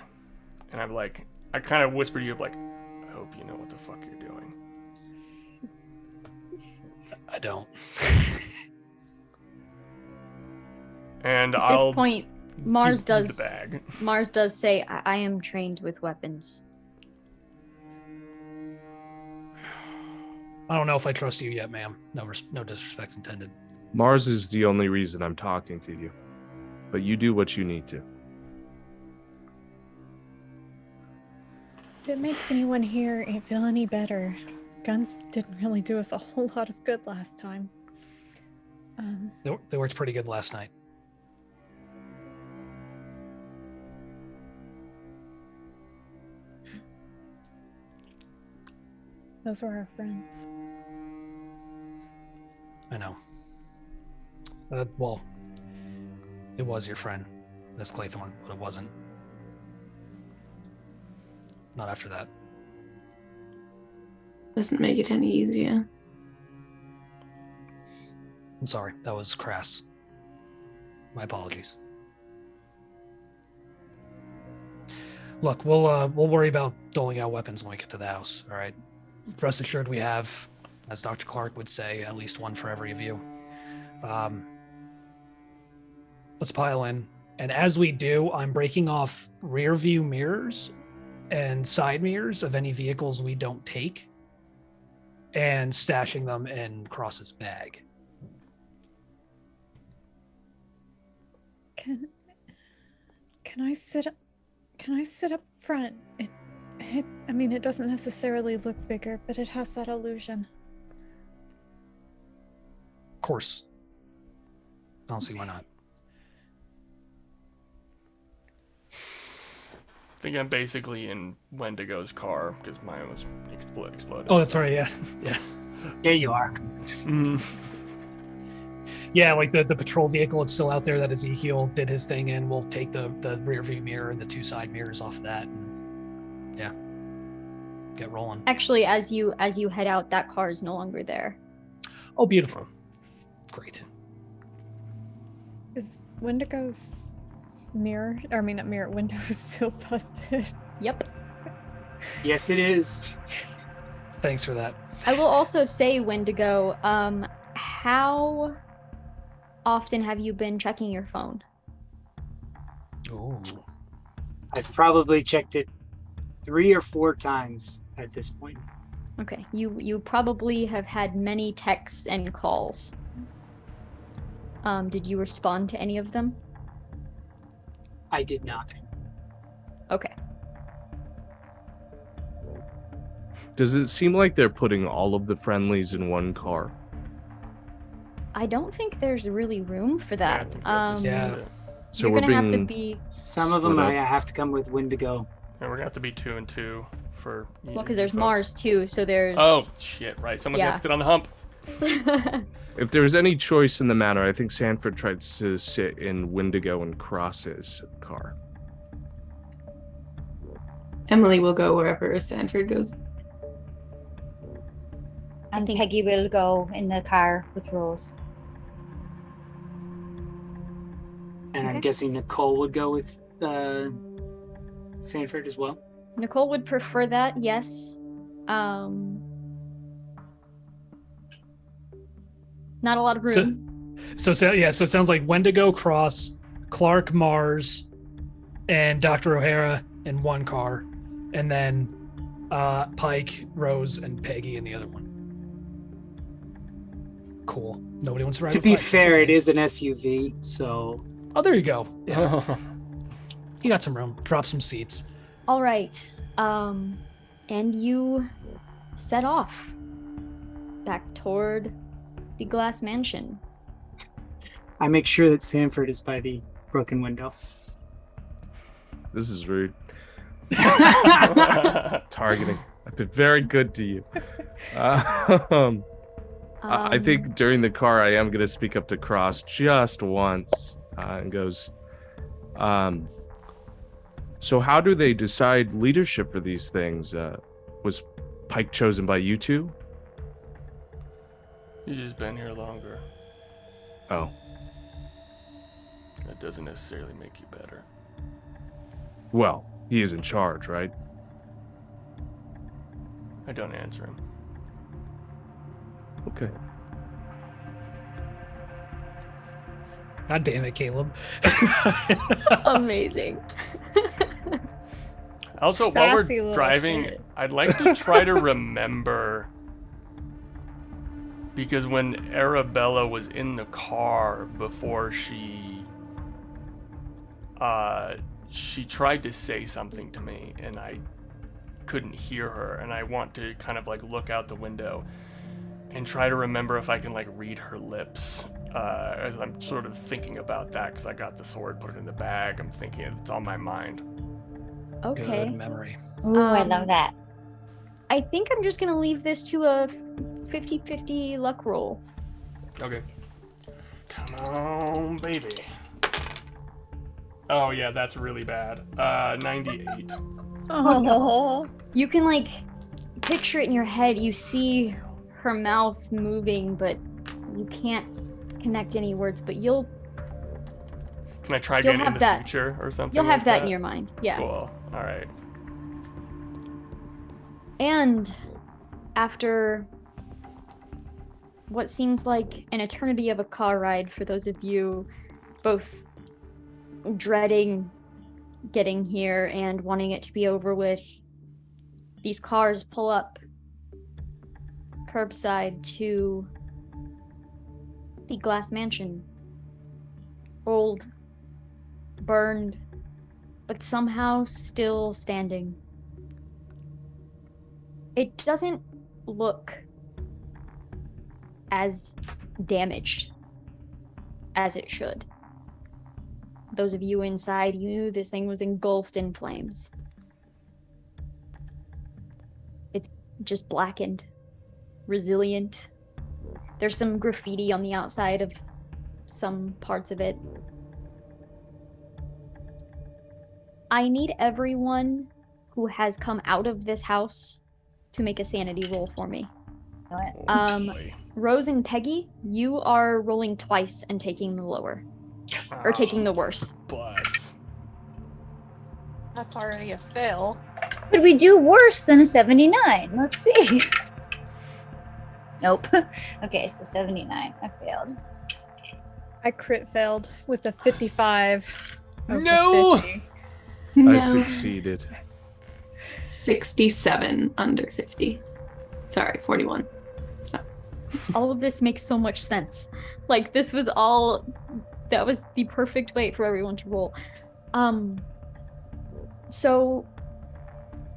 and I'm like, I kind of whisper to you, like, I hope you know what the fuck you're doing. I don't. And At I'll this point, Mars Keep does. the bag. Mars does say, "I am trained with weapons." I don't know if I trust you yet, ma'am. No disrespect intended. Mars is the only reason I'm talking to you. But you do what you need to. If it makes anyone here feel any better, guns didn't really do us a whole lot of good last time. They worked pretty good last night. Those were our friends. I know. Well, it was your friend, Miss Claythorne, but it wasn't. Not after that. Doesn't make it any easier. I'm sorry. That was crass. My apologies. Look, we'll worry about doling out weapons when we get to the house. All right. Rest assured, we have, as Dr. Clark would say, at least one for every of you. Let's pile in, and as we do, I'm breaking off rear view mirrors and side mirrors of any vehicles we don't take, and stashing them in Cross's bag. Can I sit up front? I mean, it doesn't necessarily look bigger, but it has that illusion. Of course. I don't see why not. I think I'm basically in Wendigo's car because mine was exploded. Oh, that's right. Yeah, yeah, Yeah, you are. Mm. yeah. Like the patrol vehicle, it's still out there that Ezekiel did his thing in. We'll take the rear view mirror and the two side mirrors off of that. And, yeah, get rolling. Actually, as you head out, that car is no longer there. Oh, beautiful. Great. Is Wendigo's window is still busted? Yep. Yes, it is. Thanks for that. I will also say, Wendigo, how often have you been checking your phone? Oh, I've probably checked it 3 or 4 times at this point. Okay, you probably have had many texts and calls. Did you respond to any of them? I did not. Okay. Does it seem like they're putting all of the friendlies in one car? I don't think there's really room for that. yeah. So you're we're gonna being have to be Some of them split I up. have to come with Wendigo. And we're gonna have to be 2 and 2 for. well, because there's folks. Mars too, so there's. Oh shit! Right, someone's Yeah. got to sit on the hump. If there's any choice in the matter, I think Sanford tried to sit in Wendigo and Cross's car. Emily will go wherever Sanford goes. And think- Peggy will go in the car with Rose. And I'm Okay. guessing Nicole would go with Sanford as well. Nicole would prefer that, yes. Not a lot of room. So it sounds like Wendigo, Cross, Clark, Mars, and Dr. O'Hara in one car, and then Pike, Rose, and Peggy in the other one. Cool. Nobody wants to ride To with be Pike. It's fair, okay. it is an SUV, so Oh, there you go. Yeah, you got some room. Drop some seats. All right. And you set off back toward the Glass Mansion. I make sure that Sanford is by the broken window. This is rude. Targeting. I've been very good to you. I think during the car, I am going to speak up to Cross just once and goes, so how do they decide leadership for these things? Was Pike chosen by you two? You've just been here longer. Oh, That doesn't necessarily make you better. well, he is in charge, right? I don't answer him. Okay. God damn it, Caleb. Amazing. Also, Sassy while little we're driving, shit. I'd like to try to remember, because when Arabella was in the car before she tried to say something to me and I couldn't hear her, and I want to kind of like look out the window and try to remember if I can like read her lips as I'm sort of thinking about that, because I got the sword, put it in the bag. I'm thinking it's on my mind. Okay. Good memory. Ooh, I love that. I think I'm just gonna leave this to a 50-50 luck roll. Okay. Come on, baby. Oh yeah, that's really bad. 98. Oh no. You can like picture it in your head. You see her mouth moving, but you can't connect any words. But you'll Can I try You'll again in have the that. future or something? you'll have like that in your mind. Yeah. Cool. All right. And after what seems like an eternity of a car ride for those of you both dreading getting here and wanting it to be over with, these cars pull up curbside to the Glass Mansion. Old, burned, but somehow still standing. It doesn't look as damaged as it should. Those of you inside, you knew this thing was engulfed in flames. It's just blackened, resilient. There's some graffiti on the outside of some parts of it. I need everyone who has come out of this house to make a sanity roll for me. Boy. Rose and Peggy, you are rolling twice and taking the lower. Or taking the worse. Butts. That's already a fail. Could we do worse than a 79? Let's see. Nope. Okay, so 79. I failed. I crit failed with a 55. over No! 50. I succeeded. 67 under 50. Sorry, 41. So All of this makes so much sense. Like, this was all... That was the perfect way for everyone to roll. So,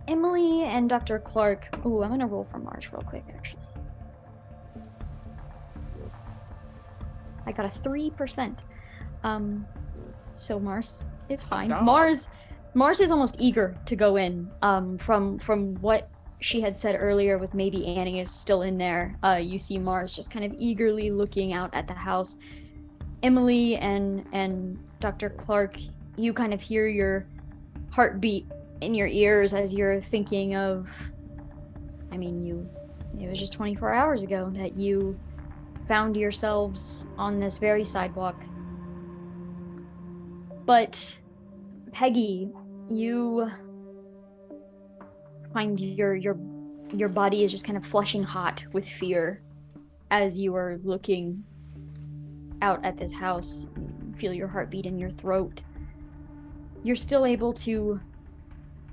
Emily and Dr. Clark... Ooh, I'm gonna roll for Mars real quick, actually. I got a 3%. So Mars is fine. No. Mars is almost eager to go in. From what she had said earlier with maybe Annie is still in there. You see Mars just kind of eagerly looking out at the house. Emily and Dr. Clark, you kind of hear your heartbeat in your ears as you're thinking of, I mean, it was just 24 hours ago that you found yourselves on this very sidewalk. But Peggy, you find your body is just kind of flushing hot with fear as you are looking out at this house. You feel your heartbeat in your throat. You're still able to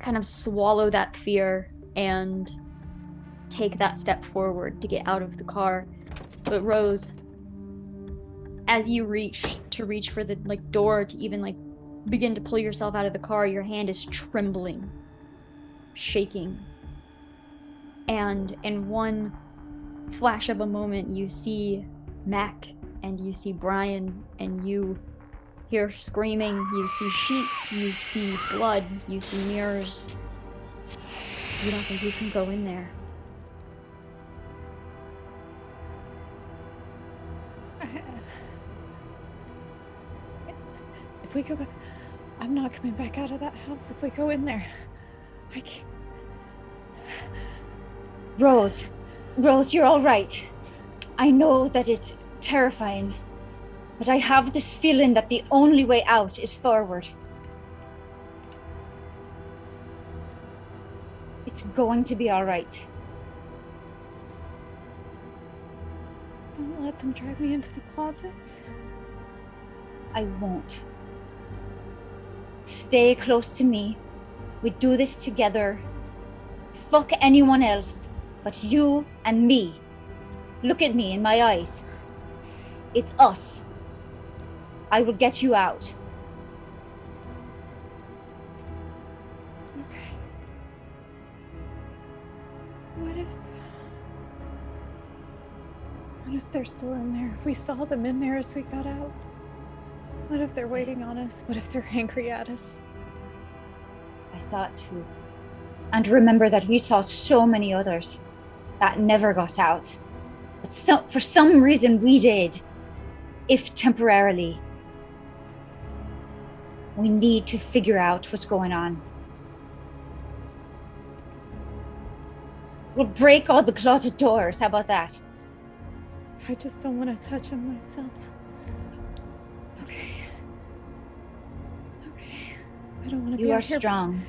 kind of swallow that fear and take that step forward to get out of the car. But Rose, as you reach for the door to even begin to pull yourself out of the car, your hand is trembling, shaking. And in one flash of a moment, you see Mac and you see Brian, and you hear screaming, you see sheets, you see blood, you see mirrors. You don't think you can go in there. If we go back, I'm not coming back out of that house if we go in there. I can't. Rose, you're all right. I know that it's terrifying, but I have this feeling that the only way out is forward. It's going to be all right. Don't let them drag me into the closets. I won't. Stay close to me. We do this together. Fuck anyone else but you and me. Look at me in my eyes. It's us. I will get you out. Okay. What if they're still in there? We saw them in there as we got out. What if they're waiting on us? What if they're angry at us? I saw it too. And remember that we saw so many others that never got out. But for some reason we did, if temporarily. We need to figure out what's going on. We'll break all the closet doors. How about that? I just don't want to touch them myself. Okay. I don't want to be You are out here. strong.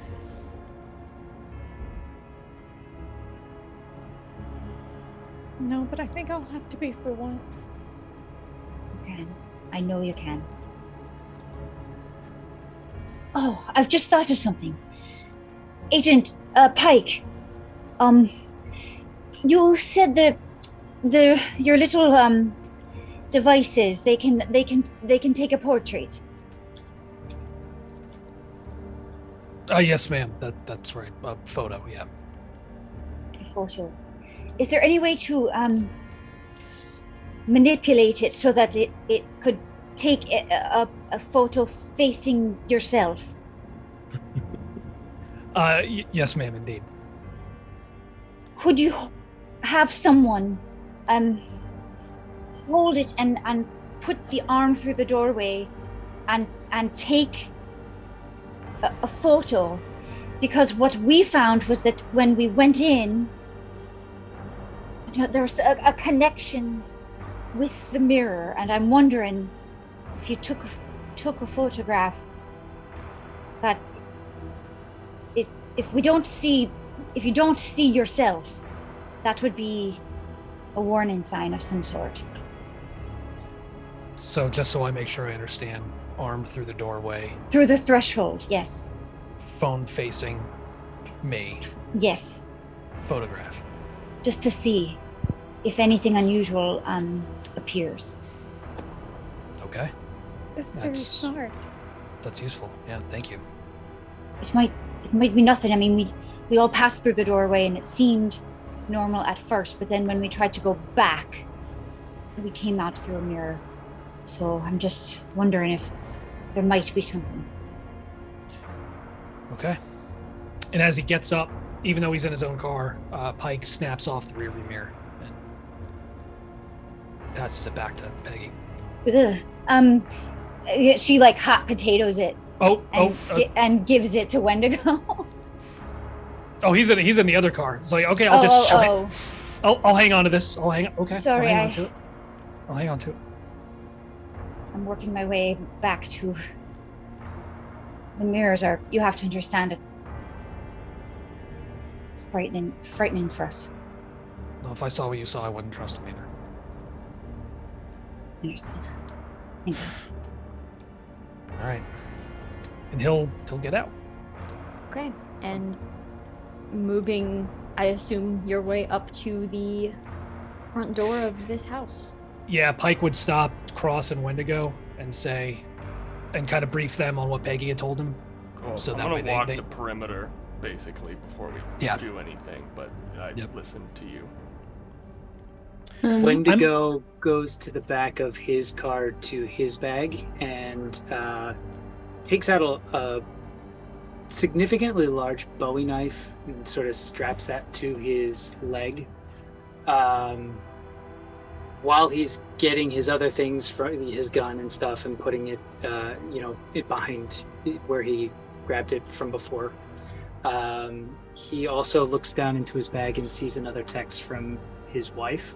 No, but I think I'll have to be for once. You can. I know you can. Oh, I've just thought of something. Agent Pike. You said that your little devices, they can take a portrait. Yes, ma'am. That's right. A photo, yeah. A photo. Is there any way to manipulate it so that it could take a photo facing yourself? Yes, ma'am, indeed. Could you have someone hold it and put the arm through the doorway and take a photo? Because what we found was that when we went in, there was a connection with the mirror, and I'm wondering if you took a photograph, that if you don't see yourself, that would be a warning sign of some sort. So just so I make sure I understand, arm through the doorway, Through the threshold, yes. phone facing me, Yes. photograph. Just to see if anything unusual appears. Okay, That's very That's- smart. that's useful. Yeah, thank you. It might be nothing. I mean, we all passed through the doorway and it seemed normal at first, but then when we tried to go back, we came out through a mirror. So I'm just wondering if there might be something. Okay. And as he gets up, even though he's in his own car, Pike snaps off the rearview mirror and passes it back to Peggy. Ugh. She like hot potatoes it and gives it to Wendigo. Oh, he's in the other car. It's like, okay, I'll just I'll hang on to this. Okay. Sorry, I'll hang on to it. I'll hang on to it. I'm working my way back to the mirrors. You have to understand it. Frightening for us. No, if I saw what you saw, I wouldn't trust him either. Understand. Thank you. All right. And he'll get out. Okay, and moving, I assume, your way up to the front door of this house. Yeah, Pike would stop Cross and Wendigo and say, and kind of brief them on what Peggy had told him. Cool. So I'm that gonna way walk they the perimeter basically before we Yeah. do anything, but I listen to you. Wendigo goes to the back of his car to his bag and takes out a significantly large Bowie knife and sort of straps that to his leg. While he's getting his other things, his gun and stuff, and putting it, it behind where he grabbed it from before. He also looks down into his bag and sees another text from his wife.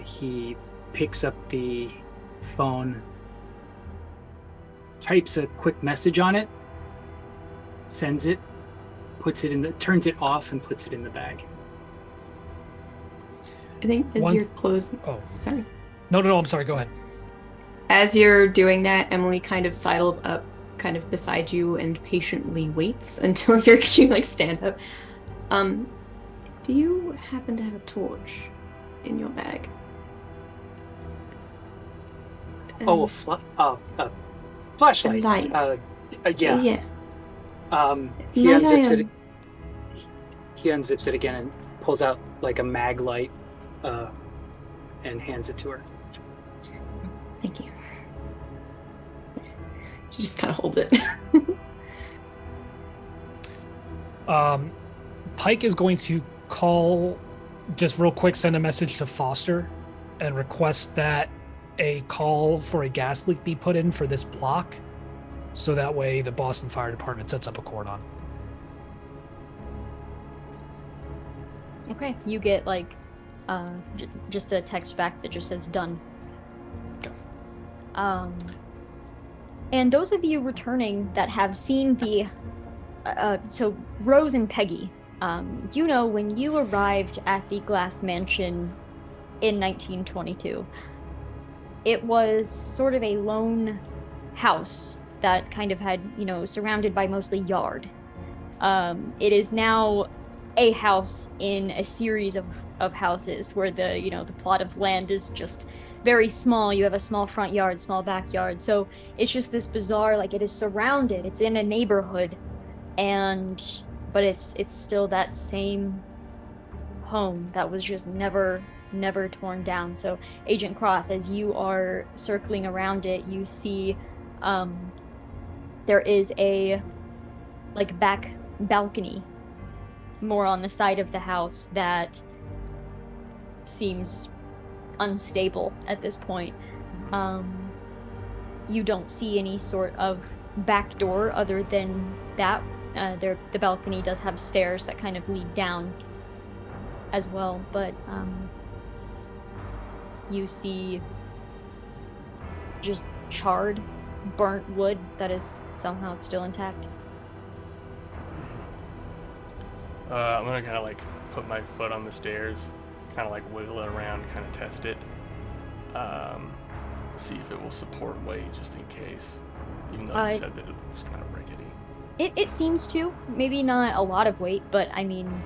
He picks up the phone, types a quick message on it, sends it, turns it off and puts it in the bag. I think as you're closing. Oh, Sorry. no, I'm sorry. Go ahead. As you're doing that, Emily kind of sidles up, kind of beside you, and patiently waits until you like stand up. Do you happen to have a torch in your bag? A flashlight. Light. Yeah. Yes. He Might unzips I, it. He unzips it again and pulls out like a mag light, and hands it to her. Thank you. She just kind of holds it. Pike is going to call, just real quick, send a message to Foster and request that a call for a gas leak be put in for this block, so that way the Boston Fire Department sets up a cordon. Okay, you get like just a text back that just says done. Okay. And those of you returning that have seen the so Rose and Peggy, you know, when you arrived at the Glass Mansion in 1922, it was sort of a lone house that kind of had, you know, surrounded by mostly yard. It is now a house in a series of houses where the, you know, the plot of land is just very small. You have a small front yard, small backyard. So it's just this bizarre, like, it is surrounded, it's in a neighborhood, but it's still that same home that was just never torn down. So Agent Cross, as you are circling around it, you see there is a like back balcony more on the side of the house that seems unstable at this point. You don't see any sort of back door other than that. The balcony does have stairs that kind of lead down as well, but you see just charred, burnt wood that is somehow still intact. I'm gonna kind of like put my foot on the stairs, kind of like wiggle it around, kind of test it, see if it will support weight just in case, even though you said that it was kind of rickety. It seems to. Maybe not a lot of weight, but I mean,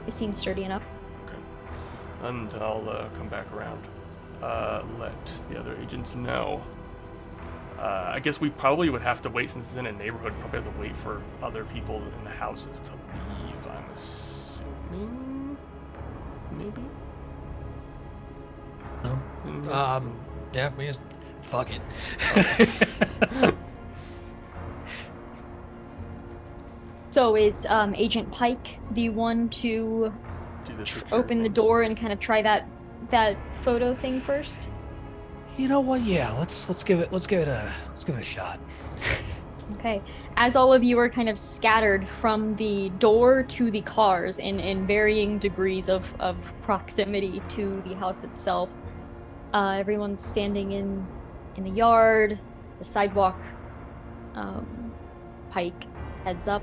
it seems sturdy enough. Okay. And I'll come back around, let the other agents know. I guess we probably would have to wait, since it's in a neighborhood, probably have to wait for other people in the houses to leave, I'm assuming. Maybe? No. Yeah, we just fuck it. Okay. So is Agent Pike the one to Do the secure open the thing. door and kind of try that photo thing first? You know what? Yeah, let's give it a shot. Okay. As all of you are kind of scattered from the door to the cars in varying degrees of proximity to the house itself, everyone's standing in the yard, the sidewalk. Pike heads up,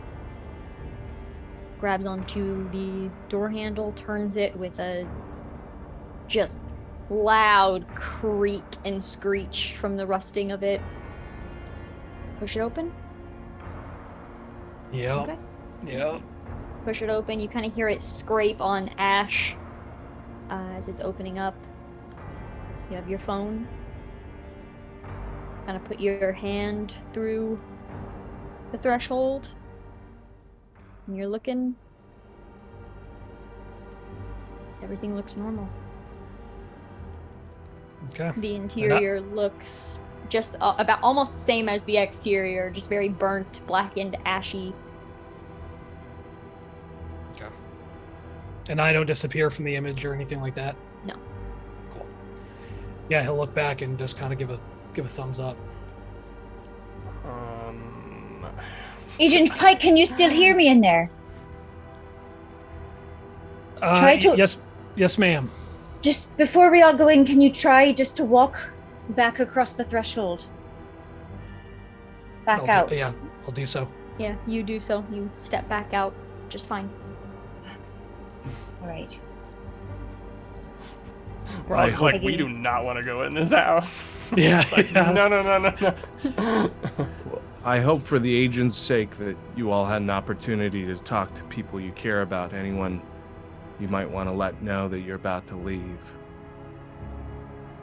grabs onto the door handle, turns it with a just loud creak and screech from the rusting of it. Push it open. Yep. Okay. Yep. Push it open. You kind of hear it scrape on ash as it's opening up. You have your phone. Kind of put your hand through the threshold. And you're looking. Everything looks normal. Okay. The interior looks just about almost the same as the exterior, just very burnt, blackened, ashy. Okay. And I don't disappear from the image or anything like that? No. Cool. Yeah, he'll look back and just kind of give a thumbs up. Agent Pike, can you still hear me in there? Try to- Yes, ma'am. Just before we all go in, can you try just to walk back across the threshold? Back out. Yeah, I'll do so. Yeah, you do so. You step back out just fine. All right. I was like, we Peggy. do not want to go in this house. Yeah, It's like, yeah. no. I hope for the agent's sake that you all had an opportunity to talk to people you care about, anyone you might want to let know that you're about to leave.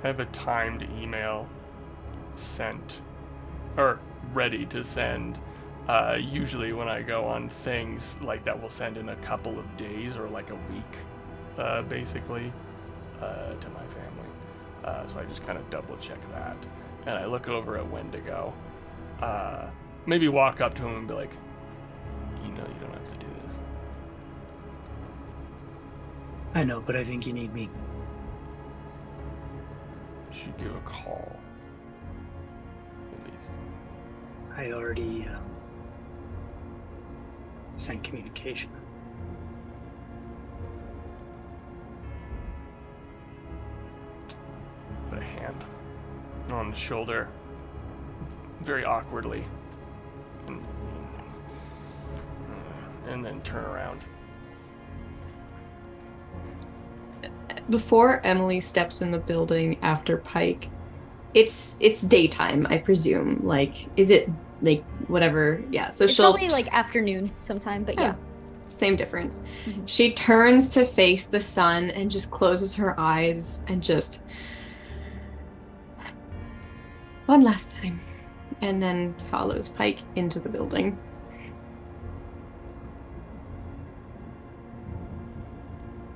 I have a timed email sent, or ready to send. Usually when I go on things like that, we'll send in a couple of days or like a week, basically, to my family. So I just kind of double check that. And I look over at Wendigo. Maybe walk up to him and be like, you know you don't have to do this. I know, but I think you need me. Should give a call. At least. I already sent communication. Put a hand on the shoulder, very awkwardly, and then turn around. Before Emily steps in the building after Pike, it's daytime, I presume. Like, is it like whatever? Yeah. So It's she'll probably like afternoon sometime, but yeah. same difference. Mhm. She turns to face the sun and just closes her eyes and just one last time, and then follows Pike into the building.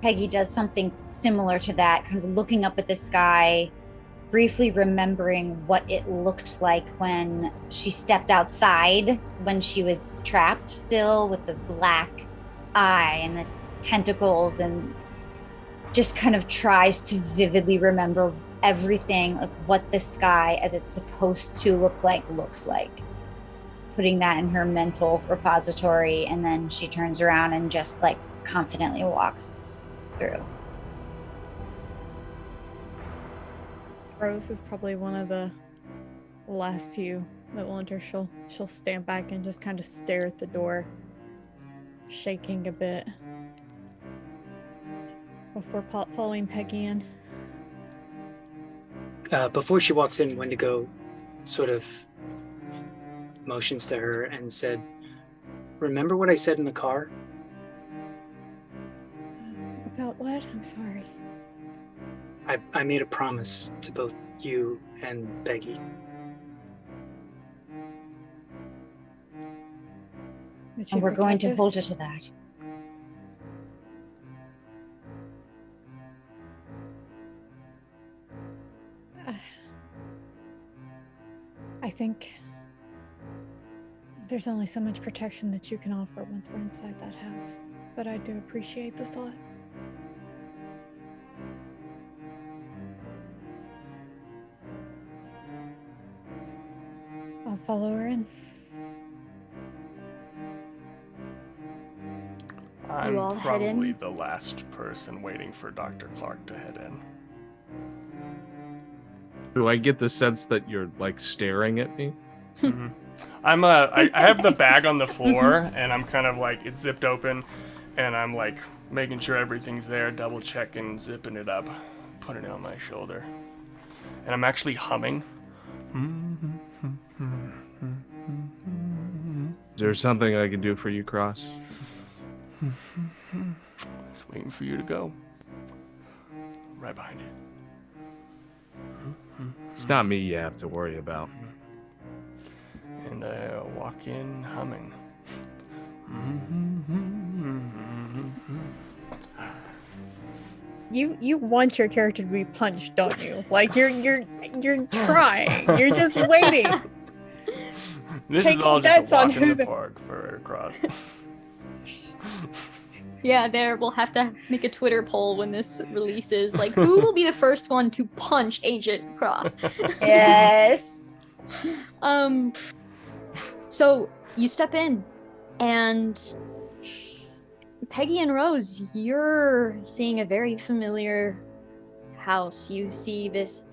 Peggy does something similar to that, kind of looking up at the sky, briefly remembering what it looked like when she stepped outside, when she was trapped still with the black eye and the tentacles, and just kind of tries to vividly remember everything, like what the sky as it's supposed to look like looks like. Putting that in her mental repository, and then she turns around and just like confidently walks through. Rose is probably one of the last few that will enter. She'll stand back and just kind of stare at the door, shaking a bit before following Peggy in. Before she walks in, Wendigo sort of motions to her and said, "Remember what I said in the car?" About what? I'm sorry. I made a promise to both you and Peggy. That And you we're going to protect hold her us? to that. I think there's only so much protection that you can offer once we're inside that house, but I do appreciate the thought. I'll follow her in. I'm all head in? probably the last person waiting for Dr. Clark to head in. Do I get the sense that you're like staring at me? Mhm. I have the bag on the floor, and I'm kind of like, it's zipped open, and I'm like making sure everything's there, double checking, zipping it up, putting it on my shoulder. And I'm actually humming. Is there something I can do for you, Cross? Just waiting for you to go. Right behind you. It's not me you have to worry about. And I walk in humming. You want your character to be punched, don't you? Like you're trying. You're just waiting. This Take is all just bets a on walk in who the the- park for Cross. Yeah, we'll have to make a Twitter poll when this releases. Like, who will be the first one to punch Agent Cross? Yes. So you step in, and Peggy and Rose, you're seeing a very familiar house. You see this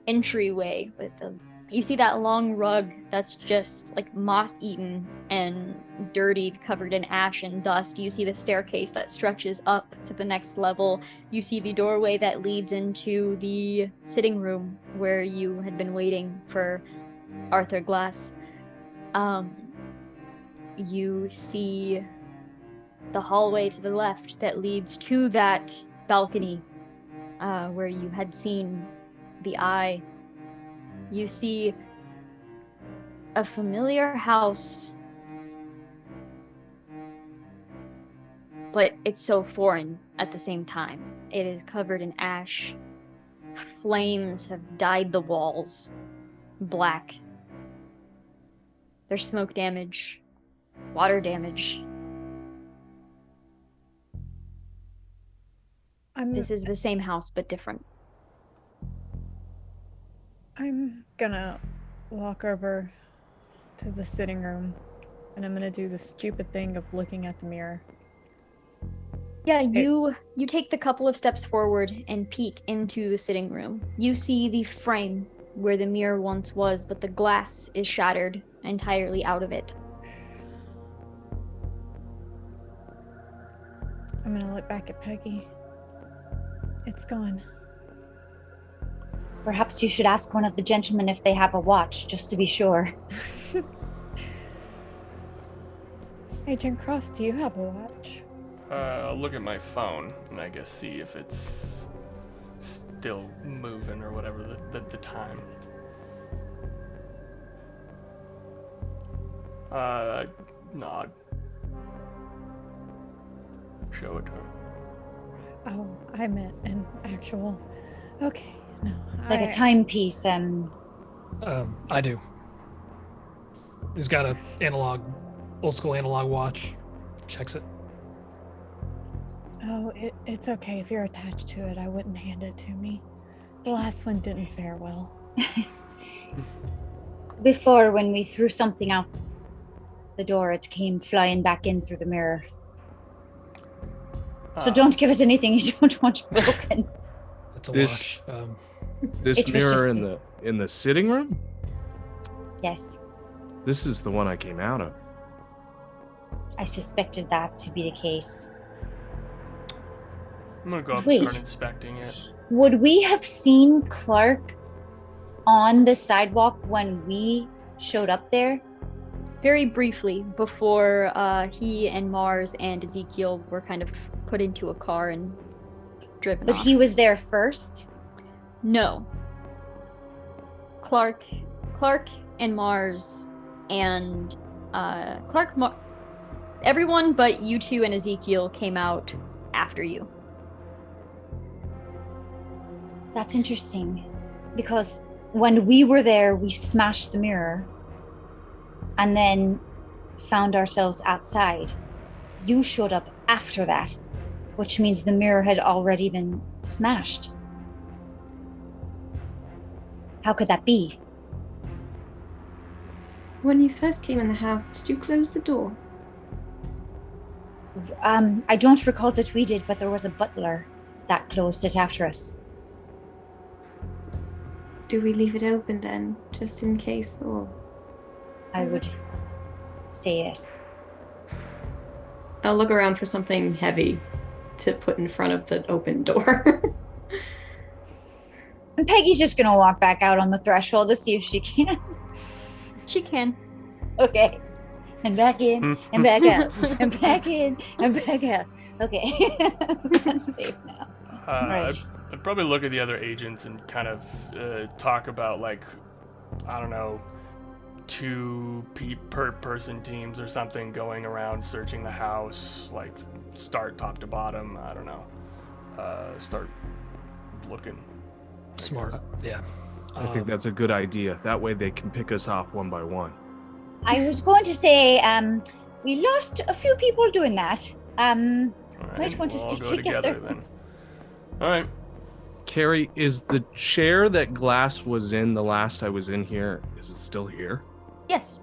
entryway with a You see that long rug that's just like moth-eaten and dirtied, covered in ash and dust. You see the staircase that stretches up to the next level. You see the doorway that leads into the sitting room where you had been waiting for Arthur Glass. You see the hallway to the left that leads to that balcony where you had seen the eye. You see a familiar house, but it's so foreign at the same time. It is covered in ash. Flames have dyed the walls black. There's smoke damage, water damage. This is the same house, but different. I'm gonna walk over to the sitting room and I'm gonna do the stupid thing of looking at the mirror. Yeah, you take the couple of steps forward and peek into the sitting room. You see the frame where the mirror once was, but the glass is shattered entirely out of it. I'm gonna look back at Peggy. It's gone. Perhaps you should ask one of the gentlemen if they have a watch, just to be sure. Agent Cross, do you have a watch? I'll look at my phone and I guess see if it's still moving or whatever the time. Nod. Show it to her. Oh, I meant an actual. Okay, no. Like a timepiece, I do. He's got a old school analog watch. Checks it. Oh, it's okay if you're attached to it. I wouldn't hand it to me. The last one didn't fare well. Before, when we threw something out the door, it came flying back in through the mirror. So don't give us anything you don't want broken. It's a This- watch. This It was mirror just- in the sitting room? Yes, This is the one I came out of. I suspected that to be the case. I'm gonna go up Wait. and start inspecting it. Would we have seen Clark on the sidewalk when we showed up there? Very briefly, before he and Mars and Ezekiel were kind of put into a car and driven But off. he was there first? No. Clark and Mars and everyone but you two and Ezekiel came out after you. That's interesting. Because when we were there, we smashed the mirror and then found ourselves outside. You showed up after that, which means the mirror had already been smashed. How could that be? When you first came in the house, did you close the door? I don't recall that we did, but there was a butler that closed it after us. Do we leave it open then, just in case, or? I would say yes. I'll look around for something heavy to put in front of the open door. And Peggy's just gonna walk back out on the threshold to see if she can. She can. Okay. And back in, and back out, and back in, and back out. Okay. I'm safe now. Right. I'd probably look at the other agents and kind of talk about, like, I don't know, 2 per person teams or something going around searching the house, like start top to bottom. I don't know. Start looking. Smart. Yeah. I think that's a good idea. That way they can pick us off one by one. I was going to say, we lost a few people doing that. All right, Might want to we'll all stick go together. then. All right. Carrie, is the chair that Glass was in the last I was in here, is it still here? Yes.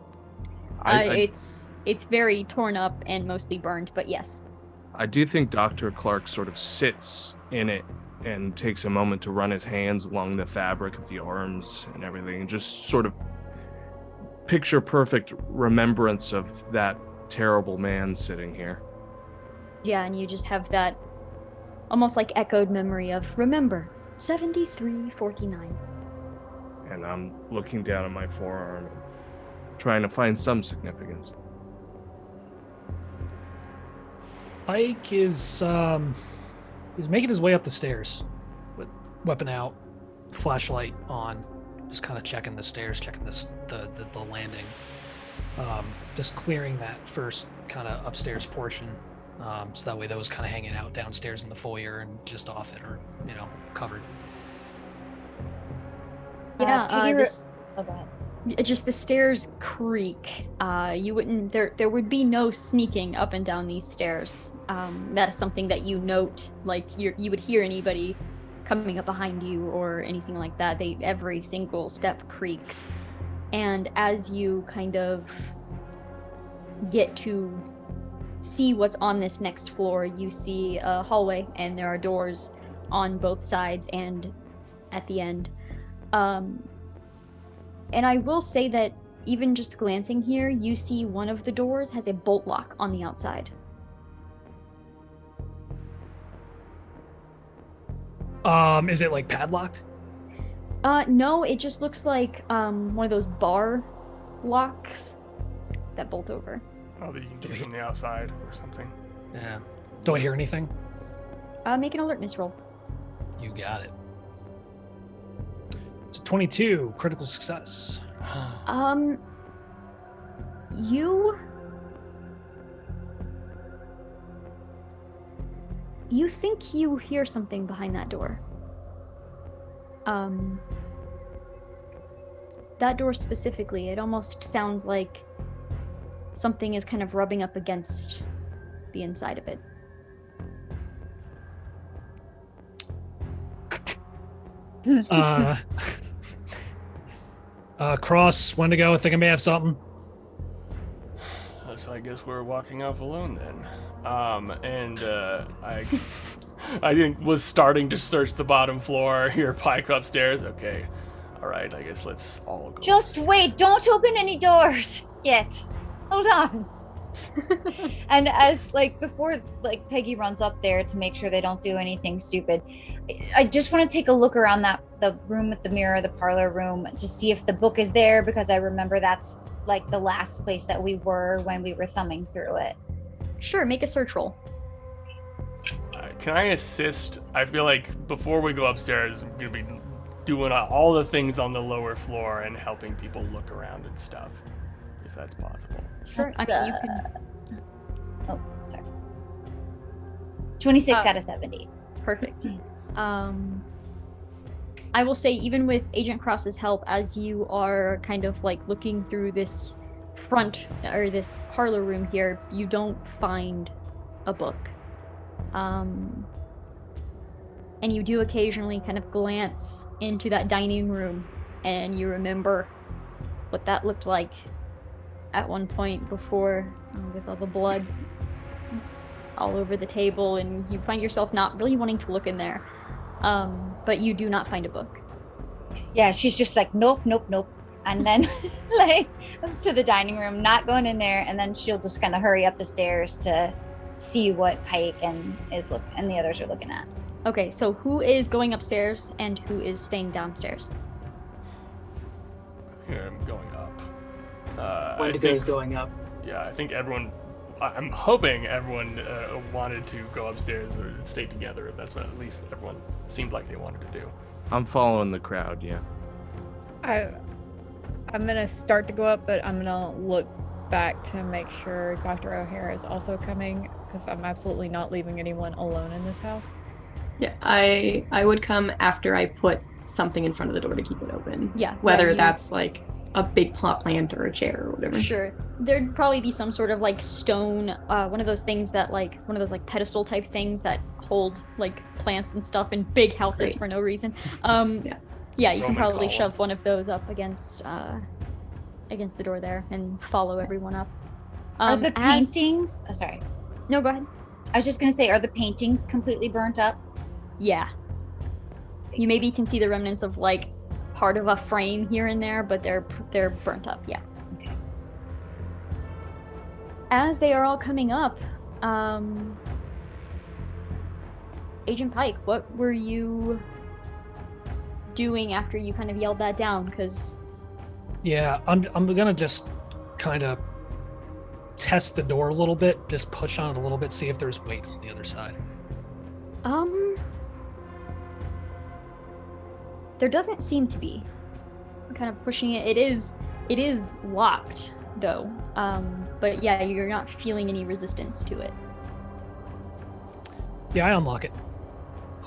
It's very torn up and mostly burned, but yes. I do think Dr. Clark sort of sits in it and takes a moment to run his hands along the fabric of the arms and everything, and just sort of picture perfect remembrance of that terrible man sitting here. Yeah, and you just have that almost like echoed memory of, remember, 7349. And I'm looking down at my forearm, trying to find some significance. Pike is making his way up the stairs, with weapon out, flashlight on, just kind of checking the stairs, checking the landing, just clearing that first kind of upstairs portion, so that way those kind of hanging out downstairs in the foyer and just off it or covered. Yeah, Oh, go ahead. just the stairs creak. You wouldn't there would be no sneaking up and down these stairs. That is something that you note, like you would hear anybody coming up behind you or anything like that. Every single step creaks. And as you kind of get to see what's on this next floor, you see a hallway, and there are doors on both sides and at the end. And I will say that even just glancing here, you see one of the doors has a bolt lock on the outside. Is it like padlocked? No, it just looks like one of those bar locks that bolt over. Oh, that you can do from the outside or something. Yeah. Do I hear anything? Make an alertness roll. You got it. It's a 22, critical success. You think you hear something behind that door. That door specifically, it almost sounds like something is kind of rubbing up against the inside of it. Cross, Wendigo, I think I may have something. So I guess we're walking off alone then. I was starting to search the bottom floor. Hear Pike upstairs. Okay, all right. I guess let's all go. Just wait! Don't open any doors yet. Hold on. And as before Peggy runs up there to make sure they don't do anything stupid, I just want to take a look around the room with the mirror, the parlor room, to see if the book is there, because I remember that's the last place that we were when we were thumbing through it. Sure, make a search roll. Can I assist? I feel like before we go upstairs, I'm gonna be doing all the things on the lower floor and helping people look around and stuff, if that's possible. Sure, That's, I mean, you can. Oh, sorry. 26 out of 70. Perfect. I will say, even with Agent Cross's help, as you are kind of looking through this front or this parlor room here, you don't find a book. And you do occasionally kind of glance into that dining room, and you remember what that looked like at one point before, with all the blood all over the table, and you find yourself not really wanting to look in there. But you do not find a book. Yeah, she's just nope, and then to the dining room, not going in there, and then she'll just kind of hurry up the stairs to see what Pike and the others are looking at. Okay, so who is going upstairs and who is staying downstairs? Yeah, I'm going up. Wendigo's going up. Yeah, I think everyone. I'm hoping everyone wanted to go upstairs or stay together. That's what at least everyone seemed like they wanted to do. I'm following the crowd, yeah. I'm gonna start to go up, but I'm gonna look back to make sure Dr. O'Hara is also coming, because I'm absolutely not leaving anyone alone in this house. Yeah, I would come after I put something in front of the door to keep it open. Yeah. Whether you- that's a big plot plant or a chair or whatever. Sure. There'd probably be some sort of stone, one of those things that one of those pedestal type things that hold plants and stuff in big houses Right. for no reason. Yeah, you can Roman probably column. shove one of those up against the door there and follow everyone up. Are the paintings... Oh, sorry. No, go ahead. I was just going to say, are the paintings completely burnt up? Yeah. You maybe can see the remnants of like part of a frame here and there, but they're burnt up. Yeah. Okay. As they are all coming up, Agent Pike, what were you doing after you kind of yelled that down? Because Yeah, I'm gonna just kind of test the door a little bit, just push on it a little bit, see if there's weight on the other side. There doesn't seem to be. I'm kind of pushing it. It is locked though. But yeah, you're not feeling any resistance to it. Yeah, I unlock it.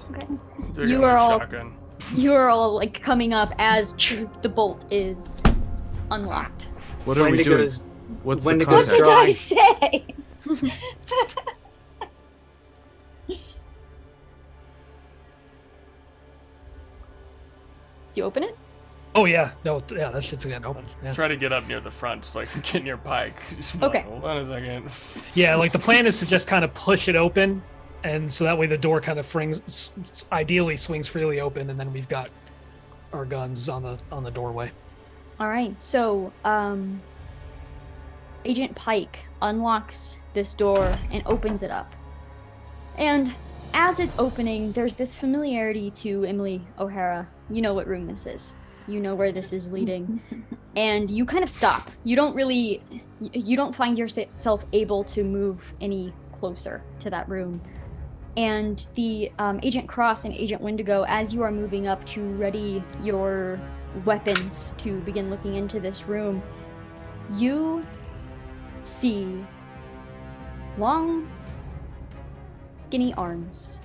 Okay. They're You gonna are all shotgun. you are all like coming up as the bolt is unlocked. What are we doing? Wendigo's What's the Wendigo's What context? did I say? Do you open it? Oh yeah, no, yeah, that shit's again open. Yeah. Try to get up near the front so I can get near Pike. Just be Okay. like, hold on a second. Yeah, like the plan is to just kind of push it open, and so that way the door kind of ideally swings freely open, and then we've got our guns on the doorway. All right. So, Agent Pike unlocks this door and opens it up. And as it's opening, there's this familiarity to Emily O'Hara. You know what room this is. You know where this is leading. And you kind of stop. You don't find yourself able to move any closer to that room. And the Agent Cross and Agent Wendigo, as you are moving up to ready your weapons to begin looking into this room, you see long, skinny arms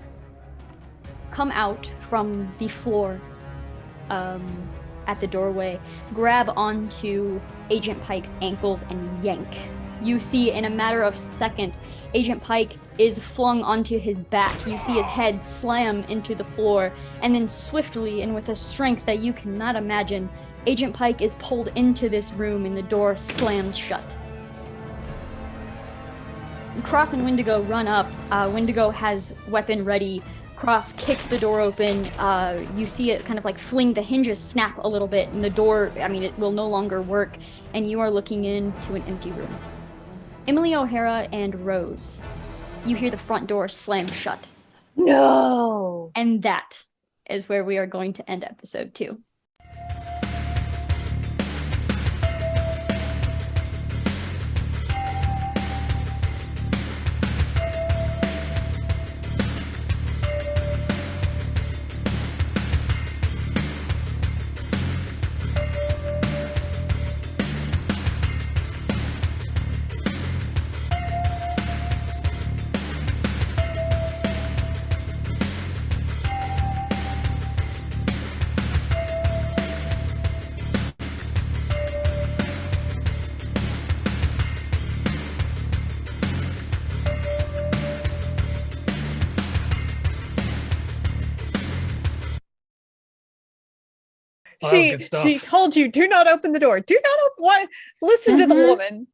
come out from the floor at the doorway, grab onto Agent Pike's ankles and yank. You see in a matter of seconds, Agent Pike is flung onto his back. You see his head slam into the floor, and then swiftly and with a strength that you cannot imagine, Agent Pike is pulled into this room and the door slams shut. Cross and Wendigo run up. Wendigo has weapon ready. Cross kicks the door open. You see it kind of like fling, the hinges snap a little bit, and the door, it will no longer work, and you are looking into an empty room. Emily O'Hara and Rose, you hear the front door slam shut. No. And that is where we are going to end episode 2. Oh, that was good stuff. She told you, do not open the door. Do not open. What? Listen to the woman.